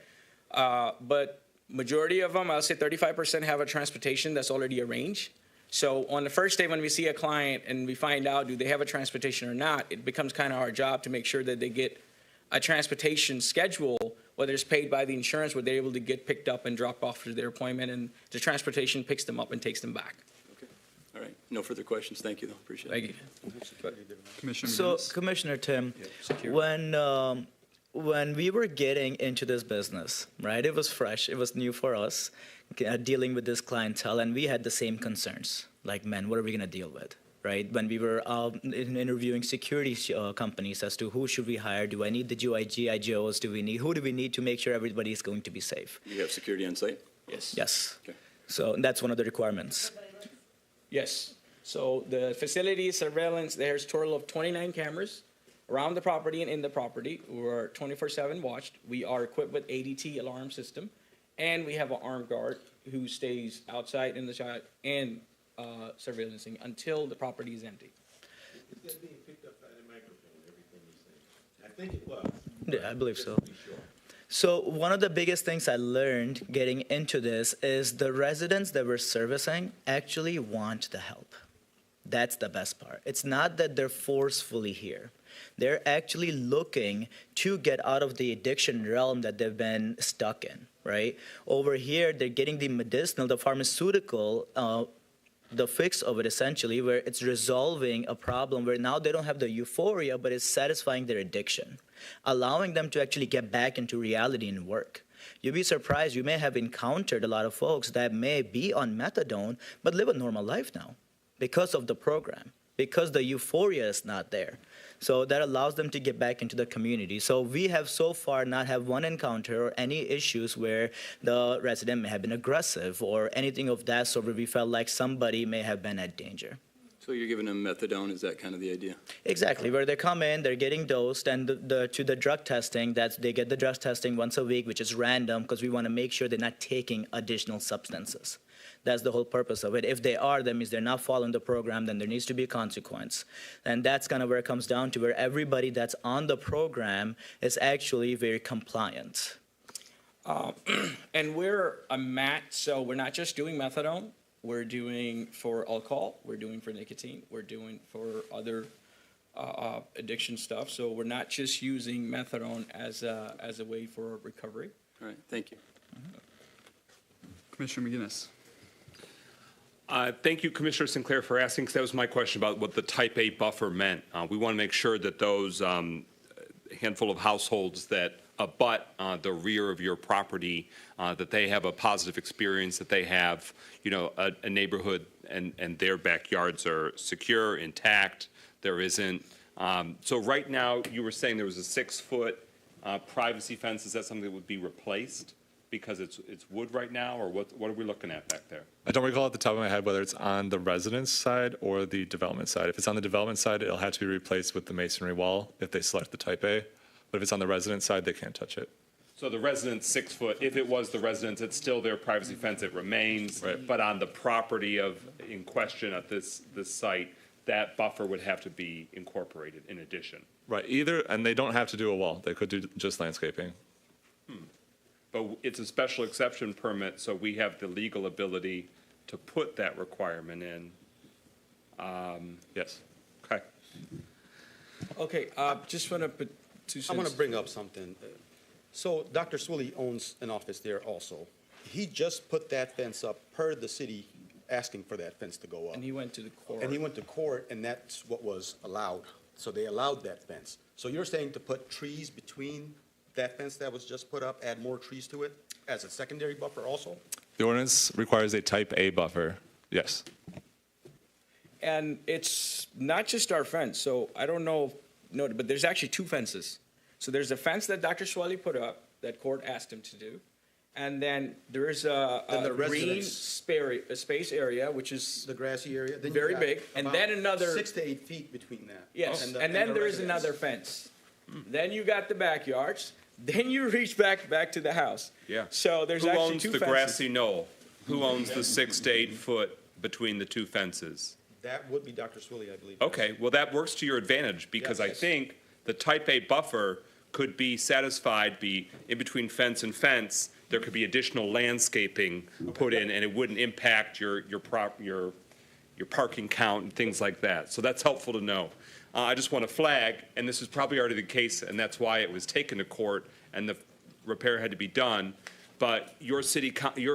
But majority of them, I'll say 35% have a transportation that's already arranged. So on the first day when we see a client and we find out do they have a transportation or not, it becomes kind of our job to make sure that they get a transportation schedule, whether it's paid by the insurance, where they're able to get picked up and dropped off to their appointment, and the transportation picks them up and takes them back. Okay. All right. No further questions. Thank you, though. Appreciate it. Thank you. Commissioner So, McGinnis? Commissioner Tim, when we were getting into this business, right, it was fresh, it was new for us, dealing with this clientele, and we had the same concerns. Like, man, what are we going to deal with, right? When we were interviewing security companies as to who should we hire, do I need the GIGOs, who do we need to make sure everybody is going to be safe? You have security on site? Yes. Yes. Okay. So that's one of the requirements. Yes. So the facility surveillance, there's a total of 29 cameras around the property and in the property. We're 24/7 watched. We are equipped with ADT alarm system, and we have an armed guard who stays outside in the shot and surveillancing until the property is empty. Is that being picked up by the microphone, everything he's saying? I think it was. Yeah, I believe so. So one of the biggest things I learned getting into this is the residents that we're servicing actually want the help. That's the best part. It's not that they're forcefully here. They're actually looking to get out of the addiction realm that they've been stuck in, right? Over here, they're getting the medicinal, the pharmaceutical, the fix of it essentially, where it's resolving a problem where now they don't have the euphoria, but it's satisfying their addiction, allowing them to actually get back into reality and work. You'd be surprised, you may have encountered a lot of folks that may be on methadone, but live a normal life now because of the program, because the euphoria is not there. So that allows them to get back into the community. So we have so far not had one encounter or any issues where the resident may have been aggressive or anything of that sort where we felt like somebody may have been at danger. So you're giving them methadone, is that kind of the idea? Exactly, where they come in, they're getting dosed, and to the drug testing, they get the drug testing once a week, which is random because we want to make sure they're not taking additional substances. That's the whole purpose of it. If they are, that means they're not following the program, then there needs to be a consequence. And that's kind of where it comes down to, where everybody that's on the program is actually very compliant. And we're a MAT, so we're not just doing methadone. We're doing for alcohol, we're doing for nicotine, we're doing for other addiction stuff. So we're not just using methadone as a way for recovery. All right, thank you. Commissioner McGinnis? Thank you, Commissioner Sinclair, for asking, because that was my question about what the type A buffer meant. We want to make sure that those handful of households that abut the rear of your property, that they have a positive experience, that they have, a neighborhood and their backyards are secure, intact. There isn't. So right now, you were saying there was a 6-foot privacy fence. Is that something that would be replaced because it's wood right now, or what are we looking at back there? I don't recall at the top of my head whether it's on the residence side or the development side. If it's on the development side, it'll have to be replaced with the masonry wall if they select the type A. But if it's on the residence side, they can't touch it. So the residence 6 foot, if it was the residence, it's still their privacy fence, it remains. Right. But on the property in question at this site, that buffer would have to be incorporated in addition. Right, and they don't have to do a wall. They could do just landscaping. But it's a special exception permit, so we have the legal ability to put that requirement in. Yes. Okay. Okay, just want to put 2 cents. I want to bring up something. So Dr. Swilly owns an office there also. He just put that fence up per the city asking for that fence to go up. And he went to the court. And he went to court, and that's what was allowed. So they allowed that fence. So you're saying to put trees between that fence that was just put up, add more trees to it as a secondary buffer also? The ordinance requires a type A buffer, yes. And it's not just our fence, so I don't know, but there's actually 2 fences. So there's a fence that Dr. Swilly put up that court asked him to do. And then there is a green space area, which is the grassy area, then very big. And then another 6 to 8 feet between that. Yes, and then there is another fence. Then you got the backyards. Then you reach back to the house. Yeah. So there's Who actually owns 2 the fences. grassy knoll? Who owns the 6 to 8 foot between the 2 fences? That would be Dr. Swilly, I believe. Okay, well, that works to your advantage, because I think the type A buffer could be satisfied, be in between fence and fence. There could be additional landscaping put in, and it wouldn't impact your parking count and things like that. So that's helpful to know. I just want to flag, and this is probably already the case, and that's why it was taken to court and the repair had to be done. But your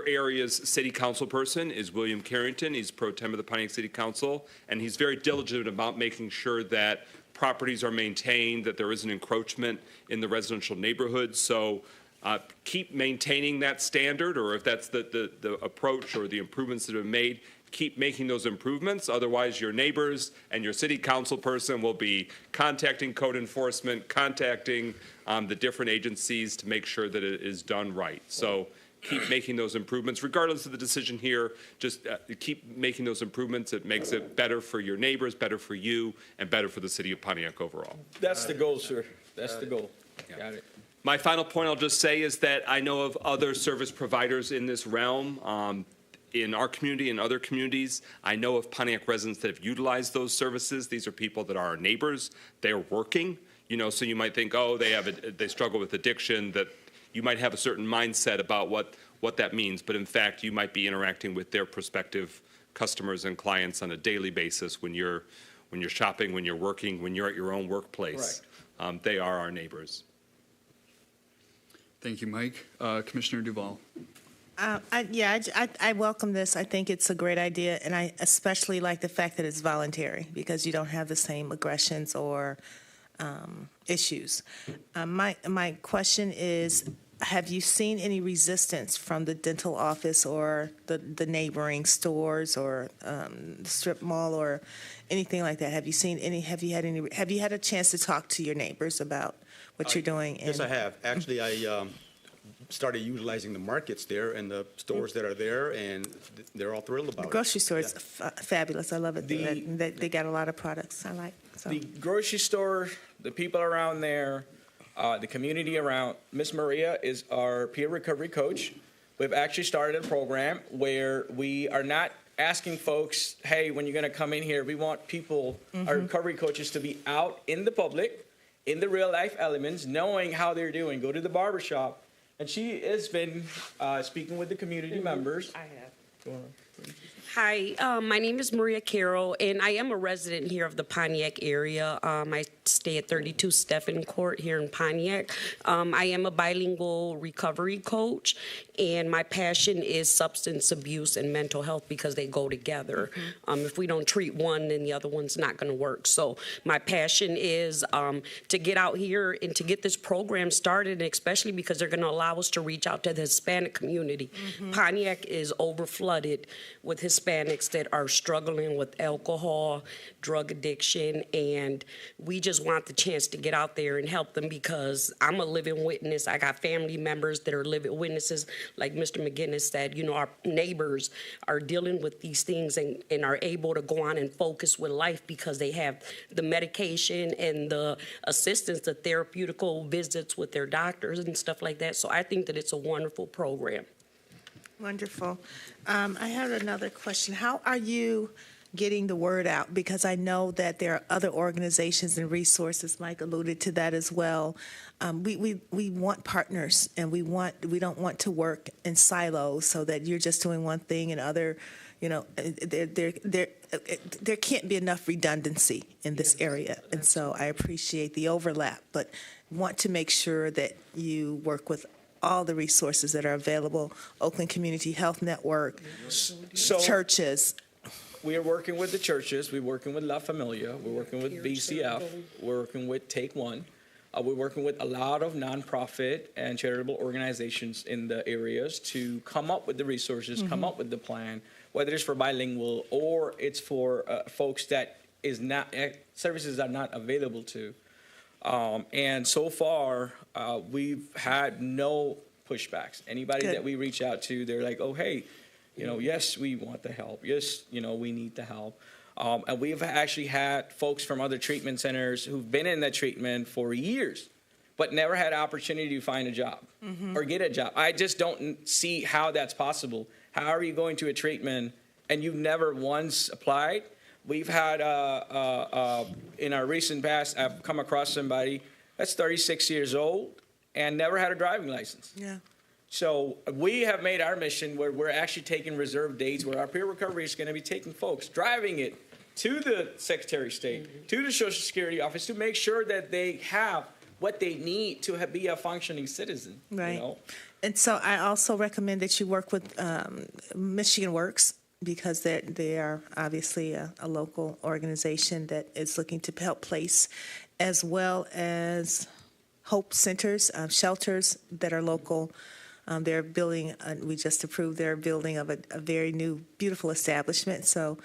area's city council person is William Carrington. He's pro tem of the Pontiac City Council, and he's very diligent about making sure that properties are maintained, that there isn't encroachment in the residential neighborhoods. So keep maintaining that standard, or if that's the approach or the improvements that have been made, keep making those improvements. Otherwise, your neighbors and your city council person will be contacting code enforcement, contacting the different agencies to make sure that it is done right. So keep making those improvements, regardless of the decision here. Just keep making those improvements. It makes it better for your neighbors, better for you, and better for the city of Pontiac overall. That's the goal, sir. That's the goal. Got it. My final point I'll just say is that I know of other service providers in this realm, in our community and other communities. I know of Pontiac residents that have utilized those services. These are people that are our neighbors. They're working, so you might think, oh, they struggle with addiction, that you might have a certain mindset about what that means. But in fact, you might be interacting with their prospective customers and clients on a daily basis when you're shopping, when you're working, when you're at your own workplace. They are our neighbors. Thank you, Mike. Commissioner Duval. I welcome this. I think it's a great idea, and I especially like the fact that it's voluntary, because you don't have the same aggressions or issues. My question is, have you seen any resistance from the dental office or the neighboring stores or the strip mall or anything like that? Have you seen any? Have you had a chance to talk to your neighbors about what you're doing? Yes, I have. Actually, I started utilizing the markets there and the stores that are there, and they're all thrilled about it. The grocery store is fabulous. I love it. They got a lot of products I like. So. The grocery store, the people around there, the community around. Miss Maria is our peer recovery coach. We've actually started a program where we are not asking folks, hey, when you're going to come in here, we want people, our recovery coaches, to be out in the public, in the real life elements, knowing how they're doing. Go to the barbershop. And she has been speaking with the community members. I have. Hi, my name is Maria Carroll, and I am a resident here of the Pontiac area. I stay at 32 Stephen Court here in Pontiac. I am a bilingual recovery coach, and my passion is substance abuse and mental health because they go together. If we don't treat one, then the other one's not going to work. So my passion is to get out here and to get this program started, and especially because they're going to allow us to reach out to the Hispanic community. Pontiac is overflooded with Hispanics that are struggling with alcohol, drug addiction, and we just want the chance to get out there and help them because I'm a living witness. I got family members that are living witnesses. Like Mr. McGinnis said, you know, our neighbors are dealing with these things and are able to go on and focus with life because they have the medication and the assistance, the therapeutical visits with their doctors and stuff like that. So I think that it's a wonderful program. Wonderful. I have another question. How are you getting the word out? Because I know that there are other organizations and resources. Mike alluded to that as well. We want partners, and we don't want to work in silos so that you're just doing one thing and other. You know, there can't be enough redundancy in this area, and so I appreciate the overlap, but want to make sure that you work with all the resources that are available, Oakland Community Health Network, churches. We are working with the churches. We're working with La Familia. We're working with BCF. We're working with Take One. We're working with a lot of nonprofit and charitable organizations in the areas to come up with the resources, come up with the plan, whether it's for bilingual or it's for folks that is not services are not available to. And so far, we've had no pushbacks. Anybody that we reach out to, they're like, oh, hey, you know, yes, we want the help. Yes, you know, we need the help. And we've actually had folks from other treatment centers who've been in that treatment for years, but never had an opportunity to find a job or get a job. I just don't see how that's possible. How are you going to a treatment and you've never once applied? We've had, in our recent past, I've come across somebody that's 36 years old and never had a driving license. Yeah. So we have made our mission where we're actually taking reserve days where our peer recovery is going to be taking folks, driving it to the Secretary of State, to the Social Security office to make sure that they have what they need to be a functioning citizen. Right. You know? And so I also recommend that you work with Michigan Works, because they are obviously a local organization that is looking to help place, as well as Hope Centers, shelters that are local. They're building, we just approved their building of a very new, beautiful establishment. So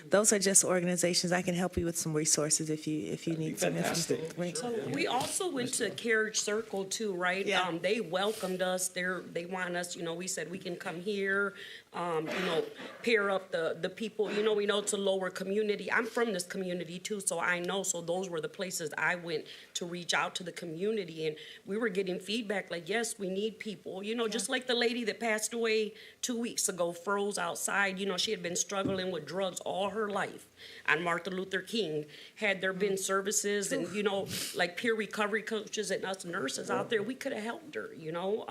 those are just organizations. I can help you with some resources if you need some information. So we also went to Carriage Circle too, right? Yeah. They welcomed us. They want us, you know, we said we can come here, you know, pair up the people. You know, we know it's a lower community. I'm from this community too, so I know. So those were the places I went to reach out to the community. And we were getting feedback like, yes, we need people. You know, just like the lady that passed away 2 weeks ago, froze outside. You know, she had been struggling with drugs all her life. On Martin Luther King, had there been services and, you know, like peer recovery coaches and us nurses out there, we could have helped her, you know.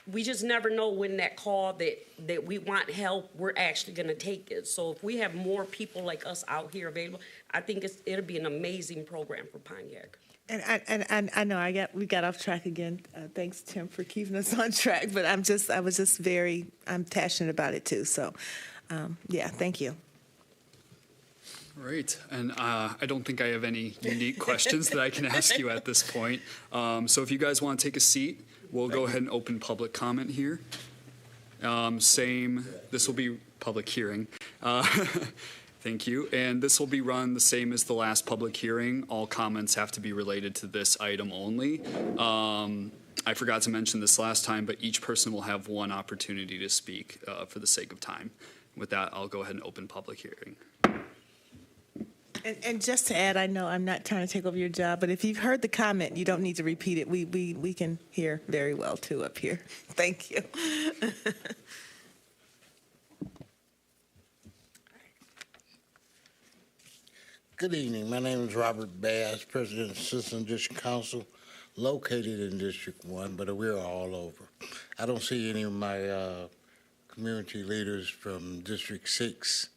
We just never know when that call that we want help, we're actually going to take it. So if we have more people like us out here available, I think it'll be an amazing program for Pontiac. And I know we got off track again. Thanks, Tim, for keeping us on track. But I'm passionate about it too. So, yeah, thank you. All right, and I don't think I have any unique questions that I can ask you at this point. So if you guys want to take a seat, we'll go ahead and open public comment here. This will be public hearing. Thank you. And this will be run the same as the last public hearing. All comments have to be related to this item only. I forgot to mention this last time, but each person will have one opportunity to speak for the sake of time. With that, I'll go ahead and open public hearing. And just to add, I know I'm not trying to take over your job, but if you've heard the comment, you don't need to repeat it. We can hear very well, too, up here. Thank you. Good evening. My name is Robert Bass, President of Assistant District Council, located in District 1, but we're all over. I don't see any of my community leaders from District 6,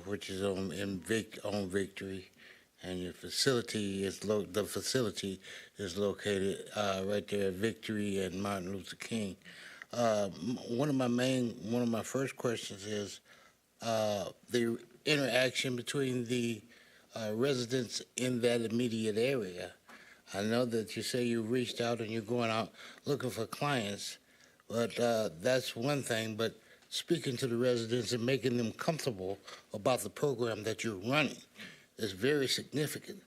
which is on Victory, and your facility is the facility is located right there at Victory and Martin Luther King. One of my first questions is the interaction between the residents in that immediate area. I know that you say you reached out and you're going out looking for clients, but that's one thing. But speaking to the residents and making them comfortable about the program that you're running is very significant.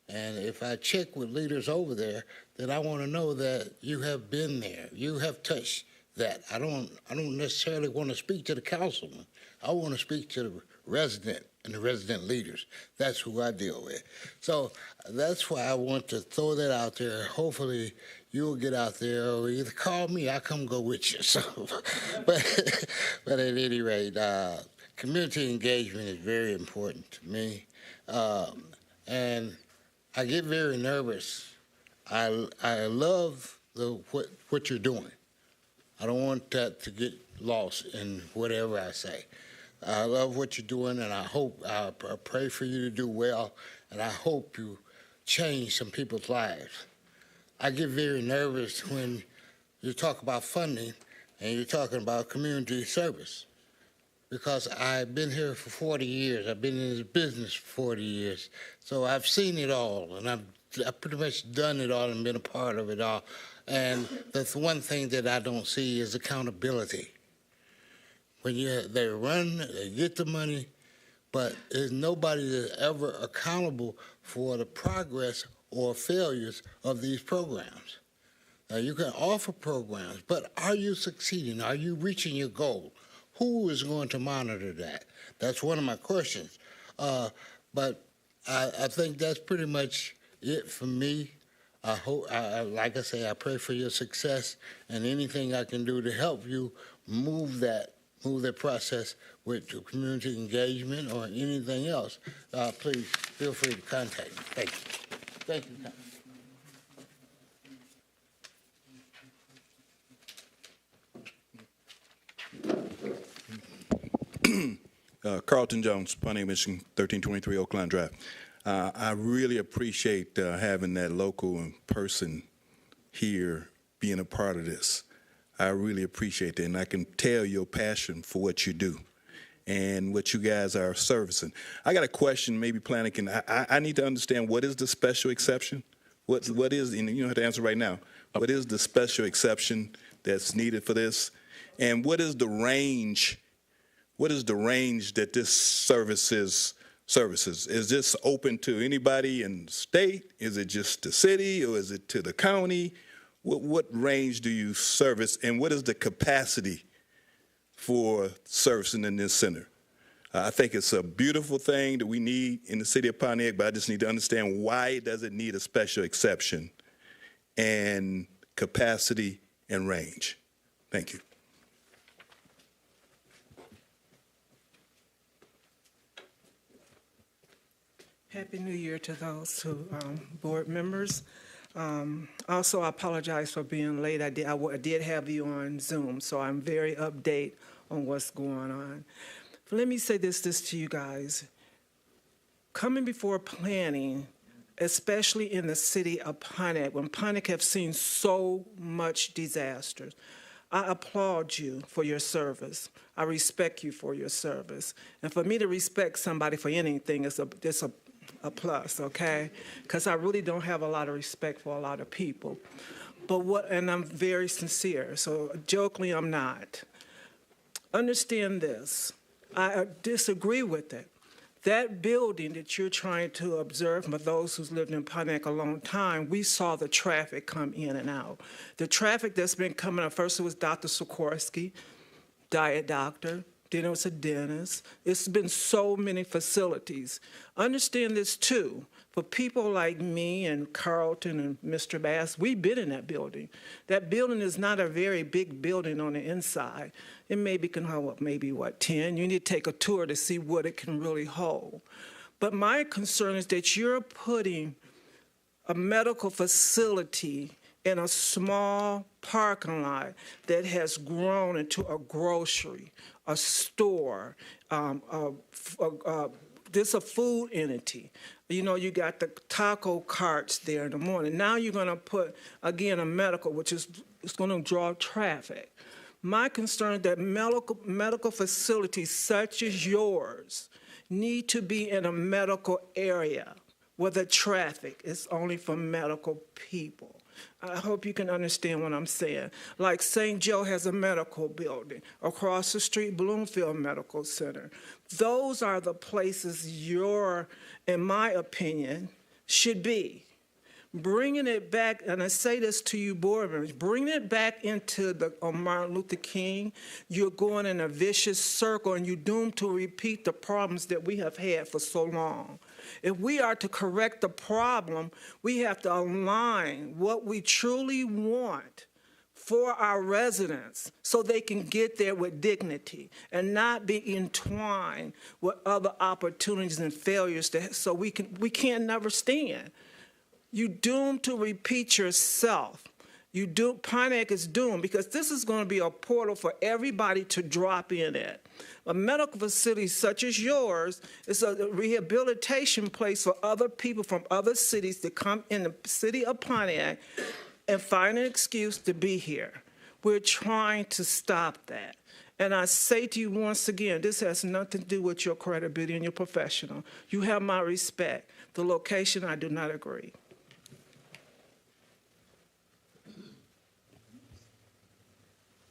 And if I check with leaders over there, then I want to know that you have been there, you have touched that. I don't necessarily want to speak to the councilman. I want to speak to the resident and the resident leaders. That's who I deal with. So that's why I want to throw that out there. Hopefully you'll get out there or either call me, I'll come go with you. So, but at any rate, community engagement is very important to me. And I get very nervous. I love what you're doing. I don't want that to get lost in whatever I say. I love what you're doing, and I pray for you to do well, and I hope you change some people's lives. I get very nervous when you talk about funding and you're talking about community service, because I've been here for 40 years. I've been in this business for 40 years, so I've seen it all, and I've pretty much done it all and been a part of it all. And that's one thing that I don't see is accountability. When they run, they get the money, but there's nobody that's ever accountable for the progress or failures of these programs. Now, you can offer programs, but are you succeeding? Are you reaching your goal? Who is going to monitor that? That's one of my questions. But I think that's pretty much it for me. I hope, like I say, I pray for your success, and anything I can do to help you move that process with community engagement or anything else, please feel free to contact me. Thank you. Thank you. Carlton Jones, Pontiac, Michigan, 1323 Oakland Drive. I really appreciate having that local person here being a part of this. I really appreciate that, and I can tell your passion for what you do and what you guys are servicing. I got a question, maybe Planning can, I need to understand, what is the special exception? What is, and you don't have to answer right now, what is the special exception that's needed for this? And what is the range that this services? Is this open to anybody in the state? Is it just the city, or is it to the county? What range do you service, and what is the capacity for servicing in this center? I think it's a beautiful thing that we need in the city of Pontiac, but I just need to understand why does it need a special exception and capacity and range. Thank you. Happy New Year to those board members. Also, I apologize for being late. I did have you on Zoom, so I'm very update on what's going on. But let me say this to you guys. Coming before planning, especially in the city of Pontiac, when Pontiac have seen so much disasters, I applaud you for your service. I respect you for your service. And for me to respect somebody for anything is a plus, okay? Because I really don't have a lot of respect for a lot of people. And I'm very sincere, so jokingly I'm not. Understand this, I disagree with it. That building that you're trying to observe, for those who's lived in Pontiac a long time, we saw the traffic come in and out. The traffic that's been coming up, first it was Dr. Sikorsky, diet doctor, then it was a dentist. It's been so many facilities. Understand this too. For people like me and Carlton and Mr. Bass, we've been in that building. That building is not a very big building on the inside. It maybe can hold maybe 10? You need to take a tour to see what it can really hold. But my concern is that you're putting a medical facility in a small parking lot that has grown into a grocery, a store, this a food entity. You know, you got the taco carts there in the morning. Now you're going to put, again, a medical, which is it's going to draw traffic. My concern is that medical facilities such as yours need to be in a medical area where the traffic is only for medical people. I hope you can understand what I'm saying. Like St. Joe has a medical building. Across the street, Bloomfield Medical Center. Those are the places in my opinion, should be. Bringing it back, and I say this to you board members, bringing it back into the Martin Luther King, you're going in a vicious circle and you're doomed to repeat the problems that we have had for so long. If we are to correct the problem, we have to align what we truly want for our residents so they can get there with dignity and not be entwined with other opportunities and failures so we can't never stand. You're doomed to repeat yourself. Pontiac is doomed because this is going to be a portal for everybody to drop in at. A medical facility such as yours is a rehabilitation place for other people from other cities to come in the city of Pontiac and find an excuse to be here. We're trying to stop that. And I say to you once again, this has nothing to do with your credibility and your professional. You have my respect. The location, I do not agree.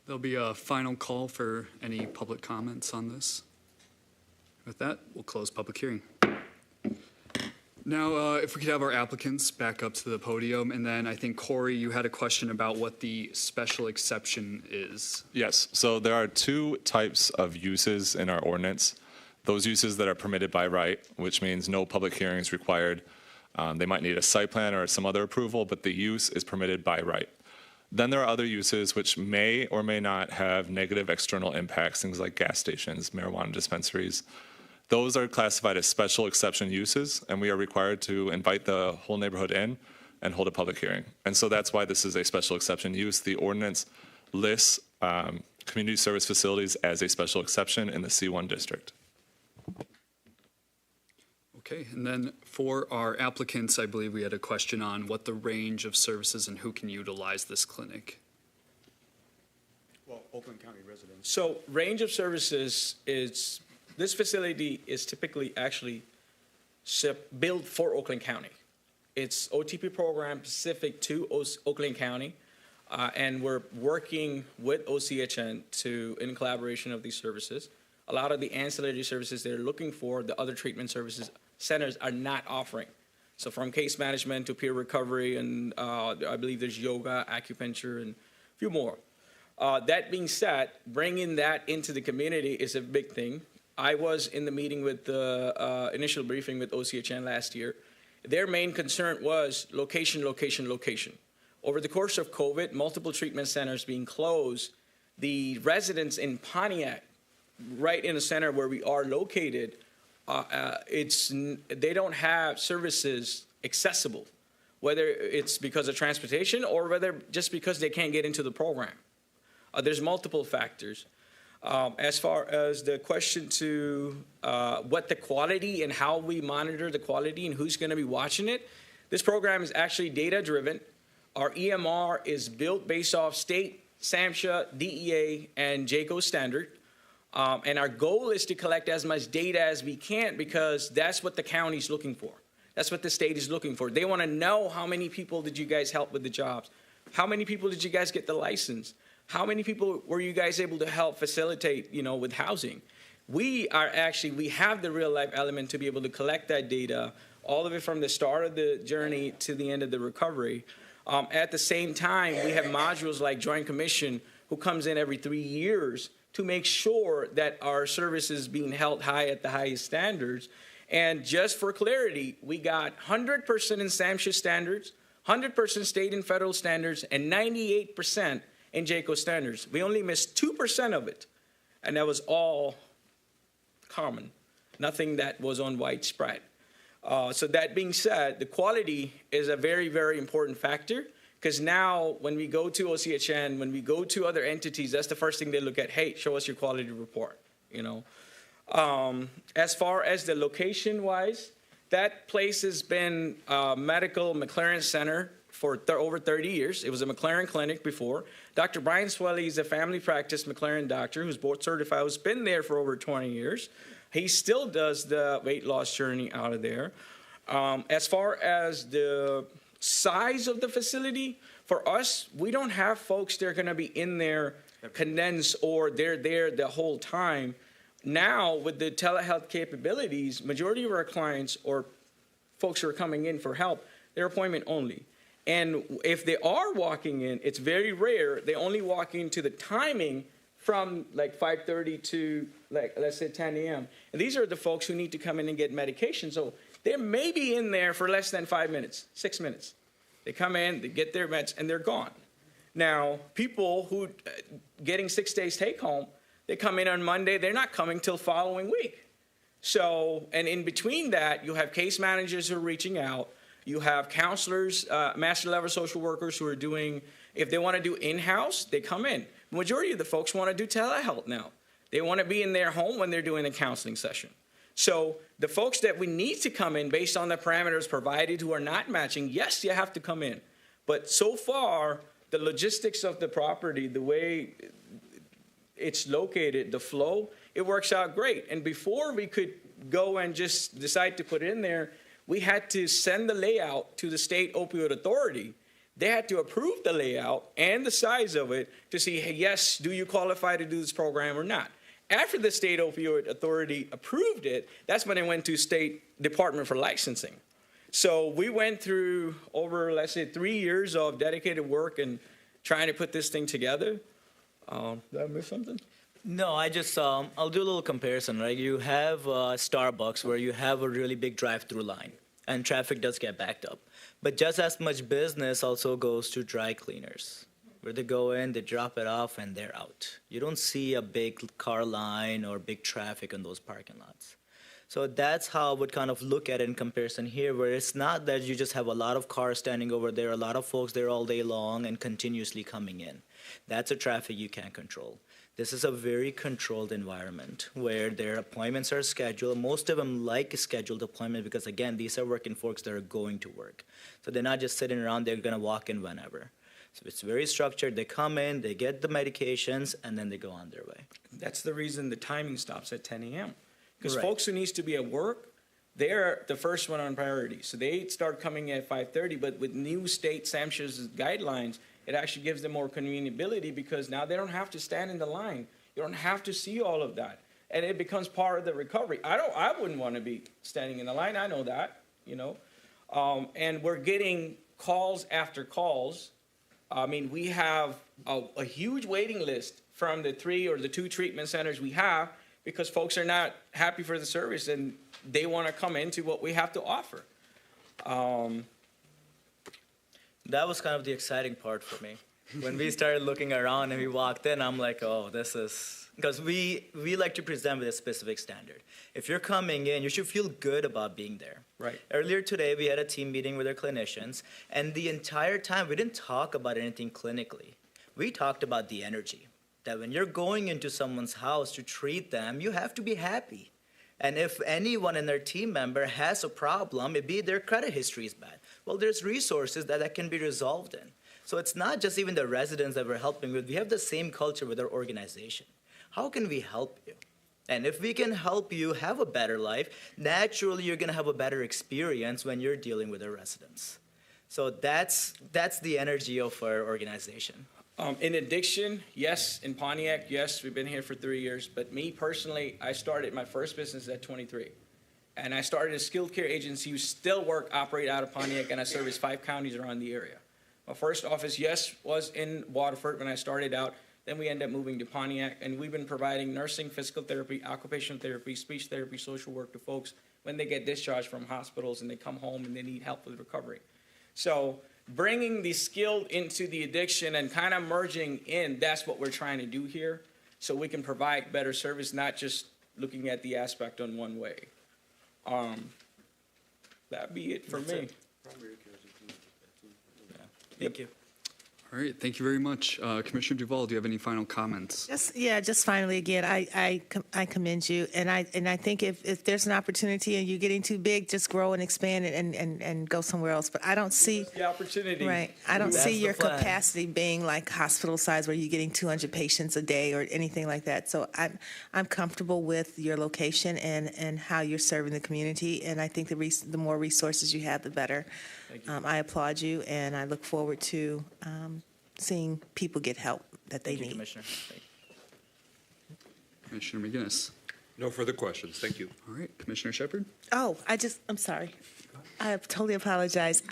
There'll be a final call for any public comments on this. With that, we'll close public hearing. Now, if we could have our applicants back up to the podium, and then I think, Corey, you had a question about what the special exception is. Yes, so there are two types of uses in our ordinance. Those uses that are permitted by right, which means no public hearing is required. They might need a site plan or some other approval, but the use is permitted by right. Then there are other uses which may or may not have negative external impacts, things like gas stations, marijuana dispensaries. Those are classified as special exception uses, and we are required to invite the whole neighborhood in and hold a public hearing. And so that's why this is a special exception use. The ordinance lists community service facilities as a special exception in the C1 district. Okay, and then for our applicants, I believe we had a question on what the range of services and who can utilize this clinic. Well, Oakland County residents. So range of services is, this facility is typically actually built for Oakland County. It's OTP program specific to Oakland County, and we're working with OCHN in collaboration of these services. A lot of the ancillary services they're looking for, the other treatment services centers are not offering. So from case management to peer recovery, and I believe there's yoga, acupuncture, and a few more. That being said, bringing that into the community is a big thing. I was in the meeting with the initial briefing with OCHN last year. Their main concern was location, location, location. Over the course of COVID, multiple treatment centers being closed, the residents in Pontiac, right in the center where we are located, they don't have services accessible, whether it's because of transportation or whether just because they can't get into the program. There's multiple factors. As far as the question to what the quality and how we monitor the quality and who's going to be watching it, this program is actually data-driven. Our EMR is built based off state, SAMHSA, DEA, and JCO standard. And our goal is to collect as much data as we can because that's what the county's looking for. That's what the state is looking for. They want to know how many people did you guys help with the jobs? How many people did you guys get the license? How many people were you guys able to help facilitate, with housing? We have the real life element to be able to collect that data, all of it from the start of the journey to the end of the recovery. At the same time, we have modules like Joint Commission who comes in every 3 years to make sure that our service is being held high at the highest standards. And just for clarity, we got 100% in SAMHSA standards, 100% state and federal standards, and 98% in JCO standards. We only missed 2% of it, and that was all common, nothing that was on widespread. So that being said, the quality is a very, very important factor Because now when we go to OCHN, when we go to other entities, that's the first thing they look at. Hey, show us your quality report, you know. As far as the location wise, that place has been a medical McLaren Center for over 30 years. It was a McLaren clinic before. Dr. Brian Swelly is a family practice McLaren doctor who's board certified, who's been there for over 20 years. He still does the weight loss journey out of there. As far as the size of the facility, for us, we don't have folks that are going to be in there condensed or they're there the whole time. Now, with the telehealth capabilities, majority of our clients or folks who are coming in for help, they're appointment only. And if they are walking in, it's very rare. They only walk into the timing from like 5:30 to like, let's say 10 a.m. And these are the folks who need to come in and get medication. So they may be in there for less than 5 minutes, 6 minutes. They come in, they get their meds, and they're gone. Now, people who getting 6 days take home, they come in on Monday, they're not coming till following week. So, and in between that, you have case managers who are reaching out. You have counselors, master level social workers who are doing, if they want to do in-house, they come in. The majority of the folks want to do telehealth now. They want to be in their home when they're doing a counseling session. So the folks that we need to come in based on the parameters provided who are not matching, yes, you have to come in. But so far, the logistics of the property, the way it's located, the flow, it works out great. And before we could go and just decide to put it in there, we had to send the layout to the state opioid authority. They had to approve the layout and the size of it to see, hey, yes, do you qualify to do this program or not? After the state opioid authority approved it, that's when it went to State Department for licensing. So we went through over, let's say, 3 years of dedicated work and trying to put this thing together. Did I miss something? No, I just, I'll do a little comparison, right? You have Starbucks where you have a really big drive-through line and traffic does get backed up. But just as much business also goes to dry cleaners, where they go in, they drop it off, and they're out. You don't see a big car line or big traffic in those parking lots. So that's how I would kind of look at it in comparison here, where it's not that you just have a lot of cars standing over there, a lot of folks there all day long and continuously coming in. That's a traffic you can't control. This is a very controlled environment where their appointments are scheduled. Most of them like a scheduled appointment because, again, these are working folks that are going to work. So they're not just sitting around, they're going to walk in whenever. So it's very structured. They come in, they get the medications, and then they go on their way. That's the reason the timing stops at 10 a.m. Because Right. folks who needs to be at work, they're the first one on priority. So they start coming at 5:30, but with new state SAMHSA's guidelines, it actually gives them more conveniability because now they don't have to stand in the line. You don't have to see all of that. And it becomes part of the recovery. I wouldn't want to be standing in the line. I know that, you know. And we're getting calls after calls. I mean, we have a huge waiting list from the 3 or the 2 treatment centers we have because folks are not happy for the service and they want to come into what we have to offer. That was kind of the exciting part for me. When we started looking around and we walked in, I'm like, oh, this is, because we like to present with a specific standard. If you're coming in, you should feel good about being there. Right. Earlier today, we had a team meeting with our clinicians, and the entire time, we didn't talk about anything clinically. We talked about the energy, that when you're going into someone's house to treat them, you have to be happy. And if anyone in their team member has a problem, it be their credit history is bad, well, there's resources that can be resolved in. So it's not just even the residents that we're helping with. We have the same culture with our organization. How can we help you? And if we can help you have a better life, naturally you're going to have a better experience when you're dealing with our residents. So that's the energy of our organization. In addiction, yes. In Pontiac, yes, we've been here for 3 years. But me personally, I started my first business at 23. And I started a skilled care agency who still operate out of Pontiac, and I service 5 counties around the area. My first office, yes, was in Waterford when I started out. Then we ended up moving to Pontiac, and we've been providing nursing, physical therapy, occupational therapy, speech therapy, social work to folks when they get discharged from hospitals and they come home and they need help with recovery. So bringing the skilled into the addiction and kind of merging in, that's what we're trying to do here, so we can provide better service, not just looking at the aspect on one way. That'd be it for me. Thank you. All right, thank you very much. Commissioner Duval, do you have any final comments? Just finally, again, I commend you, and I think if there's an opportunity and you're getting too big, just grow and expand it and go somewhere else. But I don't see the opportunity. Right, I don't That's see the your plan. capacity being like hospital size, where you're getting 200 patients a day or anything like that. So I'm comfortable with your location and how you're serving the community, and I think the more resources you have, the better. I applaud you, and I look forward to seeing people get help that they need. Commissioner. Commissioner McGinnis. No further questions. Thank you. All right, Commissioner Shepard. Oh, I'm sorry. I totally apologize.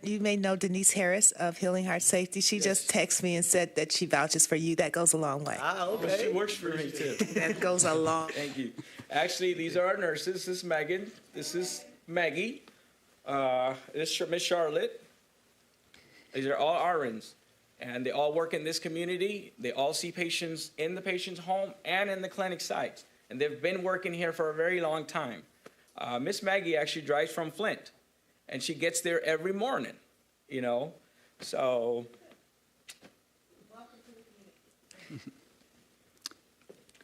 You may know Denise Harris of Healing Heart Safety. She just texted me and said that she vouches for you. That goes a long way. Okay. She works for me too. That goes a long. Thank you. Actually, these are our nurses. This is Megan. This is Maggie. This is Miss Charlotte. These are all RNs. And they all work in this community. They all see patients in the patient's home and in the clinic sites. And they've been working here for a very long time. Miss Maggie actually drives from Flint, and she gets there every morning, so.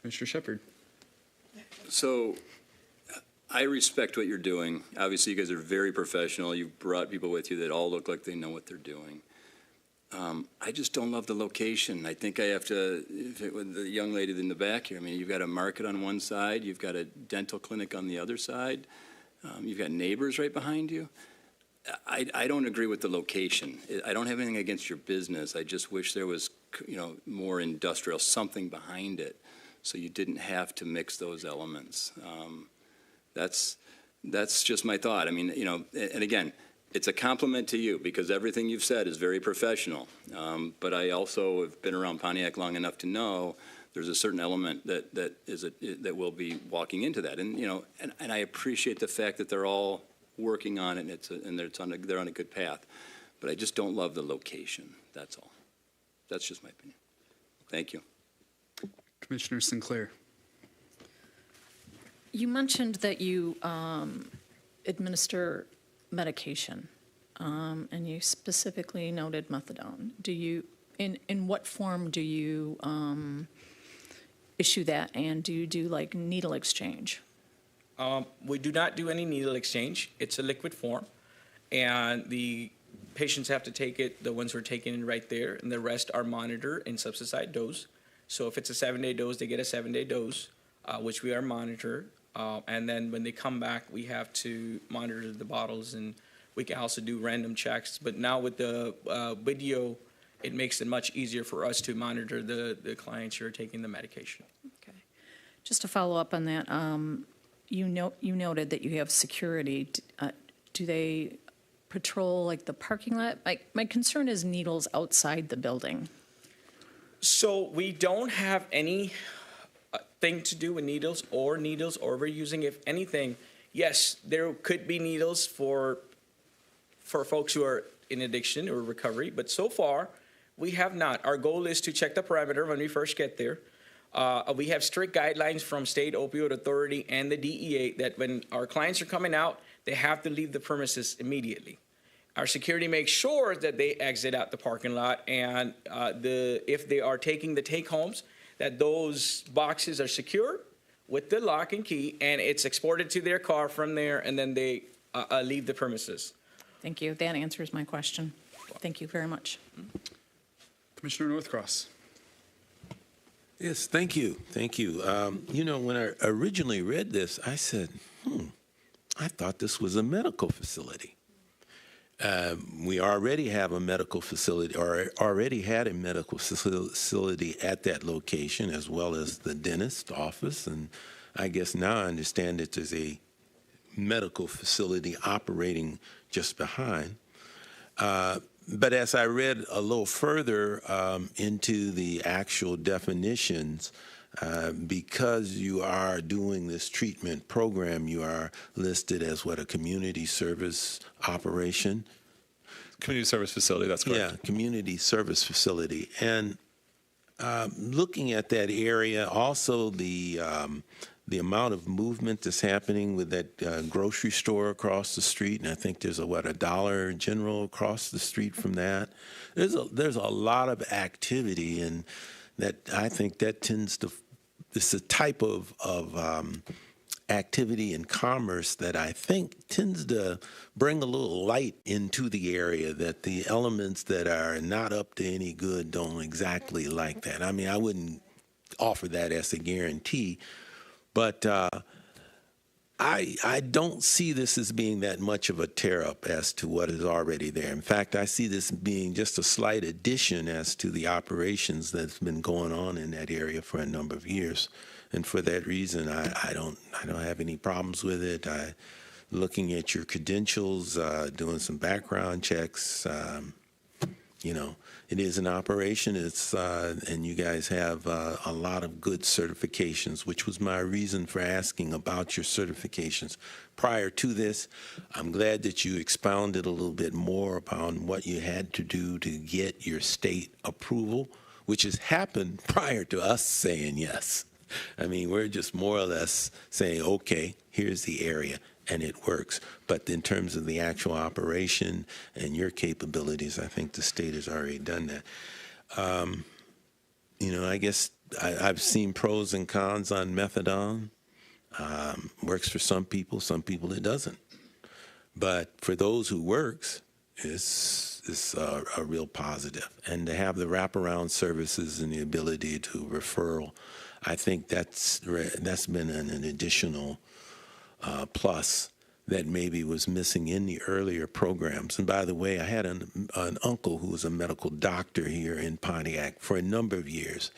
Commissioner Shepard. So I respect what you're doing. Obviously, you guys are very professional. You've brought people with you that all look like they know what they're doing. I just don't love the location. I think I have to, with the young lady in the back here, I mean, you've got a market on one side, you've got a dental clinic on the other side, you've got neighbors right behind you. I don't agree with the location. I don't have anything against your business. I just wish there was, more industrial, something behind it, so you didn't have to mix those elements. That's just my thought. I mean, and again, it's a compliment to you because everything you've said is very professional. But I also have been around Pontiac long enough to know there's a certain element that will be walking into that. And and I appreciate the fact that they're all working on it and they're on a good path. But I just don't love the location. That's all. That's just my opinion. Thank you. Commissioner Sinclair. You mentioned that you administer medication, and you specifically noted methadone. In what form do you issue that, and do you do like needle exchange? We do not do any needle exchange. It's a liquid form, and the patients have to take it, the ones who are taking it right there, and the rest are monitored in subsidized dose. So if it's a 7-day dose, they get a 7-day dose, which we are monitored. And then when they come back, we have to monitor the bottles, and we can also do random checks. But now with the video, it makes it much easier for us to monitor the clients who are taking the medication. Okay. Just to follow up on that, you noted that you have security. Do they patrol like the parking lot? My concern is needles outside the building. So we don't have any thing to do with needles or overusing. If anything, yes, there could be needles for folks who are in addiction or recovery, but so far we have not. Our goal is to check the perimeter when we first get there. We have strict guidelines from State Opioid Authority and the DEA that when our clients are coming out, they have to leave the premises immediately. Our security makes sure that they exit out the parking lot, and if they are taking the take-homes, that those boxes are secure with the lock and key, and it's exported to their car from there, and then they leave the premises. Thank you. That answers my question. Thank you very much. Commissioner Northcross. Yes, thank you. Thank you. When I originally read this, I said, I thought this was a medical facility. We already have a medical facility, or already had a medical facility at that location, as well as the dentist office. And I guess now I understand that there's a medical facility operating just behind. But as I read a little further into the actual definitions, because you are doing this treatment program, you are listed as a community service operation? Community service facility, that's correct. Yeah, community service facility. And looking at that area, also the the amount of movement that's happening with that grocery store across the street, and I think there's a Dollar General across the street from that. There's a lot of activity, and that I think that tends to, it's a type of activity and commerce that I think tends to bring a little light into the area, that the elements that are not up to any good don't exactly like that. I mean, I wouldn't offer that as a guarantee, but I don't see this as being that much of a tear-up as to what is already there. In fact, I see this being just a slight addition as to the operations that's been going on in that area for a number of years. And for that reason, I don't have any problems with it. Looking at your credentials, doing some background checks, it is an operation. It's and you guys have a lot of good certifications, which was my reason for asking about your certifications. Prior to this, I'm glad that you expounded a little bit more upon what you had to do to get your state approval, which has happened prior to us saying yes. I mean, we're just more or less saying, okay, here's the area, and it works. But in terms of the actual operation and your capabilities, I think the state has already done that. I guess I've seen pros and cons on methadone. Works for some people it doesn't. But for those who works, it's a real positive. And to have the wraparound services and the ability to referral, I think that's been an additional plus that maybe was missing in the earlier programs. And by the way, I had an uncle who was a medical doctor here in Pontiac for a number of years,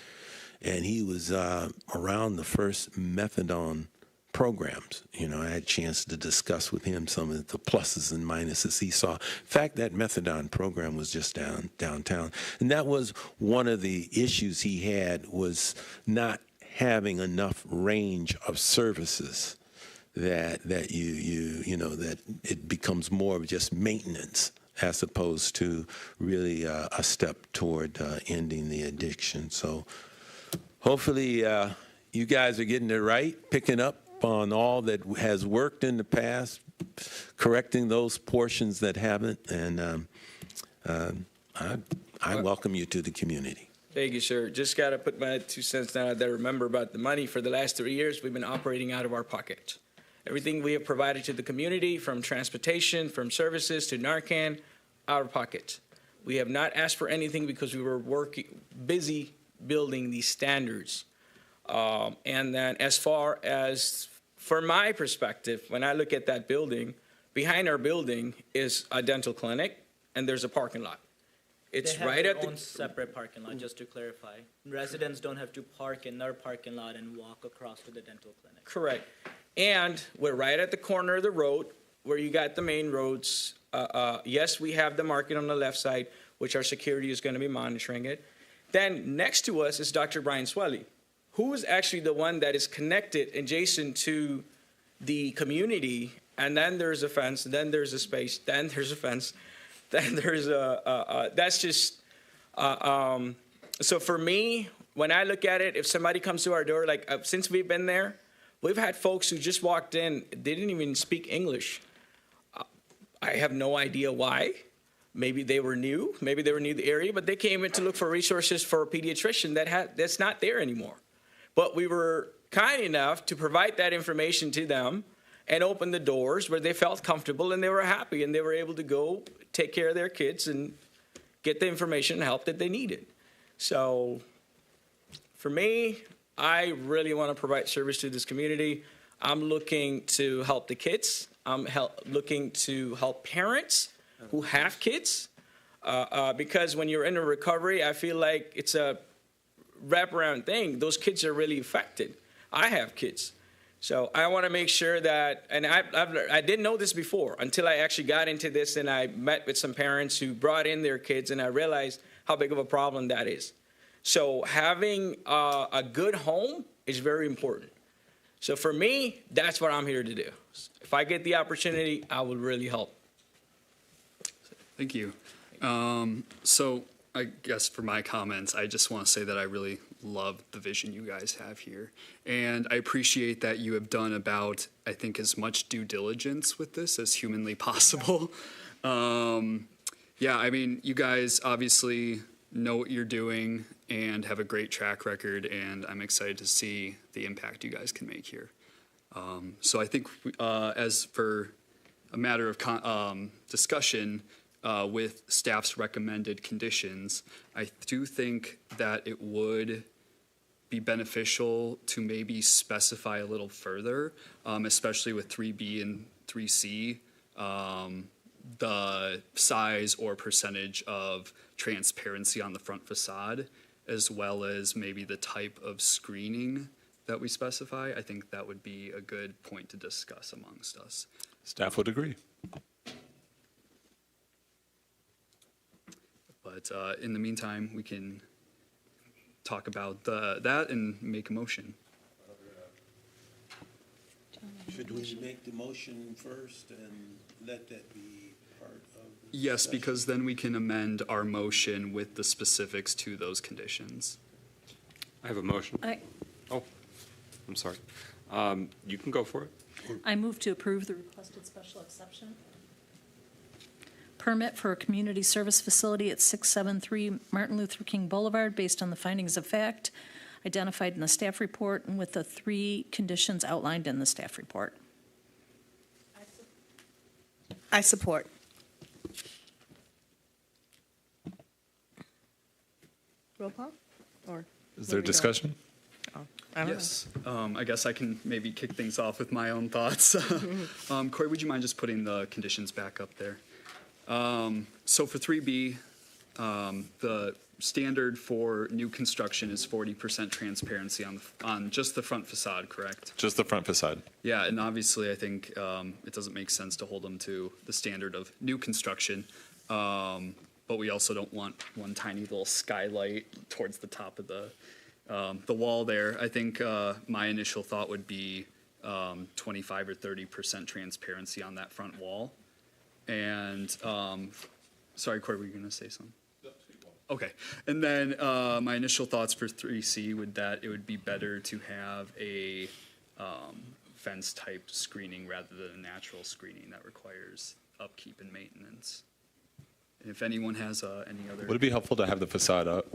and he was around the first methadone programs. I had a chance to discuss with him some of the pluses and minuses he saw. In fact, that methadone program was just downtown, and that was one of the issues he had, was not having enough range of services, that it becomes more of just maintenance as opposed to really a step toward ending the addiction. So hopefully you guys are getting it right, picking up on all that has worked in the past, correcting those portions that haven't, and I welcome you to the community. Thank you, sir. Just got to put my 2 cents down out there. Remember about the money. For the last 3 years, we've been operating out of our pocket. Everything we have provided to the community, from transportation, from services to Narcan, out of pocket. We have not asked for anything because we were busy building these standards. And then as far as, from my perspective, when I look at that building, behind our building is a dental clinic, and there's a parking lot. It's right at the own separate parking lot, just to clarify. Residents don't have to park in their parking lot and walk across to the dental clinic. Correct. And we're right at the corner of the road where you got the main roads. Yes, we have the market on the left side, which our security is going to be monitoring it. Then next to us is Dr. Brian Swelly, who is actually the one that is connected adjacent to the community. And then there's a fence, then there's a space, then there's a fence. Then there's that's just, so for me, when I look at it, if somebody comes to our door, like since we've been there, we've had folks who just walked in, they didn't even speak English. I have no idea why. Maybe they were new to the area, but they came in to look for resources for a pediatrician that's not there anymore. But we were kind enough to provide that information to them and open the doors where they felt comfortable and they were happy and they were able to go take care of their kids and get the information and help that they needed. So for me, I really want to provide service to this community. I'm looking to help the kids. I'm looking to help parents who have kids, because when you're in a recovery, I feel like it's a wraparound thing. Those kids are really affected. I have kids. So I want to make sure that, and I didn't know this before until I actually got into this and I met with some parents who brought in their kids and I realized how big of a problem that is. So having a good home is very important. So for me, that's what I'm here to do. If I get the opportunity, I would really help. Thank you. So I guess for my comments, I just want to say that I really love the vision you guys have here. And I appreciate that you have done about, I think, as much due diligence with this as humanly possible. Yeah, I mean, you guys obviously know what you're doing and have a great track record, and I'm excited to see the impact you guys can make here. So I think as for a matter of discussion with staff's recommended conditions, I do think that it would be beneficial to maybe specify a little further, especially with 3B and 3C, the size or percentage of transparency on the front facade, as well as maybe the type of screening that we specify. I think that would be a good point to discuss amongst us. Staff would agree. But in the meantime, we can talk about that and make a motion. Should we make the motion first and let that be part of the Yes, discussion? because then we can amend our motion with the specifics to those conditions. I have a motion. Oh, I'm sorry. You can go for it. I move to approve the requested special exception. Permit for a community service facility at 673 Martin Luther King Boulevard based on the findings of fact identified in the staff report and with the 3 conditions outlined in the staff report. I support. Roll call? Or Is there discussion? I don't Yes. I guess I can maybe kick things off with my own thoughts. Corey, would you mind just putting the conditions back up there? So for 3B, the standard for new construction is 40% transparency on just the front facade, correct? Just the front facade. Yeah, and obviously I think it doesn't make sense to hold them to the standard of new construction. But we also don't want one tiny little skylight towards the top of the wall there. I think my initial thought would be 25 or 30% transparency on that front wall. And, sorry, Corey, were you going to say something? Okay. And then my initial thoughts for 3C would that it would be better to have a fence-type screening rather than a natural screening that requires upkeep and maintenance. And if anyone has any other... Would it be helpful to have the facade up?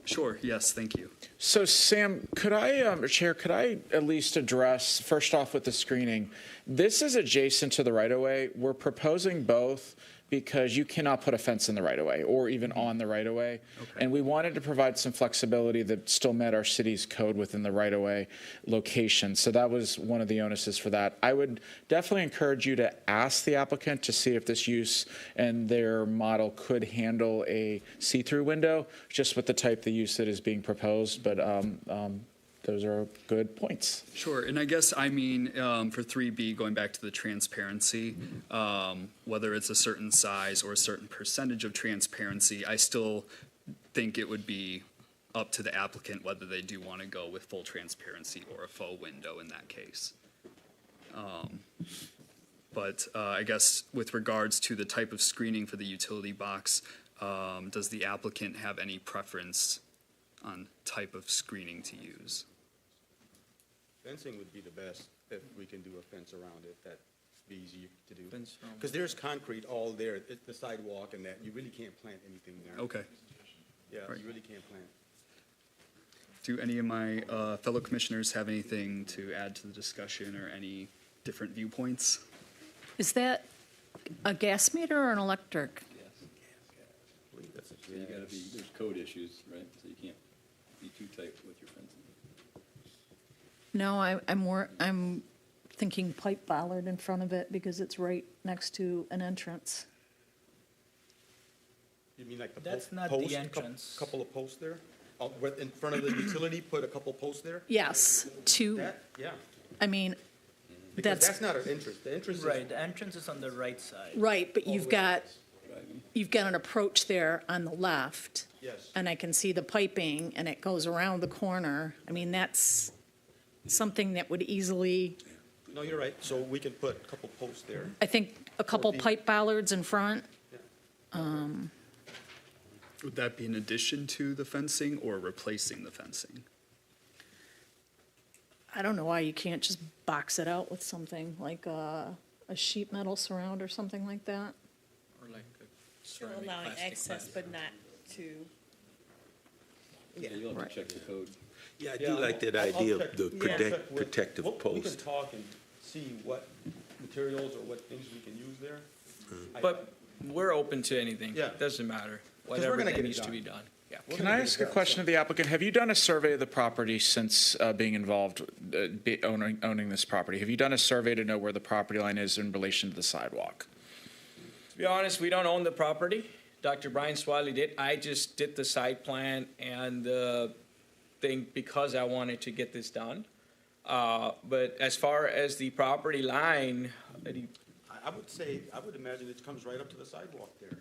Sure, yes, thank you. So Sam, could I, Chair, could I at least address, first off with the screening, this is adjacent to the right-of-way. We're proposing both because you cannot put a fence in the right-of-way or even on the right-of-way. Okay. And we wanted to provide some flexibility that still met our city's code within the right-of-way location. So that was one of the onuses for that. I would definitely encourage you to ask the applicant to see if this use and their model could handle a see-through window, just with the type of use that is being proposed. But those are good points. Sure, and I guess I mean for 3B, going back to the transparency, whether it's a certain size or a certain percentage of transparency, I still think it would be up to the applicant whether they do want to go with full transparency or a faux window in that case. But I guess with regards to the type of screening for the utility box, does the applicant have any preference on type of screening to use? Fencing would be the best if we can do a fence around it. That'd be easy to do. Because there's concrete all there, it's the sidewalk and that. You really can't plant anything there. Okay. Yeah, Right. you really can't plant. Do any of my fellow commissioners have anything to add to the discussion or any different viewpoints? Is that a gas meter or an electric? Yeah, you gotta be, there's code issues, right? So you can't be too tight with your fencing. No, I'm thinking pipe bollard in front of it because it's right next to an entrance. You mean like the That's not post, the entrance. couple of posts there? In front of the utility, put a couple posts there? Yes, That, yeah. I mean, Because that's, that's not an entrance. The entrance is. Right, the entrance is on the right side. right, but you've got an approach there on the left. Yes. And I can see the piping and it goes around the corner. I mean, that's something that would easily, No, you're right. So we can put a couple posts there. I think a couple pipe bollards in front. Would that be in addition to the fencing or replacing the fencing? I don't know why you can't just box it out with something like a sheet metal surround or something like that. Or like To allowing access, but not to. Yeah, you'll have to check the code. Yeah, I do like that idea of the protective We can post. talk and see what materials or what things we can use there. But we're open to anything. Yeah. Doesn't matter. we're Whatever gonna that get it needs to done. be done. Yeah. Can I ask a question of the applicant? Have you done a survey of the property since being involved, owning this property? Have you done a survey to know where the property line is in relation to the sidewalk? To be honest, we don't own the property. Dr. Brian Swiley did. I just did the site plan and the thing because I wanted to get this done. But as far as the property line, I would say, I would imagine it comes right up to the sidewalk there.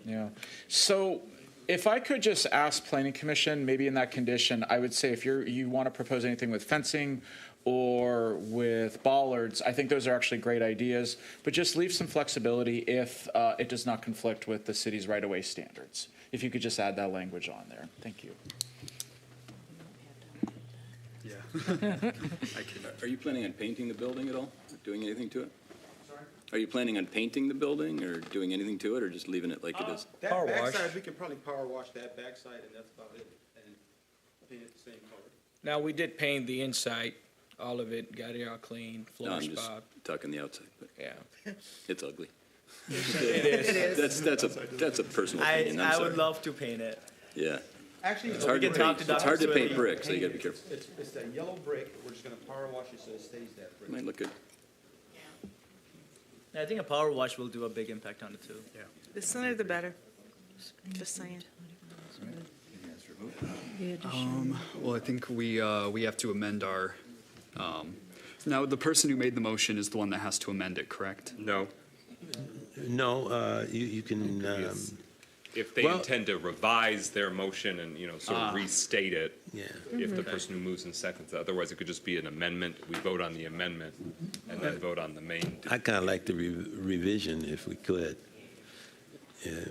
Yeah. So if I could just ask Planning Commission, maybe in that condition, I would say if you want to propose anything with fencing or with bollards, I think those are actually great ideas, but just leave some flexibility if it does not conflict with the city's right-of-way standards. If you could just add that language on there. Thank you. Yeah. Are you planning on painting the building at all? Doing anything to it? Are you planning on painting the building or doing anything to it, or just leaving it like it is? That Power wash. backside, we can probably power wash that backside, and that's about it, and paint it the same color. now we did paint the inside, all of it, got it all clean, No, floor I'm just spot. talking the outside, but Yeah. it's ugly. It is. That's a personal opinion, I'm I sorry. would love to paint it. Yeah. Actually, It's hard to paint, it's hard to paint brick, so you gotta be careful. It's that yellow brick, we're just gonna power wash it so it stays that brick. Might look good. I think a power wash will do a big impact on it too. Yeah. The sooner the better. Just saying. Well, I think we have to amend our, now, the person who made the motion is the one that has to amend it, correct? No. No, you can, If they Well- intend to revise their motion and, sort of restate it, yeah. if the person who moves and seconds, otherwise it could just be an amendment. We vote on the amendment and then vote on the main. I kind of like the revision if we could.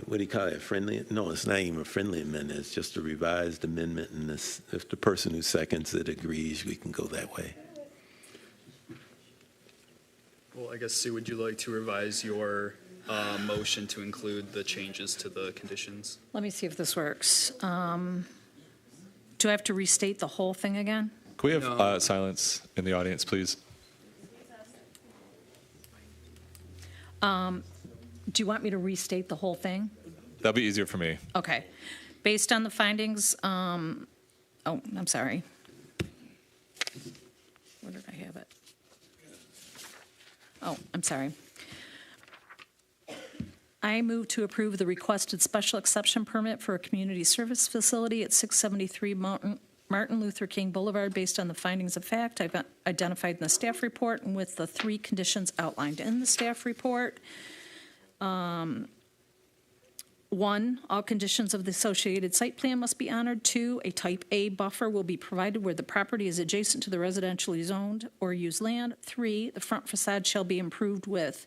What do you call it, friendly? No, it's not even a friendly amendment, it's just a revised amendment, and this, if the person who seconds it agrees, we can go that way. Well, I guess, Sue, would you like to revise your motion to include the changes to the conditions? Let me see if this works. Do I have to restate the whole thing again? Can we have silence in the audience, please? Do you want me to restate the whole thing? That'll be easier for me. Okay. Based on the findings, oh, I'm sorry. Where did I have it? Oh, I'm sorry. I move to approve the requested special exception permit for a community service facility at 673 Martin Luther King Boulevard based on the findings of fact I've identified in the staff report and with the 3 conditions outlined in the staff report. 1, all conditions of the associated site plan must be honored. 2, a type A buffer will be provided where the property is adjacent to the residentially zoned or used land. 3, the front facade shall be improved with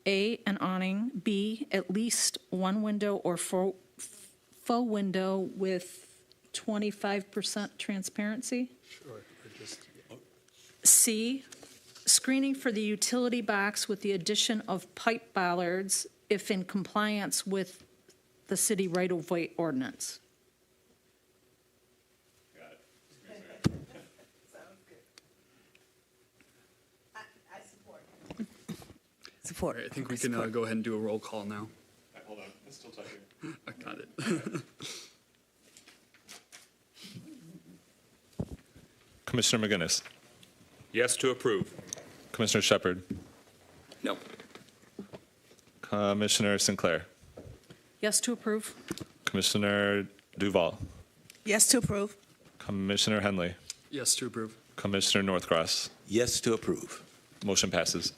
A, an awning, B, at least 1 window or faux window with 25% transparency. Sure. C, screening for the utility box with the addition of pipe bollards if in compliance with the city right-of-way ordinance. Support. I think we can go ahead and do a roll call now. Hold on, it's still typing. I got it. Commissioner McGinnis, Yes to approve. Commissioner Shepard, No. Commissioner Sinclair, Yes to approve? Commissioner Duval, Yes to approve. Commissioner Henley, Yes to approve. Commissioner Northcross. Yes to approve. Motion passes.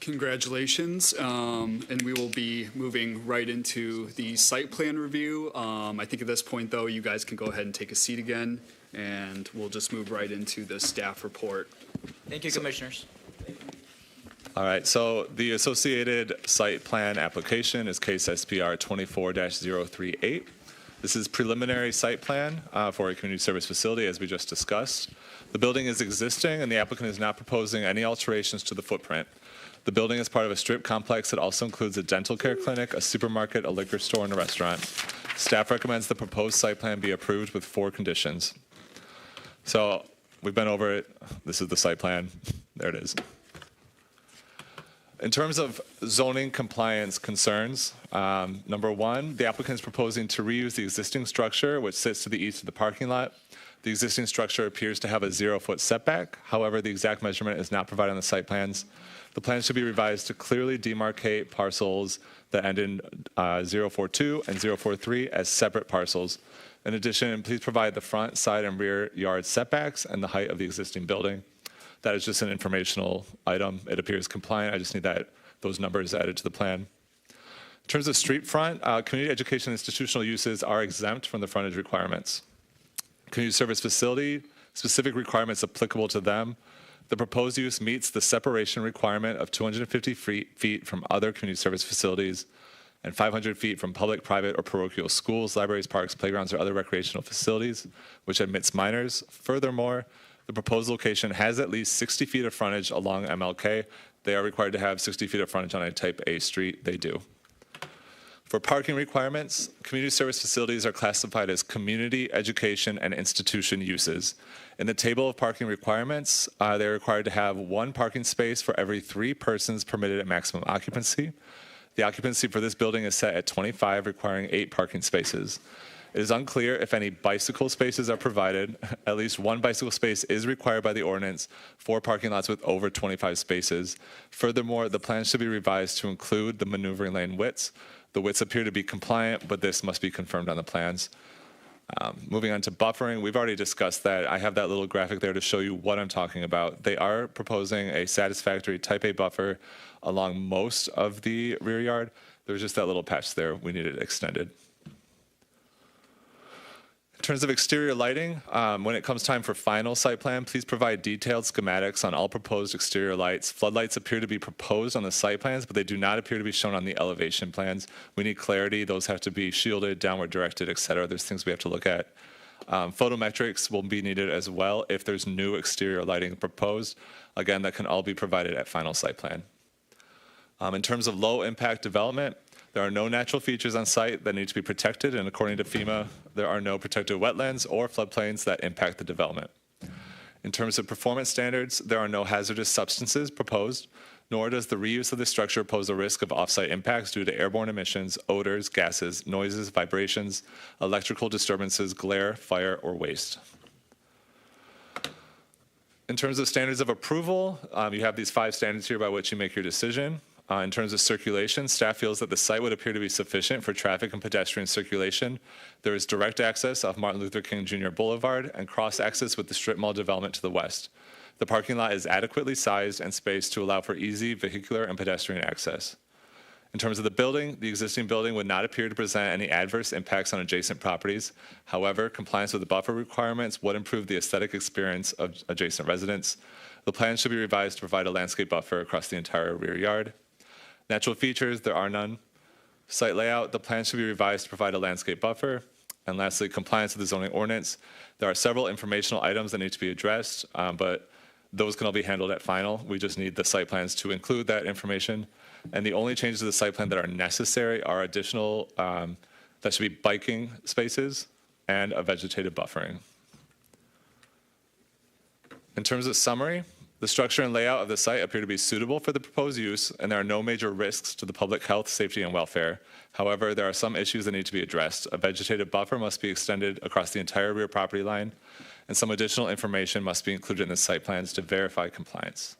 Congratulations, and we will be moving right into the site plan review. I think at this point, though, you guys can go ahead and take a seat again, and we'll just move right into the staff report. Thank you, commissioners. All right, so the associated site plan application is case SPR 24-038. This is preliminary site plan for a community service facility, as we just discussed. The building is existing, and the applicant is not proposing any alterations to the footprint. The building is part of a strip complex that also includes a dental care clinic, a supermarket, a liquor store, and a restaurant. Staff recommends the proposed site plan be approved with 4 conditions. So we've been over it. This is the site plan. There it is. In terms of zoning compliance concerns, number 1, the applicant is proposing to reuse the existing structure, which sits to the east of the parking lot. The existing structure appears to have a 0-foot setback. However, the exact measurement is not provided on the site plans. The plans should be revised to clearly demarcate parcels that end in 042 and 043 as separate parcels. In addition, please provide the front, side, and rear yard setbacks and the height of the existing building. That is just an informational item. It appears compliant. I just need those numbers added to the plan. In terms of street front, community education institutional uses are exempt from the frontage requirements. Community service facility, specific requirements applicable to them. The proposed use meets the separation requirement of 250 feet from other community service facilities and 500 feet from public, private, or parochial schools, libraries, parks, playgrounds, or other recreational facilities, which admits minors. Furthermore, the proposed location has at least 60 feet of frontage along MLK. They are required to have 60 feet of frontage on a type A street. They do. For parking requirements, community service facilities are classified as community, education, and institution uses. In the table of parking requirements, they're required to have 1 parking space for every 3 persons permitted at maximum occupancy. The occupancy for this building is set at 25, requiring 8 parking spaces. It is unclear if any bicycle spaces are provided. At least 1 bicycle space is required by the ordinance for parking lots with over 25 spaces. Furthermore, the plan should be revised to include the maneuvering lane widths. The widths appear to be compliant, but this must be confirmed on the plans. Moving on to buffering, we've already discussed that. I have that little graphic there to show you what I'm talking about. They are proposing a satisfactory type A buffer along most of the rear yard. There's just that little patch there. We need it extended. In terms of exterior lighting, when it comes time for final site plan, please provide detailed schematics on all proposed exterior lights. Floodlights appear to be proposed on the site plans, but they do not appear to be shown on the elevation plans. We need clarity. Those have to be shielded, downward directed, et cetera. There's things we have to look at. Photometrics will be needed as well if there's new exterior lighting proposed. Again, that can all be provided at final site plan. In terms of low impact development, there are no natural features on site that need to be protected, and according to FEMA, there are no protected wetlands or floodplains that impact the development. In terms of performance standards, there are no hazardous substances proposed, nor does the reuse of the structure pose a risk of off-site impacts due to airborne emissions, odors, gases, noises, vibrations, electrical disturbances, glare, fire, or waste. In terms of standards of approval, you have these 5 standards here by which you make your decision. In terms of circulation, staff feels that the site would appear to be sufficient for traffic and pedestrian circulation. There is direct access off Martin Luther King Jr. Boulevard and cross access with the strip mall development to the west. The parking lot is adequately sized and spaced to allow for easy vehicular and pedestrian access. In terms of the building, the existing building would not appear to present any adverse impacts on adjacent properties. However, compliance with the buffer requirements would improve the aesthetic experience of adjacent residents. The plan should be revised to provide a landscape buffer across the entire rear yard. Natural features, there are none. Site layout, the plan should be revised to provide a landscape buffer. And lastly, compliance with the zoning ordinance. There are several informational items that need to be addressed, but those can all be handled at final. We just need the site plans to include that information. And the only changes to the site plan that are necessary are additional, that should be biking spaces and a vegetative buffering. In terms of summary, the structure and layout of the site appear to be suitable for the proposed use, and there are no major risks to the public health, safety, and welfare. However, there are some issues that need to be addressed. A vegetative buffer must be extended across the entire rear property line, and some additional information must be included in the site plans to verify compliance.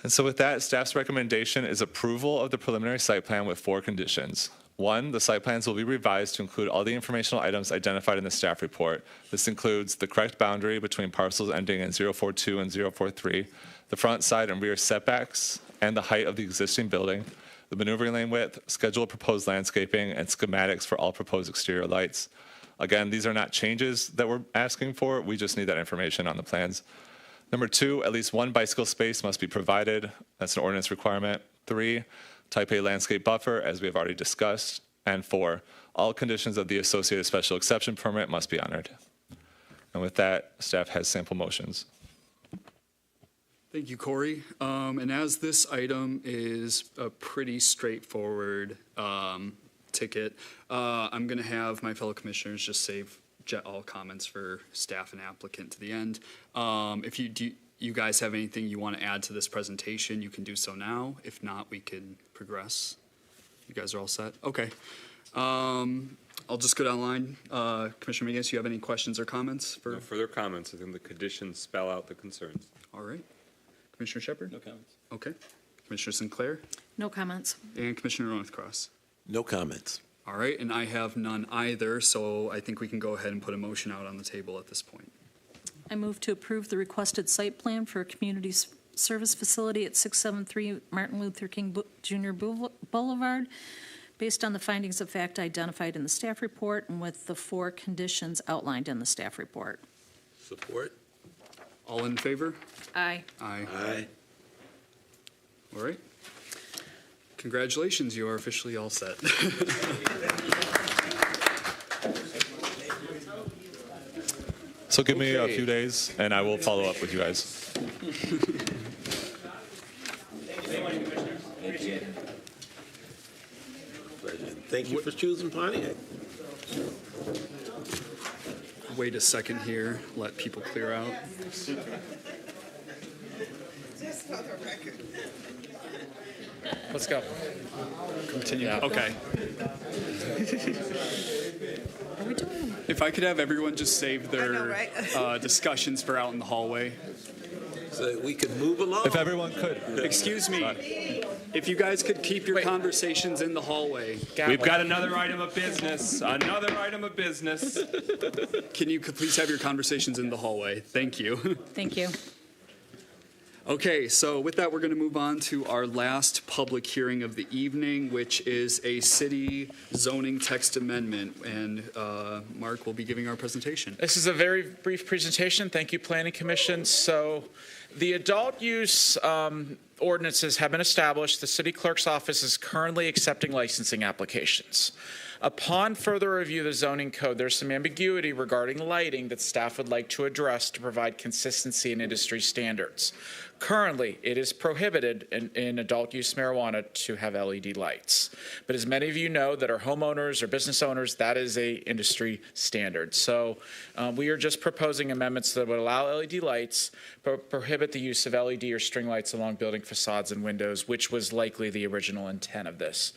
And so with that, staff's recommendation is approval of the preliminary site plan with 4 conditions. 1, the site plans will be revised to include all the informational items identified in the staff report. This includes the correct boundary between parcels ending in 042 and 043, the front, side, and rear setbacks, and the height of the existing building, the maneuvering lane width, scheduled proposed landscaping, and schematics for all proposed exterior lights. Again, these are not changes that we're asking for. We just need that information on the plans. Number 2, at least one bicycle space must be provided. That's an ordinance requirement. 3, type A landscape buffer, as we have already discussed. And 4, all conditions of the associated special exception permit must be honored. And with that, staff has sample motions. Thank you, Corey. And as this item is a pretty straightforward ticket, I'm going to have my fellow commissioners just save all comments for staff and applicant to the end. If you guys have anything you want to add to this presentation, you can do so now. If not, we can progress. You guys are all set? Okay. I'll just go down the line. Commissioner McGinnis, you have any questions or comments? No further comments. I think the conditions spell out the concerns. All right. Commissioner Shepard? No comments. Okay. Commissioner Sinclair? No comments. And Commissioner Northcross? No comments. All right, and I have none either, so I think we can go ahead and put a motion out on the table at this point. I move to approve the requested site plan for a community service facility at 673 Martin Luther King Jr. Boulevard, based on the findings of fact identified in the staff report and with the 4 conditions outlined in the staff report. Support. All in favor? Aye. Aye. Aye. All right. Congratulations, you are officially all set. So give me a few days, and I will follow up with you guys. Thank you for choosing Pontiac. Wait a second here, let people clear out. Just for the record. Let's go. Continue. Okay. Are we doing? If I could have everyone just save their I know, right? discussions for out in the hallway. So we could move along. If everyone could. Excuse me. If you guys could keep your conversations in the hallway. We've got another item of business. Another item of business. Can you please have your conversations in the hallway? Thank you. Thank you. Okay, so with that, we're going to move on to our last public hearing of the evening, which is a city zoning text amendment. And Mark will be giving our presentation. This is a very brief presentation. Thank you, Planning Commission. So the adult use ordinances have been established. The city clerk's office is currently accepting licensing applications. Upon further review of the zoning code, there's some ambiguity regarding lighting that staff would like to address to provide consistency in industry standards. Currently, it is prohibited in adult use marijuana to have LED lights. But as many of you know that are homeowners or business owners, that is a industry standard. So we are just proposing amendments that would allow LED lights, but prohibit the use of LED or string lights along building facades and windows, which was likely the original intent of this.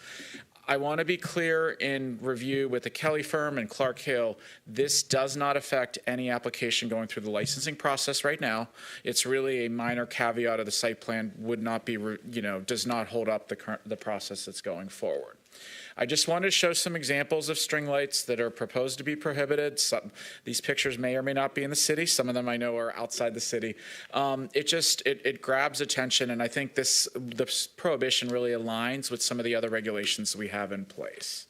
I want to be clear in review with the Kelly firm and Clark Hill, this does not affect any application going through the licensing process right now. It's really a minor caveat of the site plan, would not be, does not hold up the process that's going forward. I just wanted to show some examples of string lights that are proposed to be prohibited. These pictures may or may not be in the city. Some of them I know are outside the city. It grabs attention, and I think the prohibition really aligns with some of the other regulations we have in place.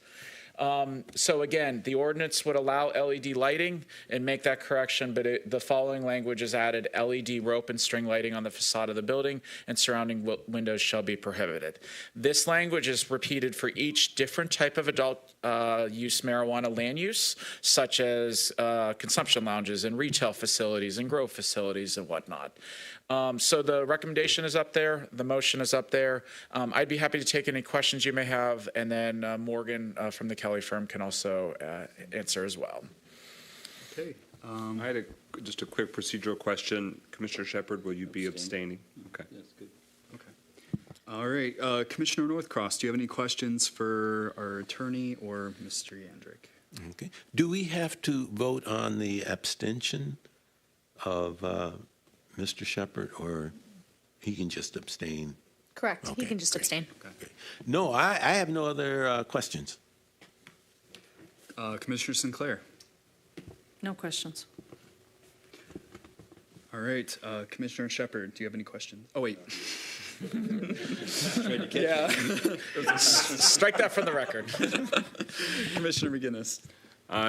So again, the ordinance would allow LED lighting and make that correction, but the following language is added: LED rope and string lighting on the facade of the building and surrounding windows shall be prohibited. This language is repeated for each different type of adult use marijuana land use, such as consumption lounges and retail facilities and grow facilities and whatnot. So the recommendation is up there, the motion is up there. I'd be happy to take any questions you may have, and then Morgan from the Kelly firm can also answer as well. Okay. I had just a quick procedural question. Commissioner Shepard, will you be abstaining? Okay. That's good. Okay. All right. Commissioner Northcross, do you have any questions for our attorney or Mr. Yandrick? Okay. Do we have to vote on the abstention of Mr. Shepard, or he can just abstain? Correct. Okay, He can just great. abstain. Okay. No, I have no other questions. Commissioner Sinclair. No questions. All right. Commissioner Shepard, do you have any questions? Oh, wait. Yeah. Strike that from the record. Commissioner McGinnis.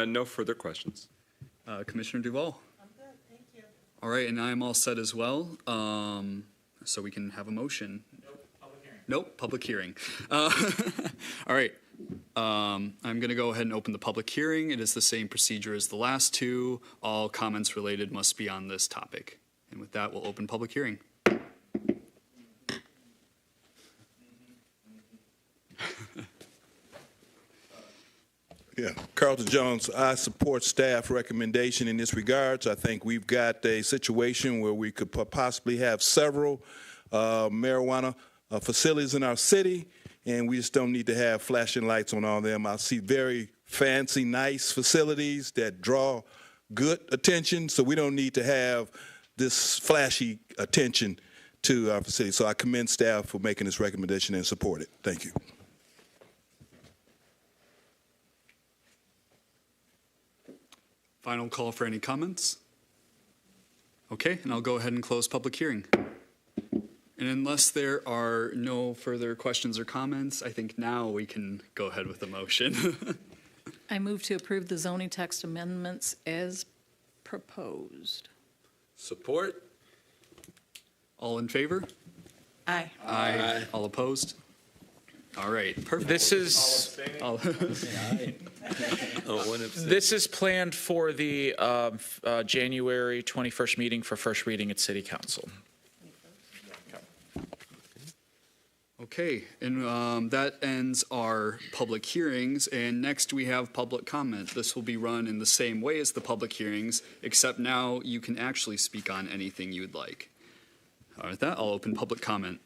No further questions. Commissioner Duval. I'm good, thank you. All right, and I'm all set as well. So we can have a motion. Nope, public hearing. All right. I'm going to go ahead and open the public hearing. It is the same procedure as the last two. All comments related must be on this topic. And with that, we'll open public hearing. Yeah, Carlton Jones, I support staff recommendation in this regards. I think we've got a situation where we could possibly have several marijuana facilities in our city, and we just don't need to have flashing lights on all of them. I see very fancy, nice facilities that draw good attention, so we don't need to have this flashy attention to our facility. So I commend staff for making this recommendation and support it. Thank you. Final call for any comments? Okay, and I'll go ahead and close public hearing. And unless there are no further questions or comments, I think now we can go ahead with the motion. I move to approve the zoning text amendments as proposed. Support? All in favor? Aye. Aye. All opposed? All right, perfect. This is this is planned for the January 21st meeting for first reading at City Council. Okay, and that ends our public hearings, and next we have public comment. This will be run in the same way as the public hearings, except now you can actually speak on anything you would like. All right, with that, I'll open public comment.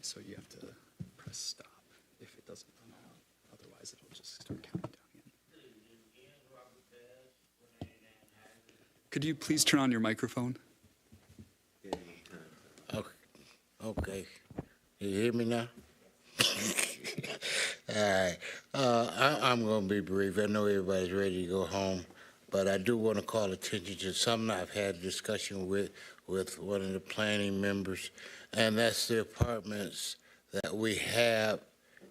So you have to press stop if it doesn't run out. Otherwise, it'll just start counting down again. Could you please turn on your microphone? Okay. You hear me now? All right. I'm going to be brief. I know everybody's ready to go home, but I do want to call attention to something I've had a discussion with one of the planning members, and that's the apartments that we have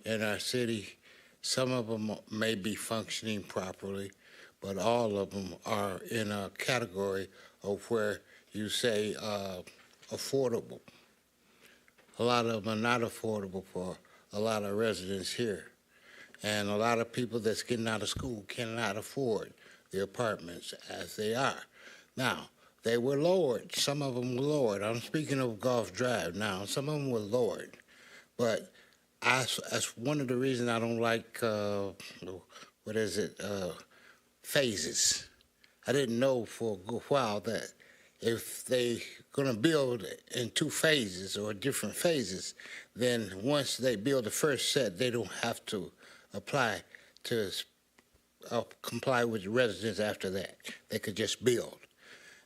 in our city. Some of them may be functioning properly, but all of them are in a category of where you say affordable. A lot of them are not affordable for a lot of residents here. And a lot of people that's getting out of school cannot afford the apartments as they are. Now, they were lowered. Some of them were lowered. I'm speaking of Gulf Drive now. Some of them were lowered. But that's one of the reasons I don't like, phases. I didn't know for a good while that if they're going to build in 2 phases or different phases, then once they build the first set, they don't have to apply to comply with the residents after that. They could just build.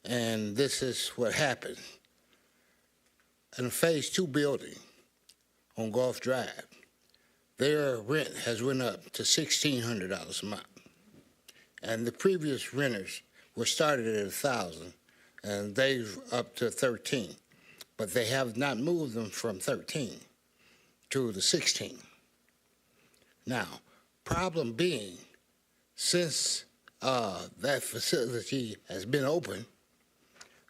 And this is what happened. In a phase 2 building on Gulf Drive, their rent has went up to $1,600 a month. And the previous renters were started at $1,000, and they've up to $13. But they have not moved them from 13 to the 16. Now, problem being, since that facility has been open,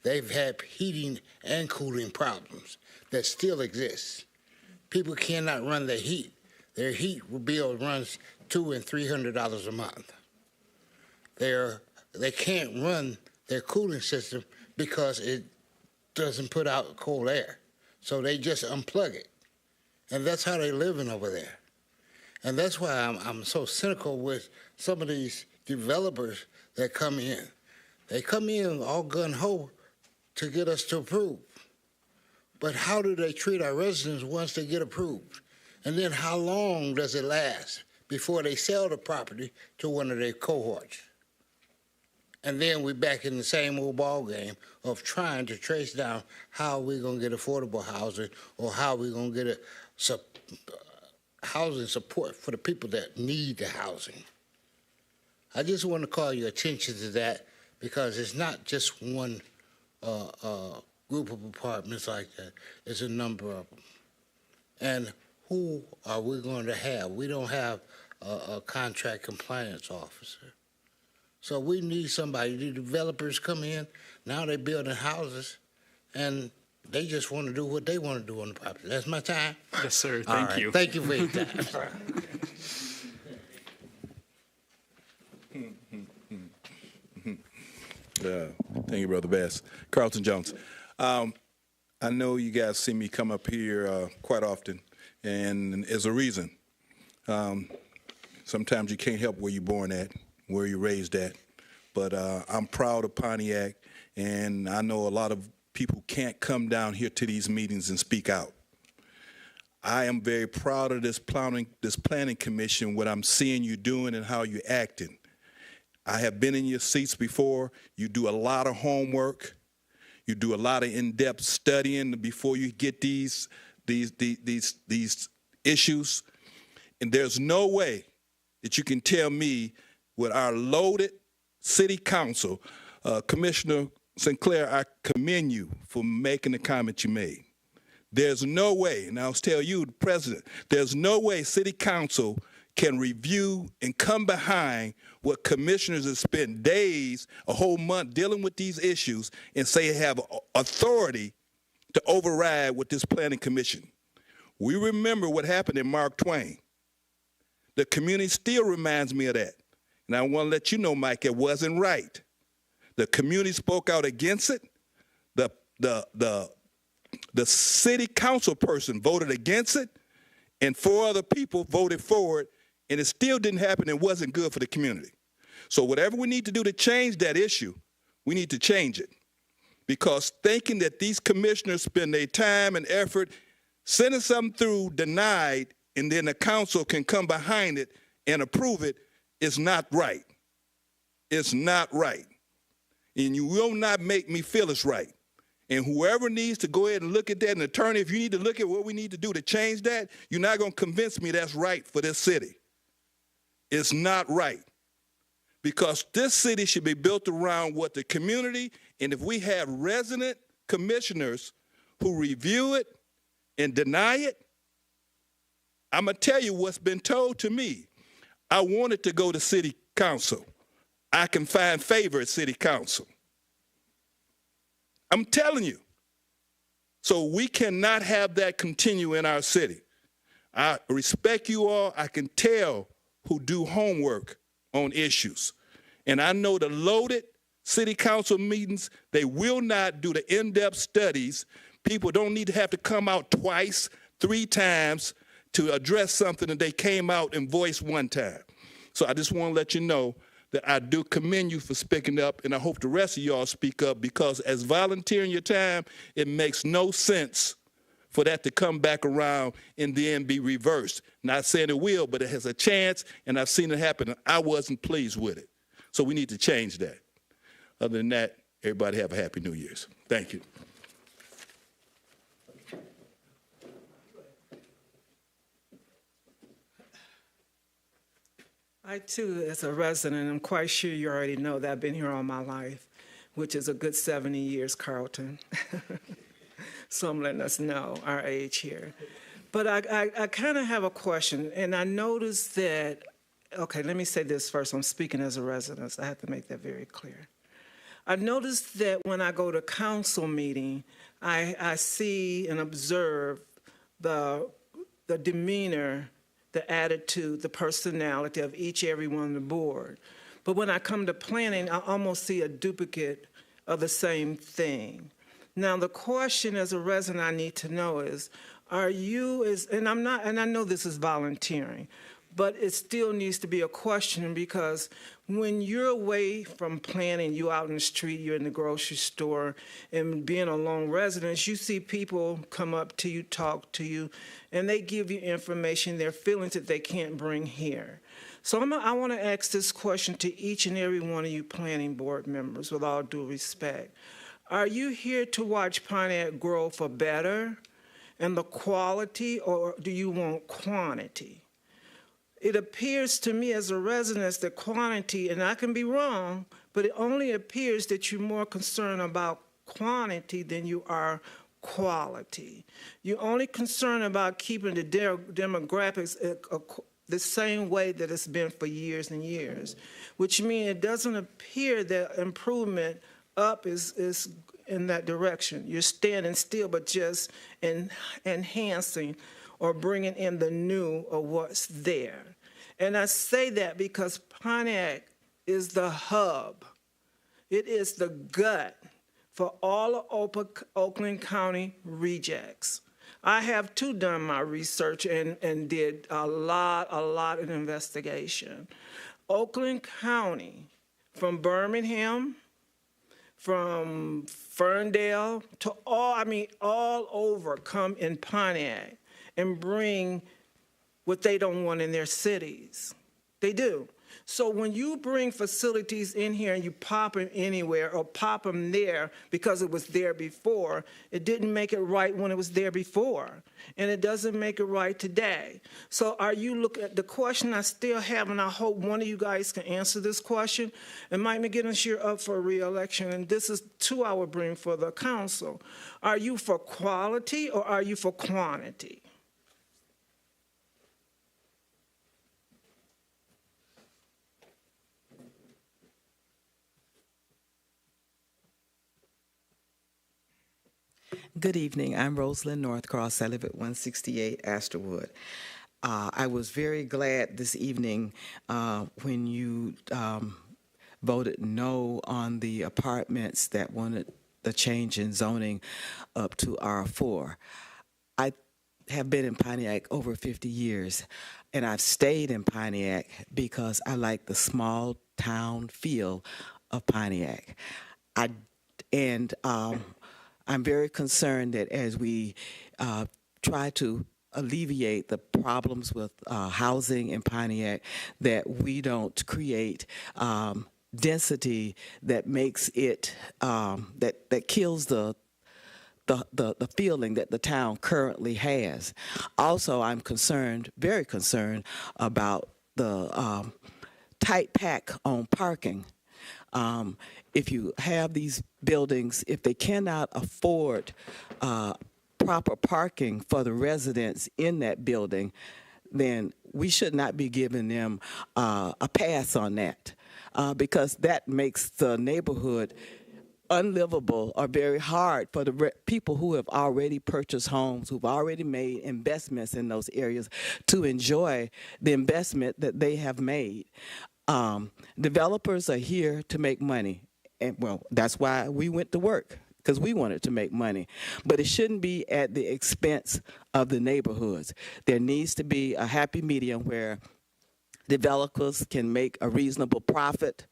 they've had heating and cooling problems that still exist. People cannot run their heat. Their heat bill runs $200 and $300 a month. They can't run their cooling system because it doesn't put out cold air. So they just unplug it. And that's how they're living over there. And that's why I'm so cynical with some of these developers that come in. They come in all gun-ho to get us to approve. But how do they treat our residents once they get approved? And then how long does it last before they sell the property to one of their cohorts? And then we're back in the same old ball game of trying to trace down how we're going to get affordable housing or how we're going to get housing support for the people that need the housing. I just want to call your attention to that because it's not just one group of apartments like that. It's a number of them. And who are we going to have? We don't have a contract compliance officer. So we need somebody. The developers come in, now they're building houses, and they just want to do what they want to do on the property. That's my time. Yes, sir. All Thank right. you. Thank you for your time. Thank you, Brother Bass. Carlton Jones. I know you guys see me come up here quite often, and there's a reason. Sometimes you can't help where you're born at, where you're raised at, but I'm proud of Pontiac, and I know a lot of people can't come down here to these meetings and speak out. I am very proud of this planning commission, what I'm seeing you doing and how you're acting. I have been in your seats before. You do a lot of homework. You do a lot of in-depth studying before you get these issues. And there's no way that you can tell me with our loaded city council, Commissioner Sinclair, I commend you for making the comment you made. There's no way, and I'll tell you, the president, there's no way city council can review and come behind what commissioners have spent days, a whole month dealing with these issues and say they have authority to override with this planning commission. We remember what happened in Mark Twain. The community still reminds me of that. And I want to let you know, Mike, it wasn't right. The community spoke out against it. The city council person voted against it, and 4 other people voted for it, and it still didn't happen and wasn't good for the community. So whatever we need to do to change that issue, we need to change it. Because thinking that these commissioners spend their time and effort sending something through denied, and then the council can come behind it and approve it is not right. It's not right. And you will not make me feel it's right. And whoever needs to go ahead and look at that, an attorney, if you need to look at what we need to do to change that, you're not going to convince me that's right for this city. It's not right. Because this city should be built around what the community, and if we have resident commissioners who review it and deny it, I'm going to tell you what's been told to me. I want it to go to city council. I can find favor at city council. I'm telling you. So we cannot have that continue in our city. I respect you all. I can tell who do homework on issues. And I know the loaded city council meetings, they will not do the in-depth studies. People don't need to have to come out twice, 3 times to address something that they came out and voiced one time. So I just want to let you know that I do commend you for speaking up, and I hope the rest of y'all speak up, because as volunteering your time, it makes no sense for that to come back around and then be reversed. Not saying it will, but it has a chance, and I've seen it happen, and I wasn't pleased with it. So we need to change that. Other than that, everybody have a happy New Year's. Thank you. I, too, as a resident, I'm quite sure you already know that I've been here all my life, which is a good 70 years, Carlton. So I'm letting us know our age here. But I kind of have a question, and I noticed that, okay, let me say this first. I'm speaking as a resident, so I have to make that very clear. I noticed that when I go to council meeting, I see and observe the demeanor, the attitude, the personality of everyone on the board. But when I come to planning, I almost see a duplicate of the same thing. Now, the question as a resident I need to know is, are you, and I know this is volunteering, but it still needs to be a question, because when you're away from planning, you're out in the street, you're in the grocery store, and being a lone resident, you see people come up to you, talk to you, and they give you information, their feelings that they can't bring here. So I want to ask this question to each and every one of you planning board members, with all due respect. Are you here to watch Pontiac grow for better and the quality, or do you want quantity? It appears to me as a resident that quantity, and I can be wrong, but it only appears that you're more concerned about quantity than you are quality. You're only concerned about keeping the demographics the same way that it's been for years and years, which means it doesn't appear that improvement up is in that direction. You're standing still, but just enhancing or bringing in the new of what's there. And I say that because Pontiac is the hub. It is the gut for all of Oakland County rejects. I have too done my research and did a lot of investigation. Oakland County, from Birmingham, from Ferndale to all over come in Pontiac and bring what they don't want in their cities. They do. So when you bring facilities in here and you pop them anywhere or pop them there because it was there before, it didn't make it right when it was there before. And it doesn't make it right today. So are you looking at the question I still have, and I hope one of you guys can answer this question, and Mike McGinnis, you're up for re-election, and this is two I would bring for the council. Are you for quality or are you for quantity? Good evening. I'm Rosalind Northcross. I live at 168 Astorwood. I was very glad this evening when you voted no on the apartments that wanted the change in zoning up to R4. I have been in Pontiac over 50 years, and I've stayed in Pontiac because I like the small town feel of Pontiac. I'm very concerned that as we try to alleviate the problems with housing in Pontiac, that we don't create density that makes it, that kills the feeling that the town currently has. Also, I'm concerned, very concerned, about the tight pack on parking. If you have these buildings, if they cannot afford proper parking for the residents in that building, then we should not be giving them a pass on that because that makes the neighborhood unlivable or very hard for the people who have already purchased homes, who've already made investments in those areas to enjoy the investment that they have made. Developers are here to make money. And well, that's why we went to work, because we wanted to make money. But it shouldn't be at the expense of the neighborhoods. There needs to be a happy medium where developers can make a reasonable profit,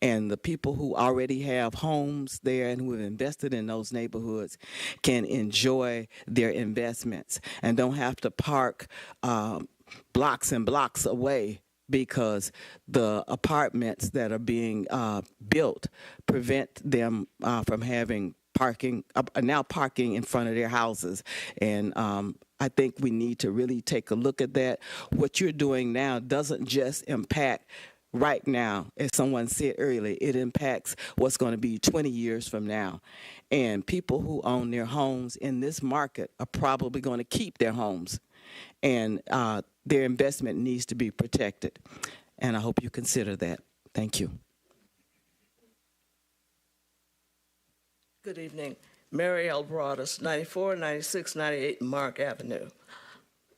and the people who already have homes there and who have invested in those neighborhoods can enjoy their investments and don't have to park blocks and blocks away because the apartments that are being built prevent them from having parking in front of their houses. And I think we need to really take a look at that. What you're doing now doesn't just impact right now, as someone said earlier, it impacts what's going to be 20 years from now. And people who own their homes in this market are probably going to keep their homes. And their investment needs to be protected. And I hope you consider that. Thank you. Good evening. Mary L. Broadus, 94, 96, 98 Mark Avenue.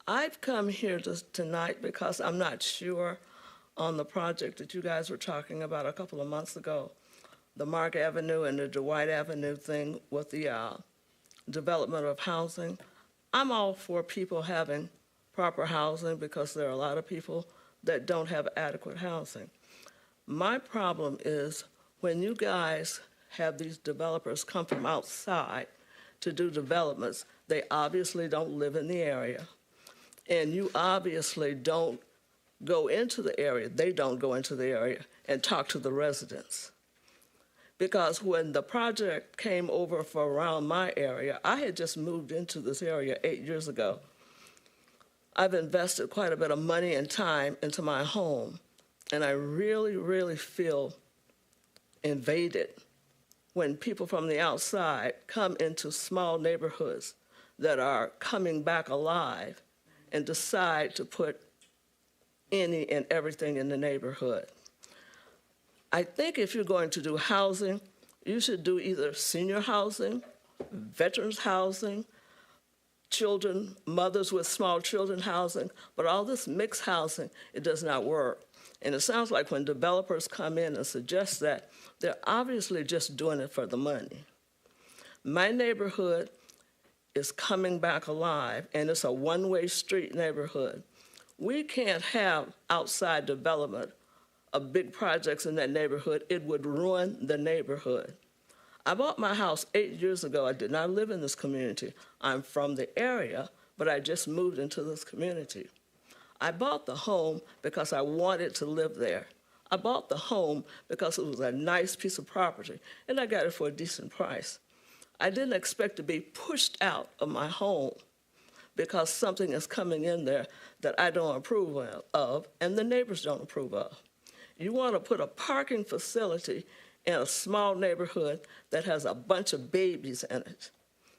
I've come here tonight because I'm not sure on the project that you guys were talking about a couple of months ago, the Mark Avenue and the Dwight Avenue thing with the development of housing. I'm all for people having proper housing because there are a lot of people that don't have adequate housing. My problem is when you guys have these developers come from outside to do developments, they obviously don't live in the area. And you obviously don't go into the area, they don't go into the area and talk to the residents. Because when the project came over for around my area, I had just moved into this area 8 years ago. I've invested quite a bit of money and time into my home, and I really, really feel invaded when people from the outside come into small neighborhoods that are coming back alive and decide to put any and everything in the neighborhood. I think if you're going to do housing, you should do either senior housing, veterans housing, children, mothers with small children housing, but all this mixed housing, it does not work. And it sounds like when developers come in and suggest that, they're obviously just doing it for the money. My neighborhood is coming back alive, and it's a one-way street neighborhood. We can't have outside development of big projects in that neighborhood. It would ruin the neighborhood. I bought my house 8 years ago. I did not live in this community. I'm from the area, but I just moved into this community. I bought the home because I wanted to live there. I bought the home because it was a nice piece of property, and I got it for a decent price. I didn't expect to be pushed out of my home because something is coming in there that I don't approve of and the neighbors don't approve of. You want to put a parking facility in a small neighborhood that has a bunch of babies in it.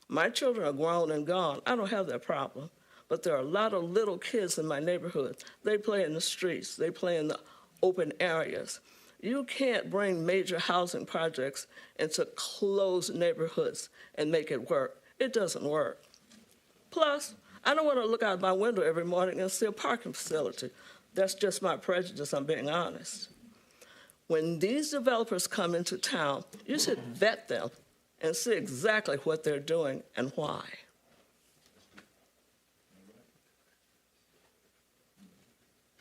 My children are grown and gone. I don't have that problem. But there are a lot of little kids in my neighborhood. They play in the streets. They play in the open areas. You can't bring major housing projects into closed neighborhoods and make it work. It doesn't work. Plus, I don't want to look out my window every morning and see a parking facility. That's just my prejudice, I'm being honest. When these developers come into town, you should vet them and see exactly what they're doing and why.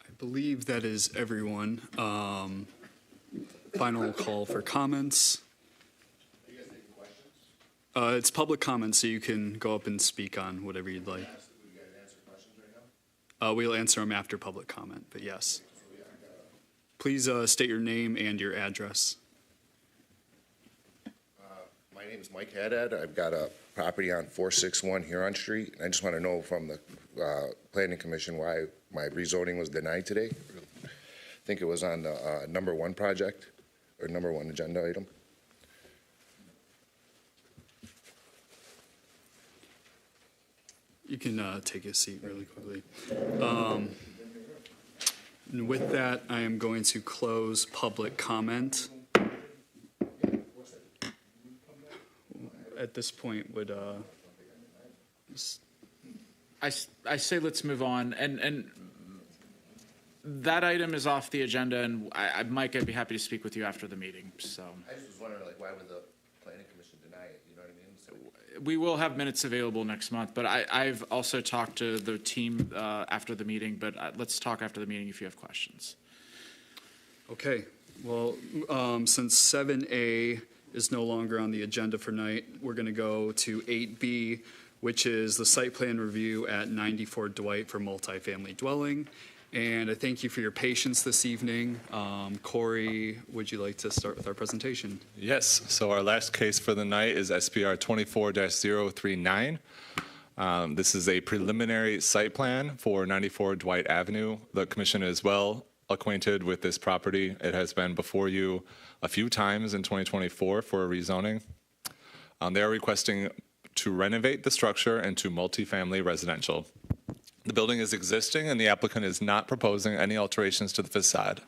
I believe that is everyone. Final call for comments. It's public comment, so you can go up and speak on whatever you'd like. We'll answer them after public comment, but yes. Please state your name and your address. My name is Mike Haddad. I've got a property on 461 Huron Street. And I just want to know from the Planning Commission why my rezoning was denied today. I think it was on the number 1 project or number 1 agenda item. You can take a seat really quickly. And with that, I am going to close public comment. At this point, would I say let's move on, and that item is off the agenda, and Mike, I'd be happy to speak with you after the meeting. So I just was wondering, like, why would the Planning Commission deny it? You know what I mean? So we will have minutes available next month, but I've also talked to the team after the meeting. But let's talk after the meeting if you have questions. Okay. Well, since 7A is no longer on the agenda for night, we're going to go to 8B, which is the site plan review at 94 Dwight for multifamily dwelling. And I thank you for your patience this evening. Corey, would you like to start with our presentation? Yes. So our last case for the night is SPR 24-039. This is a preliminary site plan for 94 Dwight Avenue. The commission is well acquainted with this property. It has been before you a few times in 2024 for a rezoning. They are requesting to renovate the structure into multifamily residential. The building is existing and the applicant is not proposing any alterations to the facade.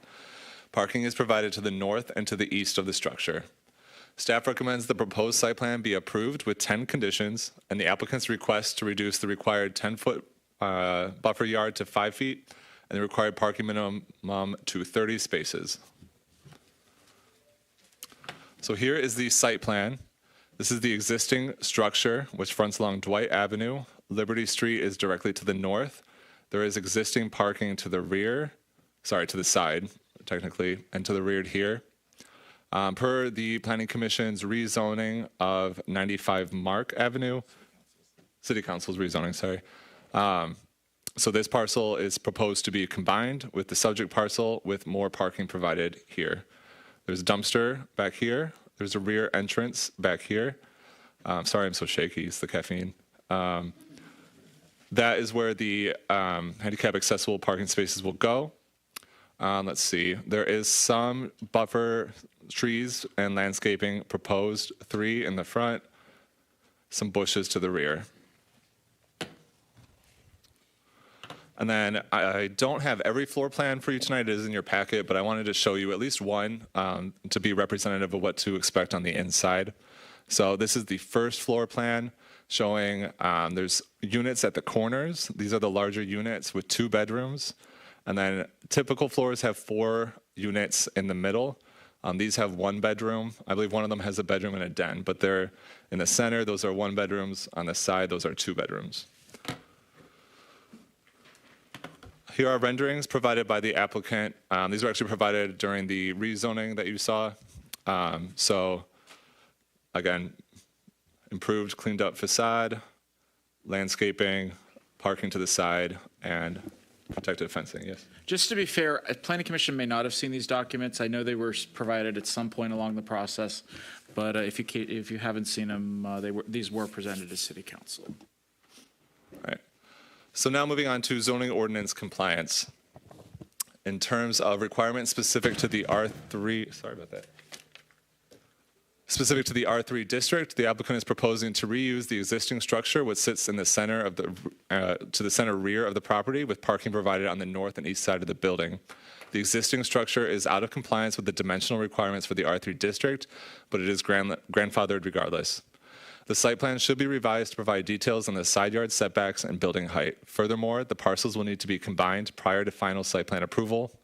Parking is provided to the north and to the east of the structure. Staff recommends the proposed site plan be approved with 10 conditions and the applicant's request to reduce the required 10-foot buffer yard to 5 feet and the required parking minimum to 30 spaces. So here is the site plan. This is the existing structure, which fronts along Dwight Avenue. Liberty Street is directly to the north. There is existing parking to the rear, to the side, technically, and to the rear here. Per the Planning Commission's rezoning of 95 Mark Avenue, City Council's rezoning, sorry. So this parcel is proposed to be combined with the subject parcel with more parking provided here. There's a dumpster back here. There's a rear entrance back here. Sorry, I'm so shaky. It's the caffeine. That is where the handicap accessible parking spaces will go. Let's see. There is some buffer trees and landscaping proposed, 3 in the front, some bushes to the rear. And then I don't have every floor plan for you tonight. It is in your packet, but I wanted to show you at least one to be representative of what to expect on the inside. So this is the first floor plan showing there's units at the corners. These are the larger units with 2 bedrooms. And then typical floors have 4 units in the middle. These have 1 bedroom. I believe one of them has a bedroom and a den, but they're in the center. Those are 1 bedrooms. On the side, those are 2 bedrooms. Here are renderings provided by the applicant. These were actually provided during the rezoning that you saw. So again, improved, cleaned up facade, landscaping, parking to the side, and protective fencing, yes. Just to be fair, Planning Commission may not have seen these documents. I know they were provided at some point along the process, but if you haven't seen them, these were presented to City Council. All right. So now moving on to zoning ordinance compliance. In terms of requirements specific to the R3, sorry about that. Specific to the R3 district, the applicant is proposing to reuse the existing structure, which sits in the center of to the center rear of the property, with parking provided on the north and east side of the building. The existing structure is out of compliance with the dimensional requirements for the R3 district, but it is grandfathered regardless. The site plan should be revised to provide details on the side yard setbacks and building height. Furthermore, the parcels will need to be combined prior to final site plan approval.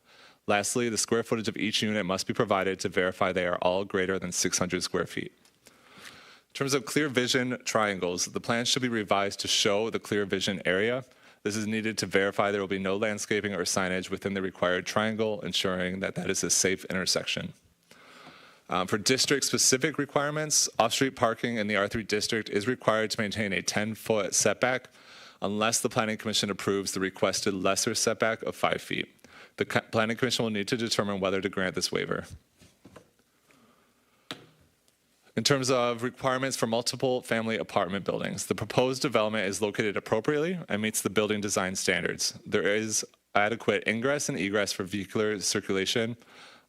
Lastly, the square footage of each unit must be provided to verify they are all greater than 600 square feet. In terms of clear vision triangles, the plan should be revised to show the clear vision area. This is needed to verify there will be no landscaping or signage within the required triangle, ensuring that that is a safe intersection. For district-specific requirements, off-street parking in the R3 district is required to maintain a 10-foot setback unless the Planning Commission approves the requested lesser setback of 5 feet. The Planning Commission will need to determine whether to grant this waiver. In terms of requirements for multiple family apartment buildings, the proposed development is located appropriately and meets the building design standards. There is adequate ingress and egress for vehicular circulation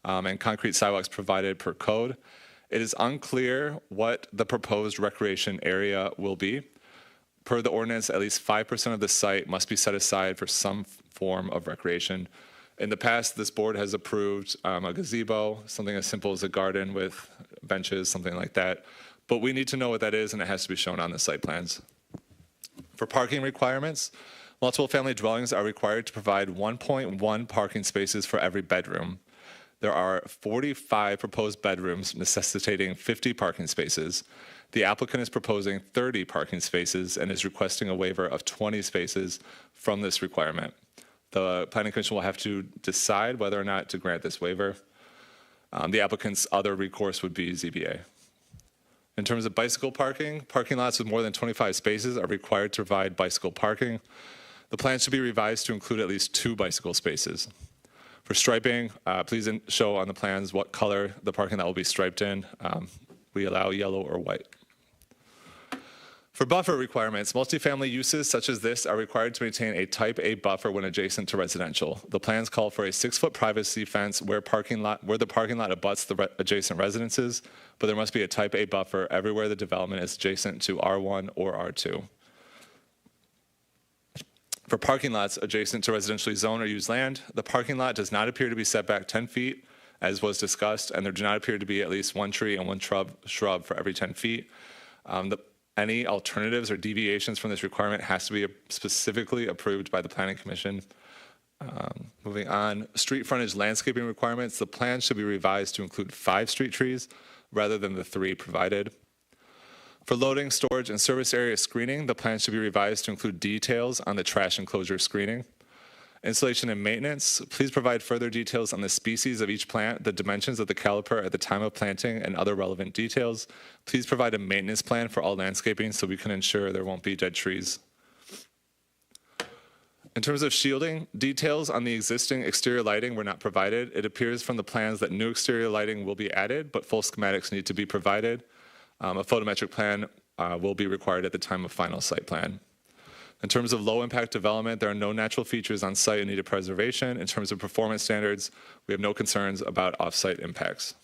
and concrete sidewalks provided per code. It is unclear what the proposed recreation area will be. Per the ordinance, at least 5% of the site must be set aside for some form of recreation. In the past, this board has approved a gazebo, something as simple as a garden with benches, something like that. But we need to know what that is, and it has to be shown on the site plans. For parking requirements, multiple family dwellings are required to provide 1.1 parking spaces for every bedroom. There are 45 proposed bedrooms necessitating 50 parking spaces. The applicant is proposing 30 parking spaces and is requesting a waiver of 20 spaces from this requirement. The Planning Commission will have to decide whether or not to grant this waiver. The applicant's other recourse would be ZBA. In terms of bicycle parking, parking lots with more than 25 spaces are required to provide bicycle parking. The plan should be revised to include at least 2 bicycle spaces. For striping, please show on the plans what color the parking lot will be striped in. We allow yellow or white. For buffer requirements, multifamily uses such as this are required to maintain a type A buffer when adjacent to residential. The plans call for a 6-foot privacy fence where the parking lot abuts the adjacent residences, but there must be a type A buffer everywhere the development is adjacent to R1 or R2. For parking lots adjacent to residentially zoned or used land, the parking lot does not appear to be set back 10 feet, as was discussed, and there do not appear to be at least 1 tree and 1 shrub for every 10 feet. Any alternatives or deviations from this requirement has to be specifically approved by the Planning Commission. Moving on, street frontage landscaping requirements. The plan should be revised to include 5 street trees rather than the 3 provided. For loading, storage, and service area screening, the plan should be revised to include details on the trash enclosure screening. Installation and maintenance, please provide further details on the species of each plant, the dimensions of the caliper at the time of planting, and other relevant details. Please provide a maintenance plan for all landscaping so we can ensure there won't be dead trees. In terms of shielding, details on the existing exterior lighting were not provided. It appears from the plans that new exterior lighting will be added, but full schematics need to be provided. A photometric plan will be required at the time of final site plan. In terms of low impact development, there are no natural features on site in need of preservation. In terms of performance standards, we have no concerns about off-site impacts.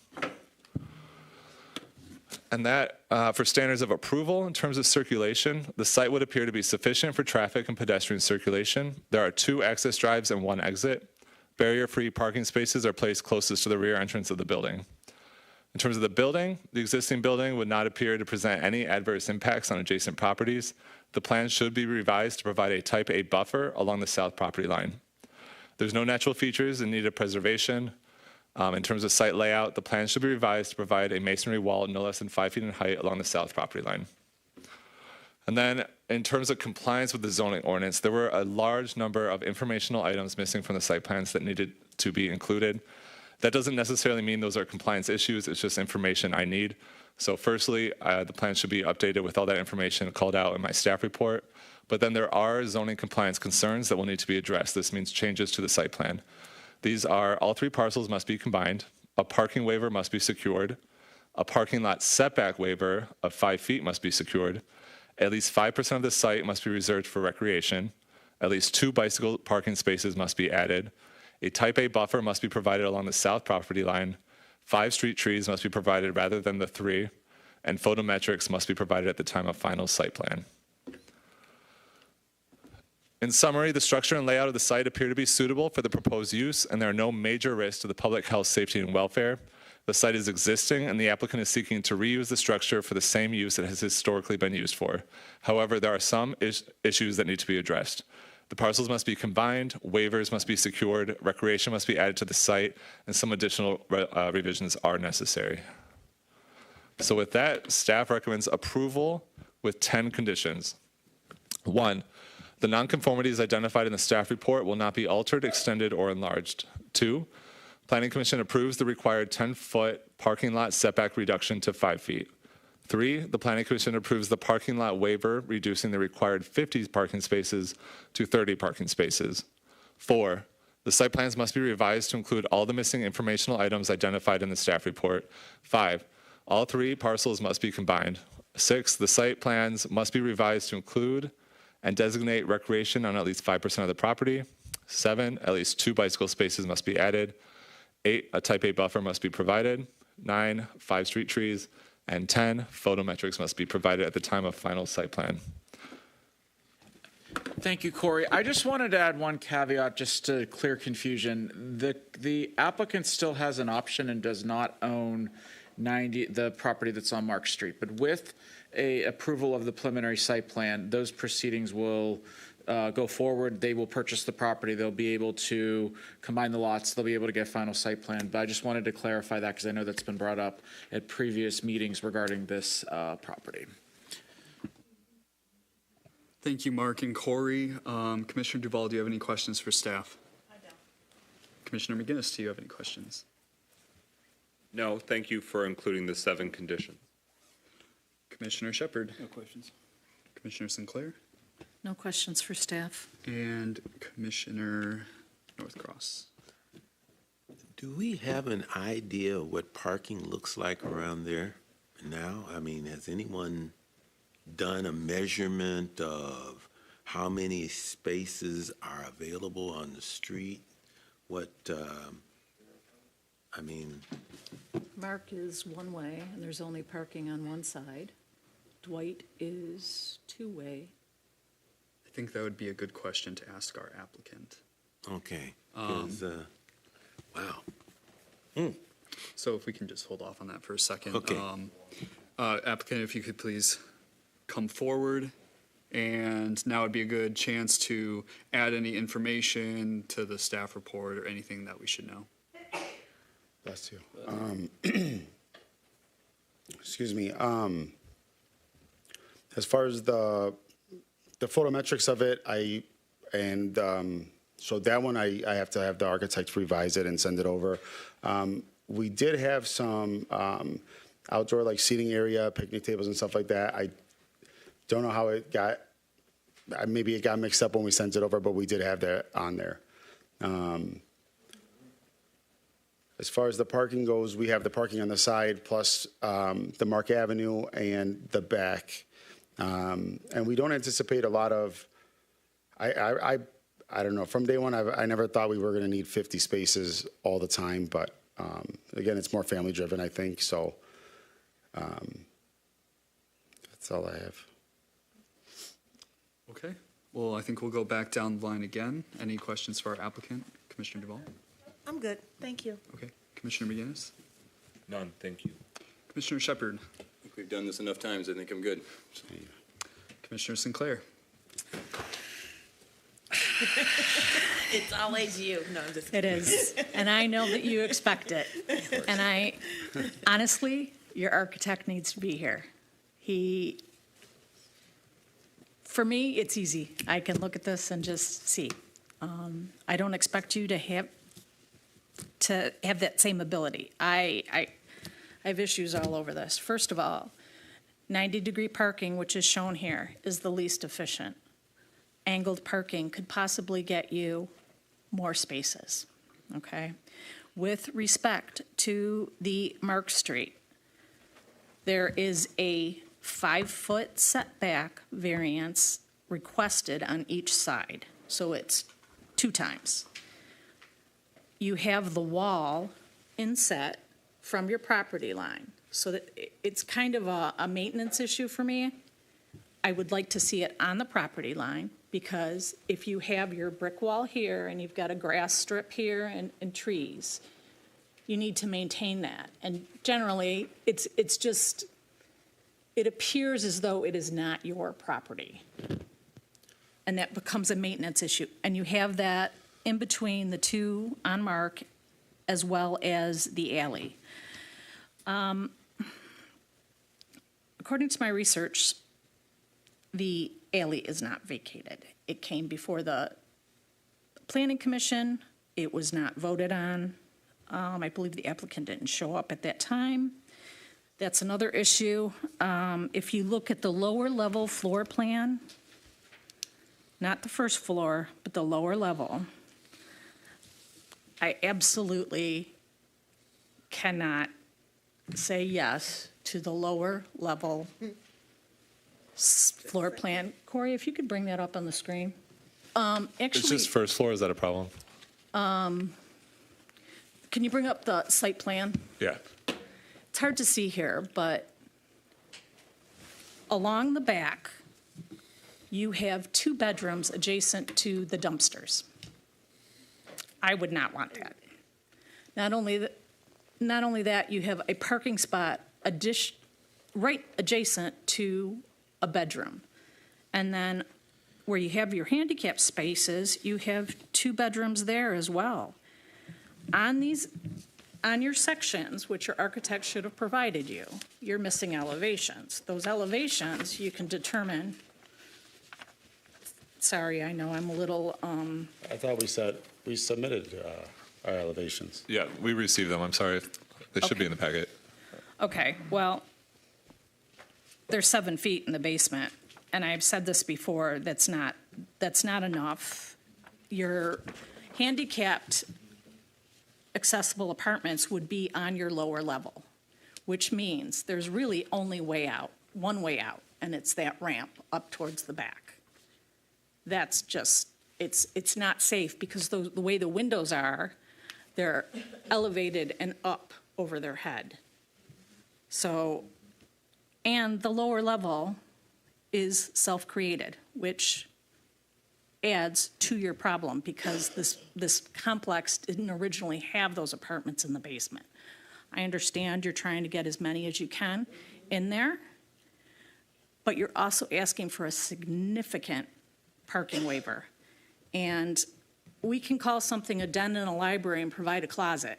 And that, for standards of approval in terms of circulation, the site would appear to be sufficient for traffic and pedestrian circulation. There are 2 access drives and 1 exit. Barrier-free parking spaces are placed closest to the rear entrance of the building. In terms of the building, the existing building would not appear to present any adverse impacts on adjacent properties. The plan should be revised to provide a type A buffer along the south property line. There's no natural features in need of preservation. In terms of site layout, the plan should be revised to provide a masonry wall no less than 5 feet in height along the south property line. And then in terms of compliance with the zoning ordinance, there were a large number of informational items missing from the site plans that needed to be included. That doesn't necessarily mean those are compliance issues, it's just information I need. So firstly, the plan should be updated with all that information called out in my staff report. But then there are zoning compliance concerns that will need to be addressed. This means changes to the site plan. These are all 3 parcels must be combined, a parking waiver must be secured, a parking lot setback waiver of 5 feet must be secured, at least 5% of the site must be reserved for recreation, at least 2 bicycle parking spaces must be added, a type A buffer must be provided along the south property line, 5 street trees must be provided rather than the 3, and photometrics must be provided at the time of final site plan. In summary, the structure and layout of the site appear to be suitable for the proposed use, and there are no major risks to the public health, safety, and welfare. The site is existing, and the applicant is seeking to reuse the structure for the same use it has historically been used for. However, there are some issues that need to be addressed. The parcels must be combined, waivers must be secured, recreation must be added to the site, and some additional revisions are necessary. So with that, staff recommends approval with 10 conditions. 1, the nonconformities identified in the staff report will not be altered, extended, or enlarged. 2, Planning Commission approves the required 10-foot parking lot setback reduction to 5 feet. 3, the Planning Commission approves the parking lot waiver, reducing the required 50 parking spaces to 30 parking spaces. 4, the site plans must be revised to include all the missing informational items identified in the staff report. 5, all 3 parcels must be combined. 6, the site plans must be revised to include and designate recreation on at least 5% of the property. 7, at least 2 bicycle spaces must be added. 8, a type A buffer must be provided. 9, 5 street trees. And 10, photometrics must be provided at the time of final site plan. Thank you, Corey. I just wanted to add one caveat just to clear confusion. The applicant still has an option and does not own the property that's on Mark Street. But with a approval of the preliminary site plan, those proceedings will go forward. They will purchase the property. They'll be able to combine the lots. They'll be able to get final site plan. But I just wanted to clarify that because I know that's been brought up at previous meetings regarding this property. Thank you, Mark and Corey. Commissioner Duval, do you have any questions for staff? I don't. Commissioner McGinnis, do you have any questions? No, thank you for including the 7 conditions. Commissioner Shepard? No questions. Commissioner Sinclair? No questions for staff. And Commissioner Northcross? Do we have an idea of what parking looks like around there now? I mean, has anyone done a measurement of how many spaces are available on the street? What, I mean... Mark is one way, and there's only parking on one side. Dwight is 2-way. I think that would be a good question to ask our applicant. Okay. Wow. So if we can just hold off on that for a second. Okay. Applicant, if you could please come forward. And now would be a good chance to add any information to the staff report or anything that we should know. Bless you. Excuse me. As far as the photometrics of it, so that one I have to have the architect revise it and send it over. We did have some outdoor like seating area, picnic tables and stuff like that. I don't know how it got, maybe it got mixed up when we sent it over, but we did have that on there. As far as the parking goes, we have the parking on the side plus the Mark Avenue and the back. And we don't anticipate a lot of, I don't know, from day one, I never thought we were going to need 50 spaces all the time, but again, it's more family driven, I think. So That's all I have. Okay, well, I think we'll go back down the line again. Any questions for our applicant, Commissioner Duval? I'm good, thank you. Okay, Commissioner McGinnis? None, thank you. Commissioner Shepard? I think we've done this enough times. I think I'm good. Commissioner Sinclair? It's always you. No, I'm just kidding. It is, and I know that you expect it. And honestly, your architect needs to be here. For me, it's easy. I can look at this and just see. I don't expect you to have that same ability. I have issues all over this. First of all, 90-degree parking, which is shown here, is the least efficient. Angled parking could possibly get you more spaces, okay? With respect to the Mark Street, there is a 5-foot setback variance requested on each side, so it's 2 times. You have the wall inset from your property line, so that it's kind of a maintenance issue for me. I would like to see it on the property line, because if you have your brick wall here and you've got a grass strip here and trees, you need to maintain that. And generally, it's just, it appears as though it is not your property. And that becomes a maintenance issue. And you have that in between the 2 on Mark as well as the alley. According to my research, the alley is not vacated. It came before the Planning Commission. It was not voted on. I believe the applicant didn't show up at that time. That's another issue. If you look at the lower level floor plan, not the first floor, but the lower level, I absolutely cannot say yes to the lower level floor plan. Corey, if you could bring that up on the screen. It's just first floor, is that a problem? Can you bring up the site plan? Yeah. It's hard to see here, but along the back, you have 2 bedrooms adjacent to the dumpsters. I would not want that. Not only that, you have a parking spot right adjacent to a bedroom. And then where you have your handicap spaces, you have 2 bedrooms there as well. On your sections, which your architect should have provided you, you're missing elevations. Those elevations, you can determine. Sorry, I know I'm a little. I thought we submitted our elevations. Yeah, we received them. I'm sorry. They should be in the packet. Okay, well, there's 7 feet in the basement, and I've said this before, that's not enough. Your handicapped accessible apartments would be on your lower level, which means there's really only one way out, and it's that ramp up towards the back. That's just, it's not safe, because the way the windows are, they're elevated and up over their head. So, and the lower level is self-created, which adds to your problem, because this complex didn't originally have those apartments in the basement. I understand you're trying to get as many as you can in there, but you're also asking for a significant parking waiver. And we can call something a den in a library and provide a closet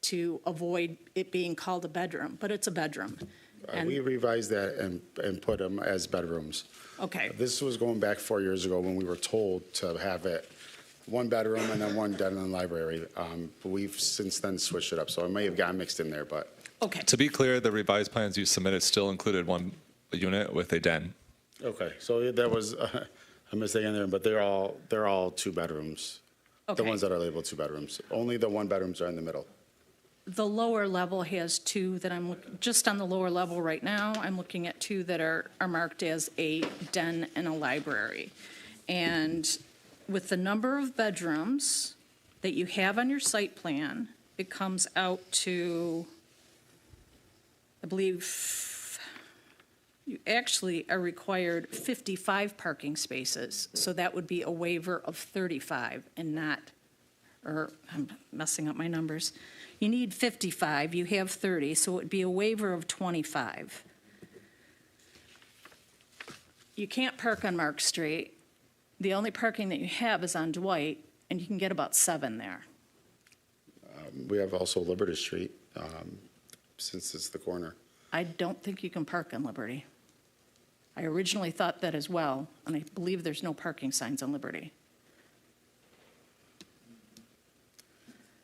to avoid it being called a bedroom, but it's a bedroom. We revised that and put them as bedrooms. Okay. This was going back 4 years ago when we were told to have it 1 bedroom and then 1 den and library. But we've since then switched it up, so it may have gotten mixed in there, but. Okay. To be clear, the revised plans you submitted still included 1 unit with a den. Okay, so there was a mistake in there, but they're all 2 bedrooms. Okay. The ones that are labeled 2 bedrooms. Only the 1 bedrooms are in the middle. The lower level has 2 that I'm just on the lower level right now. I'm looking at 2 that are marked as a den and a library. And with the number of bedrooms that you have on your site plan, it comes out to, I believe, You actually are required 55 parking spaces, so that would be a waiver of 35 and not, or I'm messing up my numbers. You need 55, you have 30, so it would be a waiver of 25. You can't park on Mark Street. The only parking that you have is on Dwight, and you can get about 7 there. We have also Liberty Street, since it's the corner. I don't think you can park on Liberty. I originally thought that as well, and I believe there's no parking signs on Liberty.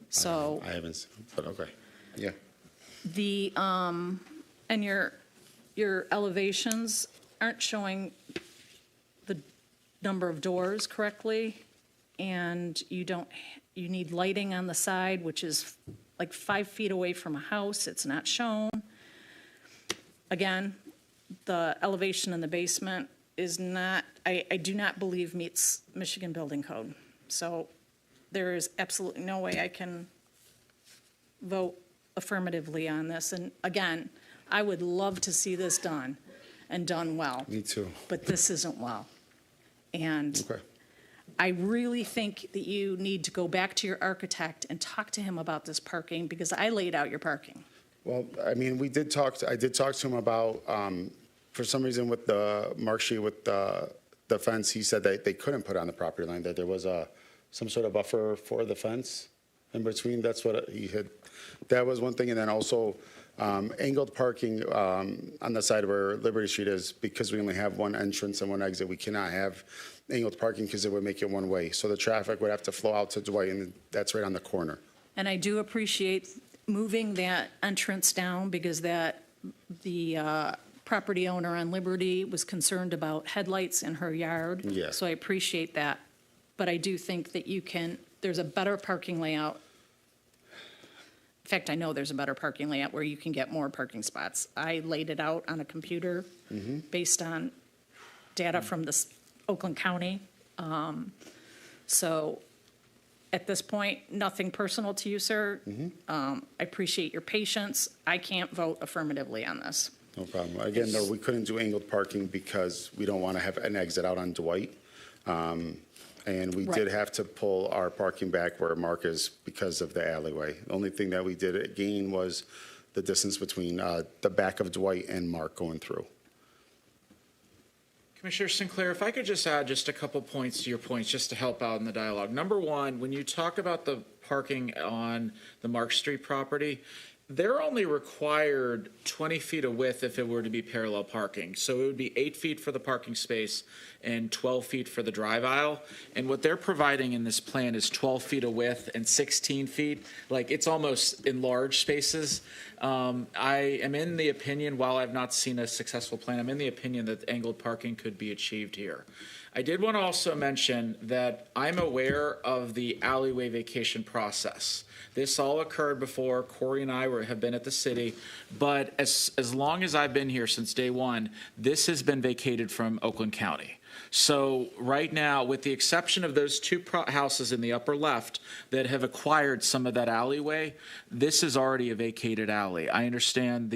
So I haven't seen, but okay, yeah. the, and your elevations aren't showing the number of doors correctly, and you need lighting on the side, which is like 5 feet away from a house. It's not shown. Again, the elevation in the basement is not, I do not believe meets Michigan Building Code. So there is absolutely no way I can vote affirmatively on this. And again, I would love to see this done and done well. Me too. But this isn't well. And Okay. I really think that you need to go back to your architect and talk to him about this parking, because I laid out your parking. Well, I mean, I did talk to him about, for some reason with the Mark Street with the fence, he said that they couldn't put on the property line, that there was some sort of buffer for the fence in between. That's what he had, that was one thing. And then also angled parking on the side where Liberty Street is, because we only have one entrance and one exit, we cannot have angled parking because it would make it one way. So the traffic would have to flow out to Dwight, and that's right on the corner. And I do appreciate moving that entrance down, because the property owner on Liberty was concerned about headlights in her yard. Yeah. So I appreciate that. But I do think that there's a better parking layout. In fact, I know there's a better parking layout where you can get more parking spots. I laid it out on a computer based on data from this Oakland County. So at this point, nothing personal to you, sir. I appreciate your patience. I can't vote affirmatively on this. No problem. Again, though, we couldn't do angled parking because we don't want to have an exit out on Dwight. And we did have to pull our parking back where Mark is because of the alleyway. The only thing that we did gain was the distance between the back of Dwight and Mark going through. Commissioner Sinclair, if I could just add just a couple points to your points, just to help out in the dialogue. Number one, when you talk about the parking on the Mark Street property, they're only required 20 feet of width if it were to be parallel parking. So it would be 8 feet for the parking space and 12 feet for the drive aisle. And what they're providing in this plan is 12 feet of width and 16 feet. Like, it's almost in large spaces. I am in the opinion, while I've not seen a successful plan, I'm in the opinion that angled parking could be achieved here. I did want to also mention that I'm aware of the alleyway vacation process. This all occurred before Corey and I have been at the city, but as long as I've been here since day one, this has been vacated from Oakland County. So right now, with the exception of those two houses in the upper left that have acquired some of that alleyway, this is already a vacated alley. I understand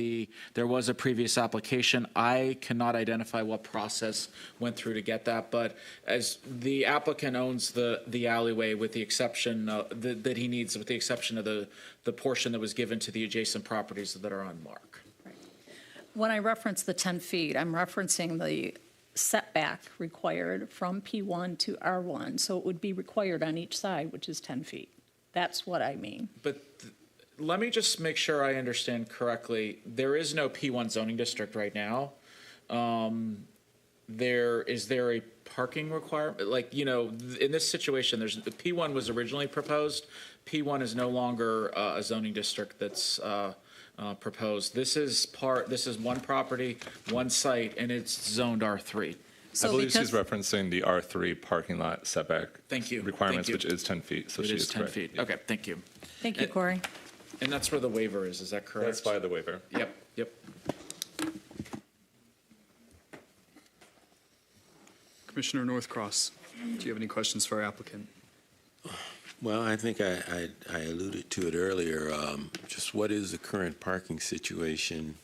there was a previous application. I cannot identify what process went through to get that, but as the applicant owns the alleyway, with the exception that he needs, with the exception of the portion that was given to the adjacent properties that are on Mark. Right. When I reference the 10 feet, I'm referencing the setback required from P1 to R1, so it would be required on each side, which is 10 feet. That's what I mean. But let me just make sure I understand correctly. There is no P1 zoning district right now. Is there a parking requirement? Like, in this situation, the P1 was originally proposed. P1 is no longer a zoning district that's proposed. This is one property, one site, and it's zoned R3. I believe she's referencing the R3 parking lot setback requirements, Thank you. which is 10 feet. So it she is is 10 correct. feet. Okay, thank you. Thank you, Corey. And that's where the waiver is that correct? That's by the waiver. Yep. Commissioner Northcross, do you have any questions for our applicant? Well, I think I alluded to it earlier. Just what is the current parking situation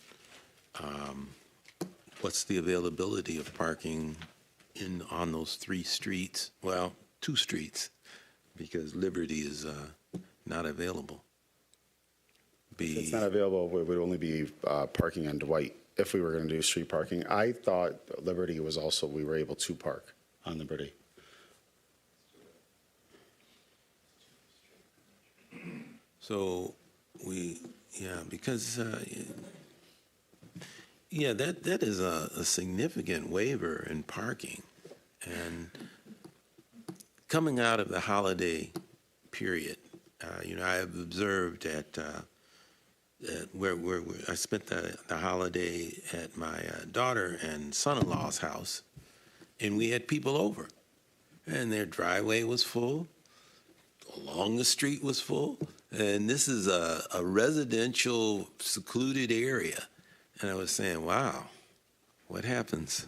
what's the availability of parking on those 3 streets? Well, 2 streets, because Liberty is not available. If it's not available, it would only be parking on Dwight if we were going to do street parking. I thought Liberty was also, we were able to park on Liberty. So because that is a significant waiver in parking, and coming out of the holiday period, I have observed at where I spent the holiday at my daughter and son-in-law's house, and we had people over, and their driveway was full, along the street was full, and this is a residential secluded area. And I was saying, wow, what happens?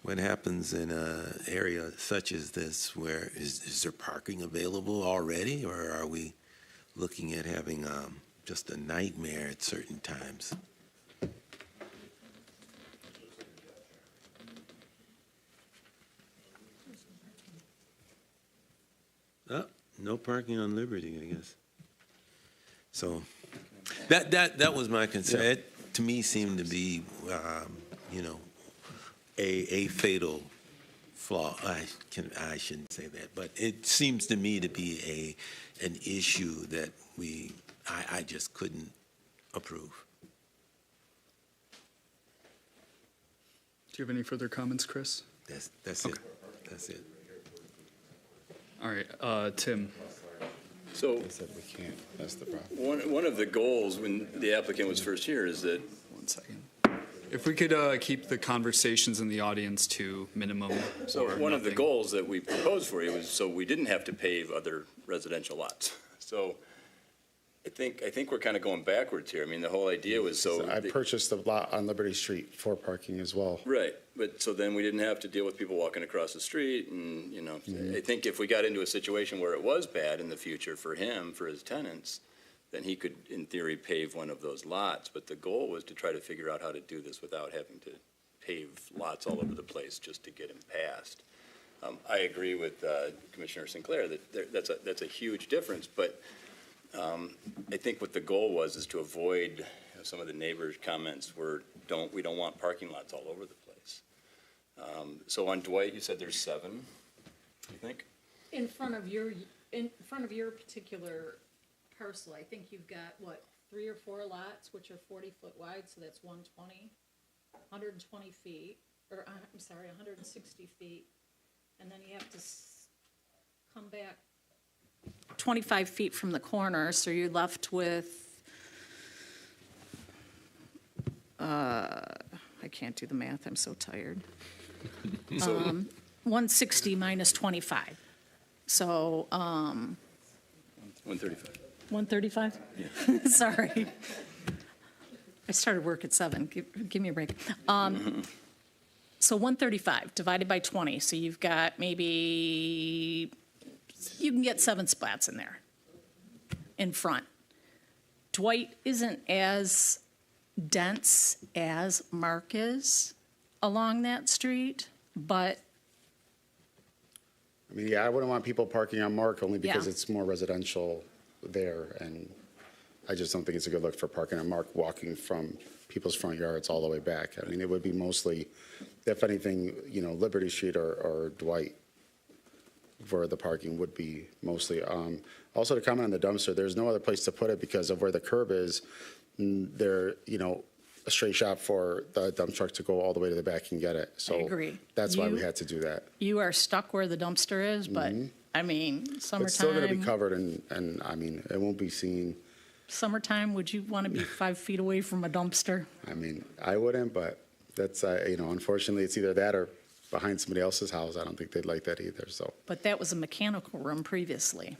What happens in an area such as this? Where is there parking available already, or are we looking at having just a nightmare at certain times? Oh, no parking on Liberty, I guess. So that was my concern. Yeah. It, to me, seemed to be, a fatal flaw. I shouldn't say that, but it seems to me to be an issue that I just couldn't approve. Do you have any further comments, Chris? That's Okay. it. That's it. All right, Tim. So They said we can't, that's the problem. one of the goals when the applicant was first here is that, 1 second. If we could keep the conversations in the audience to minimum. so or one of the nothing. goals that we proposed for you was so we didn't have to pave other residential lots. So I think we're kind of going backwards here. I mean, the whole idea was so. I purchased a lot on Liberty Street for parking as well. Right, but so then we didn't have to deal with people walking across the street and, I think if we got into a situation where it was bad in the future for him, for his tenants, then he could, in theory, pave one of those lots. But the goal was to try to figure out how to do this without having to pave lots all over the place just to get him passed. I agree with Commissioner Sinclair that that's a huge difference, but I think what the goal was is to avoid some of the neighbors' comments where we don't want parking lots all over the place. So on Dwight, you said there's 7, I think? In front of your particular parcel, I think you've got, 3 or 4 lots, which are 40-foot wide, so that's 120 feet, or, I'm sorry, 160 feet. And then you have to come back 25 feet from the corner, so you're left with, I can't do the math, I'm so tired. 160 minus 25. So, 135. 135? Yeah. Sorry. I started work at 7. Give me a break. So 135 divided by 20. So you've got maybe, you can get 7 splats in there in front. Dwight isn't as dense as Mark is along that street, but I mean, I wouldn't want people parking on Mark only because Yeah. it's more residential there, and I just don't think it's a good look for parking on Mark, walking from people's front yards all the way back. I mean, it would be mostly, if anything, Liberty Street or Dwight, where the parking would be mostly. Also, to comment on the dumpster, there's no other place to put it because of where the curb is. There, a straight shot for the dump truck to go all the way to the back and get it. So I agree. That's why we had to do that. You are stuck where the dumpster is, but, I mean, summertime. It's still going to be covered, and I mean, it won't be seen. Summertime, would you want to be 5 feet away from a dumpster? I mean, I wouldn't, but that's, unfortunately, it's either that or behind somebody else's house. I don't think they'd like that either, so. But that was a mechanical room previously.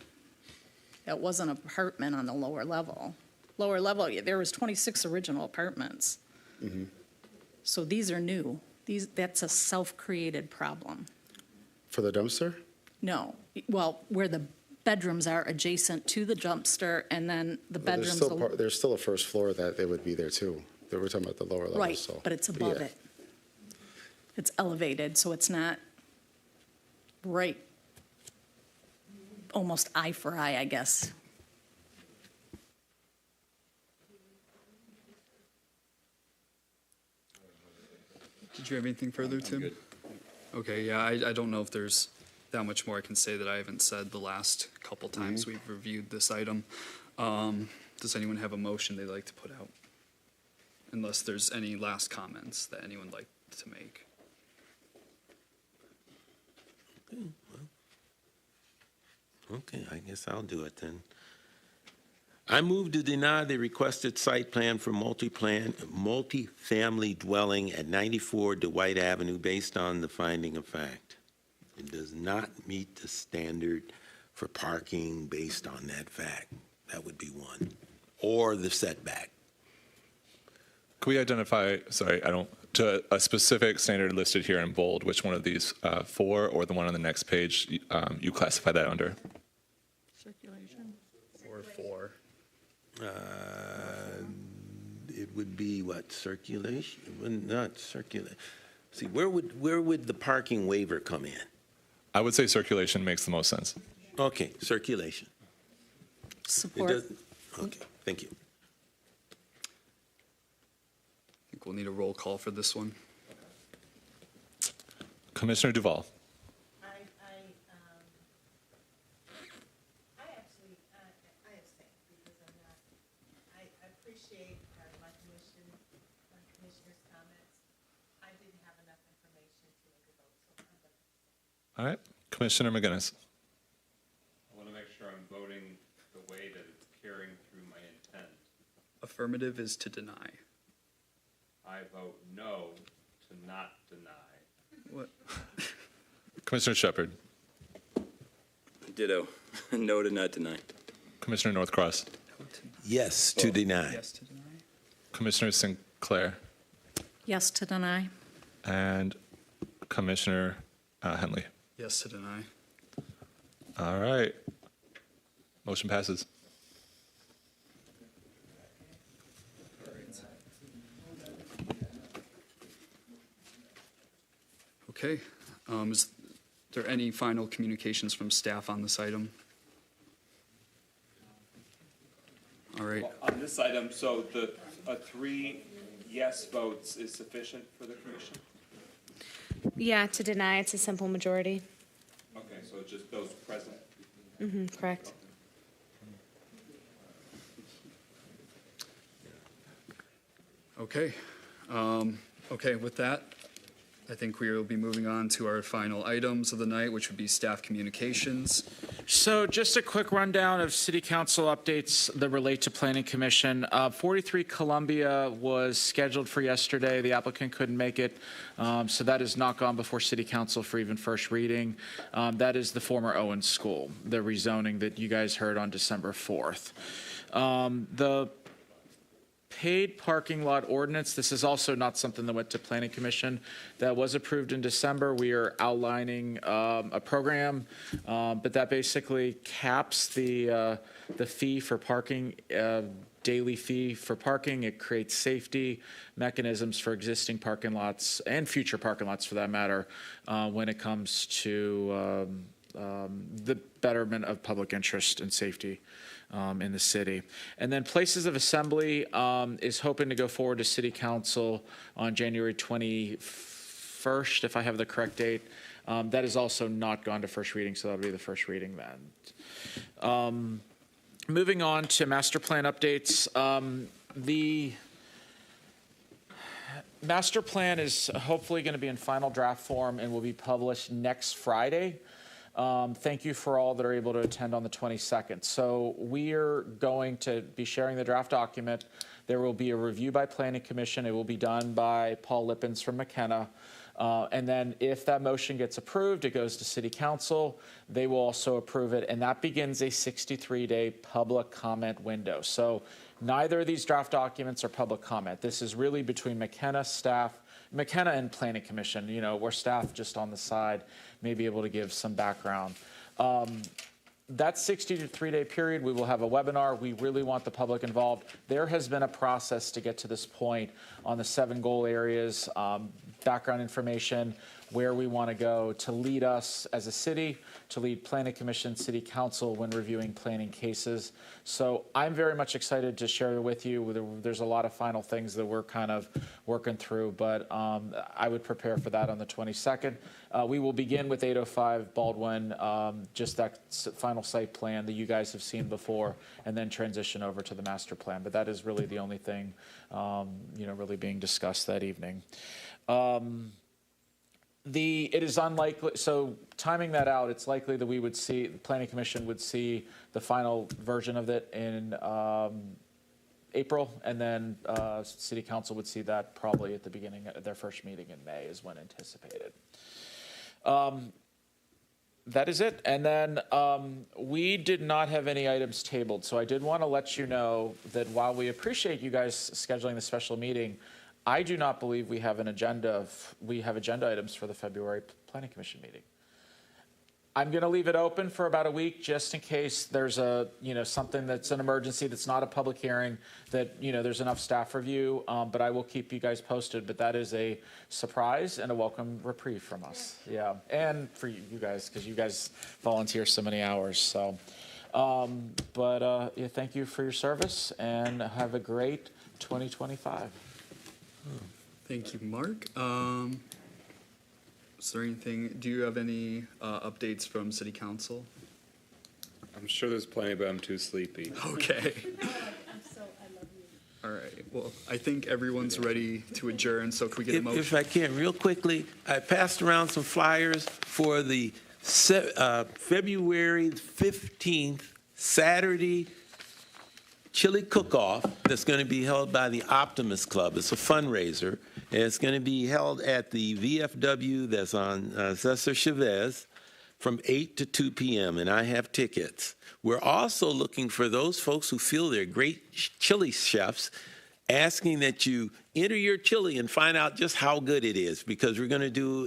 That wasn't an apartment on the lower level. Lower level, there was 26 original apartments. Mm-hmm. So these are new. That's a self-created problem. For the dumpster? No, well, where the bedrooms are adjacent to the dumpster, and then the Well, bedrooms. there's still a first floor that they would be there too. They were talking about the lower level, Right, so. but it's above yeah. it. It's elevated, so it's not right, almost eye for eye, I guess. Did you have anything further, Tim? Okay, yeah, I don't know if there's that much more I can say that I haven't said the last couple times we've reviewed this item. Does anyone have a motion they'd like to put out? Unless there's any last comments that anyone would like to make. Okay, I guess I'll do it then. I move to deny the requested site plan for multi-family dwelling at 94 Dwight Avenue based on the finding of fact. It does not meet the standard for parking based on that fact. That would be one. Or the setback. Can we identify, to a specific standard listed here in bold, which one of these four or the one on the next page you classify that under? Circulation. Or four. It would be what, circulation? Well, not circulation. See, where would the parking waiver come in? I would say circulation makes the most sense. Okay, circulation. Support. Okay, thank you. I think we'll need a roll call for this one. Commissioner Duval. All right, Commissioner McGinnis. I want to make sure I'm voting the way that it's carrying through my intent. Affirmative is to deny. I vote no to not deny. What? Commissioner Shepard. Ditto. No to not deny. Commissioner Northcross. Yes to deny. Yes to deny. Commissioner Sinclair. Yes to deny. And Commissioner Henley. Yes to deny. All right. Motion passes. Okay. Is there any final communications from staff on this item? All right. Well, on this item, so the 3 yes votes is sufficient for the commission? Yeah, to deny, it's a simple majority. Okay, so just those present? Correct. Okay. Okay, with that, I think we will be moving on to our final items of the night, which would be staff communications. So just a quick rundown of city council updates that relate to planning commission. 43 Columbia was scheduled for yesterday. The applicant couldn't make it. So that has not gone before city council for even first reading. That is the former Owens School, the rezoning that you guys heard on December 4th. The paid parking lot ordinance, this is also not something that went to planning commission. That was approved in December. We are outlining a program, but that basically caps the fee for parking, daily fee for parking. It creates safety mechanisms for existing parking lots and future parking lots for that matter when it comes to the betterment of public interest and safety in the city. And then Places of Assembly is hoping to go forward to City Council on January 21st, if I have the correct date. That has also not gone to first reading, so that'll be the first reading then. Moving on to master plan updates. The master plan is hopefully going to be in final draft form and will be published next Friday. Thank you for all that are able to attend on the 22nd. So we are going to be sharing the draft document. There will be a review by Planning Commission. It will be done by Paul Lippens from McKenna. And then if that motion gets approved, it goes to City Council. They will also approve it, and that begins a 63-day public comment window. So neither of these draft documents are public comment. This is really between McKenna staff, McKenna and Planning Commission, you know, where staff just on the side may be able to give some background. That 63-day period, we will have a webinar. We really want the public involved. There has been a process to get to this point on the 7 goal areas. background information, where we want to go to lead us as a city, to lead Planning Commission, City Council when reviewing planning cases. So I'm very much excited to share with you. There's a lot of final things that we're kind of working through, but I would prepare for that on the 22nd. We will begin with 805 Baldwin, just that final site plan that you guys have seen before, and then transition over to the master plan. But that is really the only thing, really being discussed that evening. It is unlikely, so timing that out, it's likely that the Planning Commission would see the final version of it in April, and then City Council would see that probably at the beginning of their first meeting in May is when anticipated. That is it. And then we did not have any items tabled, so I did want to let you know that while we appreciate you guys scheduling the special meeting, I do not believe we have agenda items for the February Planning Commission meeting. I'm going to leave it open for about a week just in case there's something that's an emergency that's not a public hearing, that there's enough staff review, but I will keep you guys posted. But that is a surprise and a welcome reprieve from us. Yeah, and for you guys, because you guys volunteer so many hours. So, yeah, thank you for your service and have a great 2025. Thank you, Mark. Is there anything, do you have any updates from City Council? I'm sure there's plenty, but I'm too sleepy. Okay. All right. Well, I think everyone's ready to adjourn, so can we get a motion? If I can, real quickly, I passed around some flyers for the February 15th, Saturday chili cook-off that's going to be held by the Optimist Club. It's a fundraiser. And it's going to be held at the VFW that's on Cesar Chavez from 8 to 2 p.m., and I have tickets. We're also looking for those folks who feel they're great chili chefs, asking that you enter your chili and find out just how good it is, because we're going to do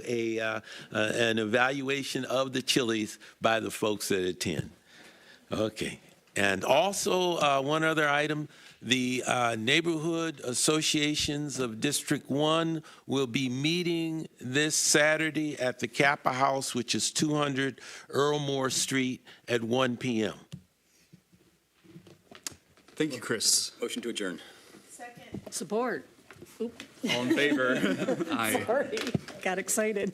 an evaluation of the chilies by the folks that attend. Okay. And also, one other item, the neighborhood associations of District 1 will be meeting this Saturday at the Kappa House, which is 200 Earl Moore Street at 1 p.m. Thank you, Chris. Motion to adjourn. Support. All in favor? Aye. Sorry, got excited.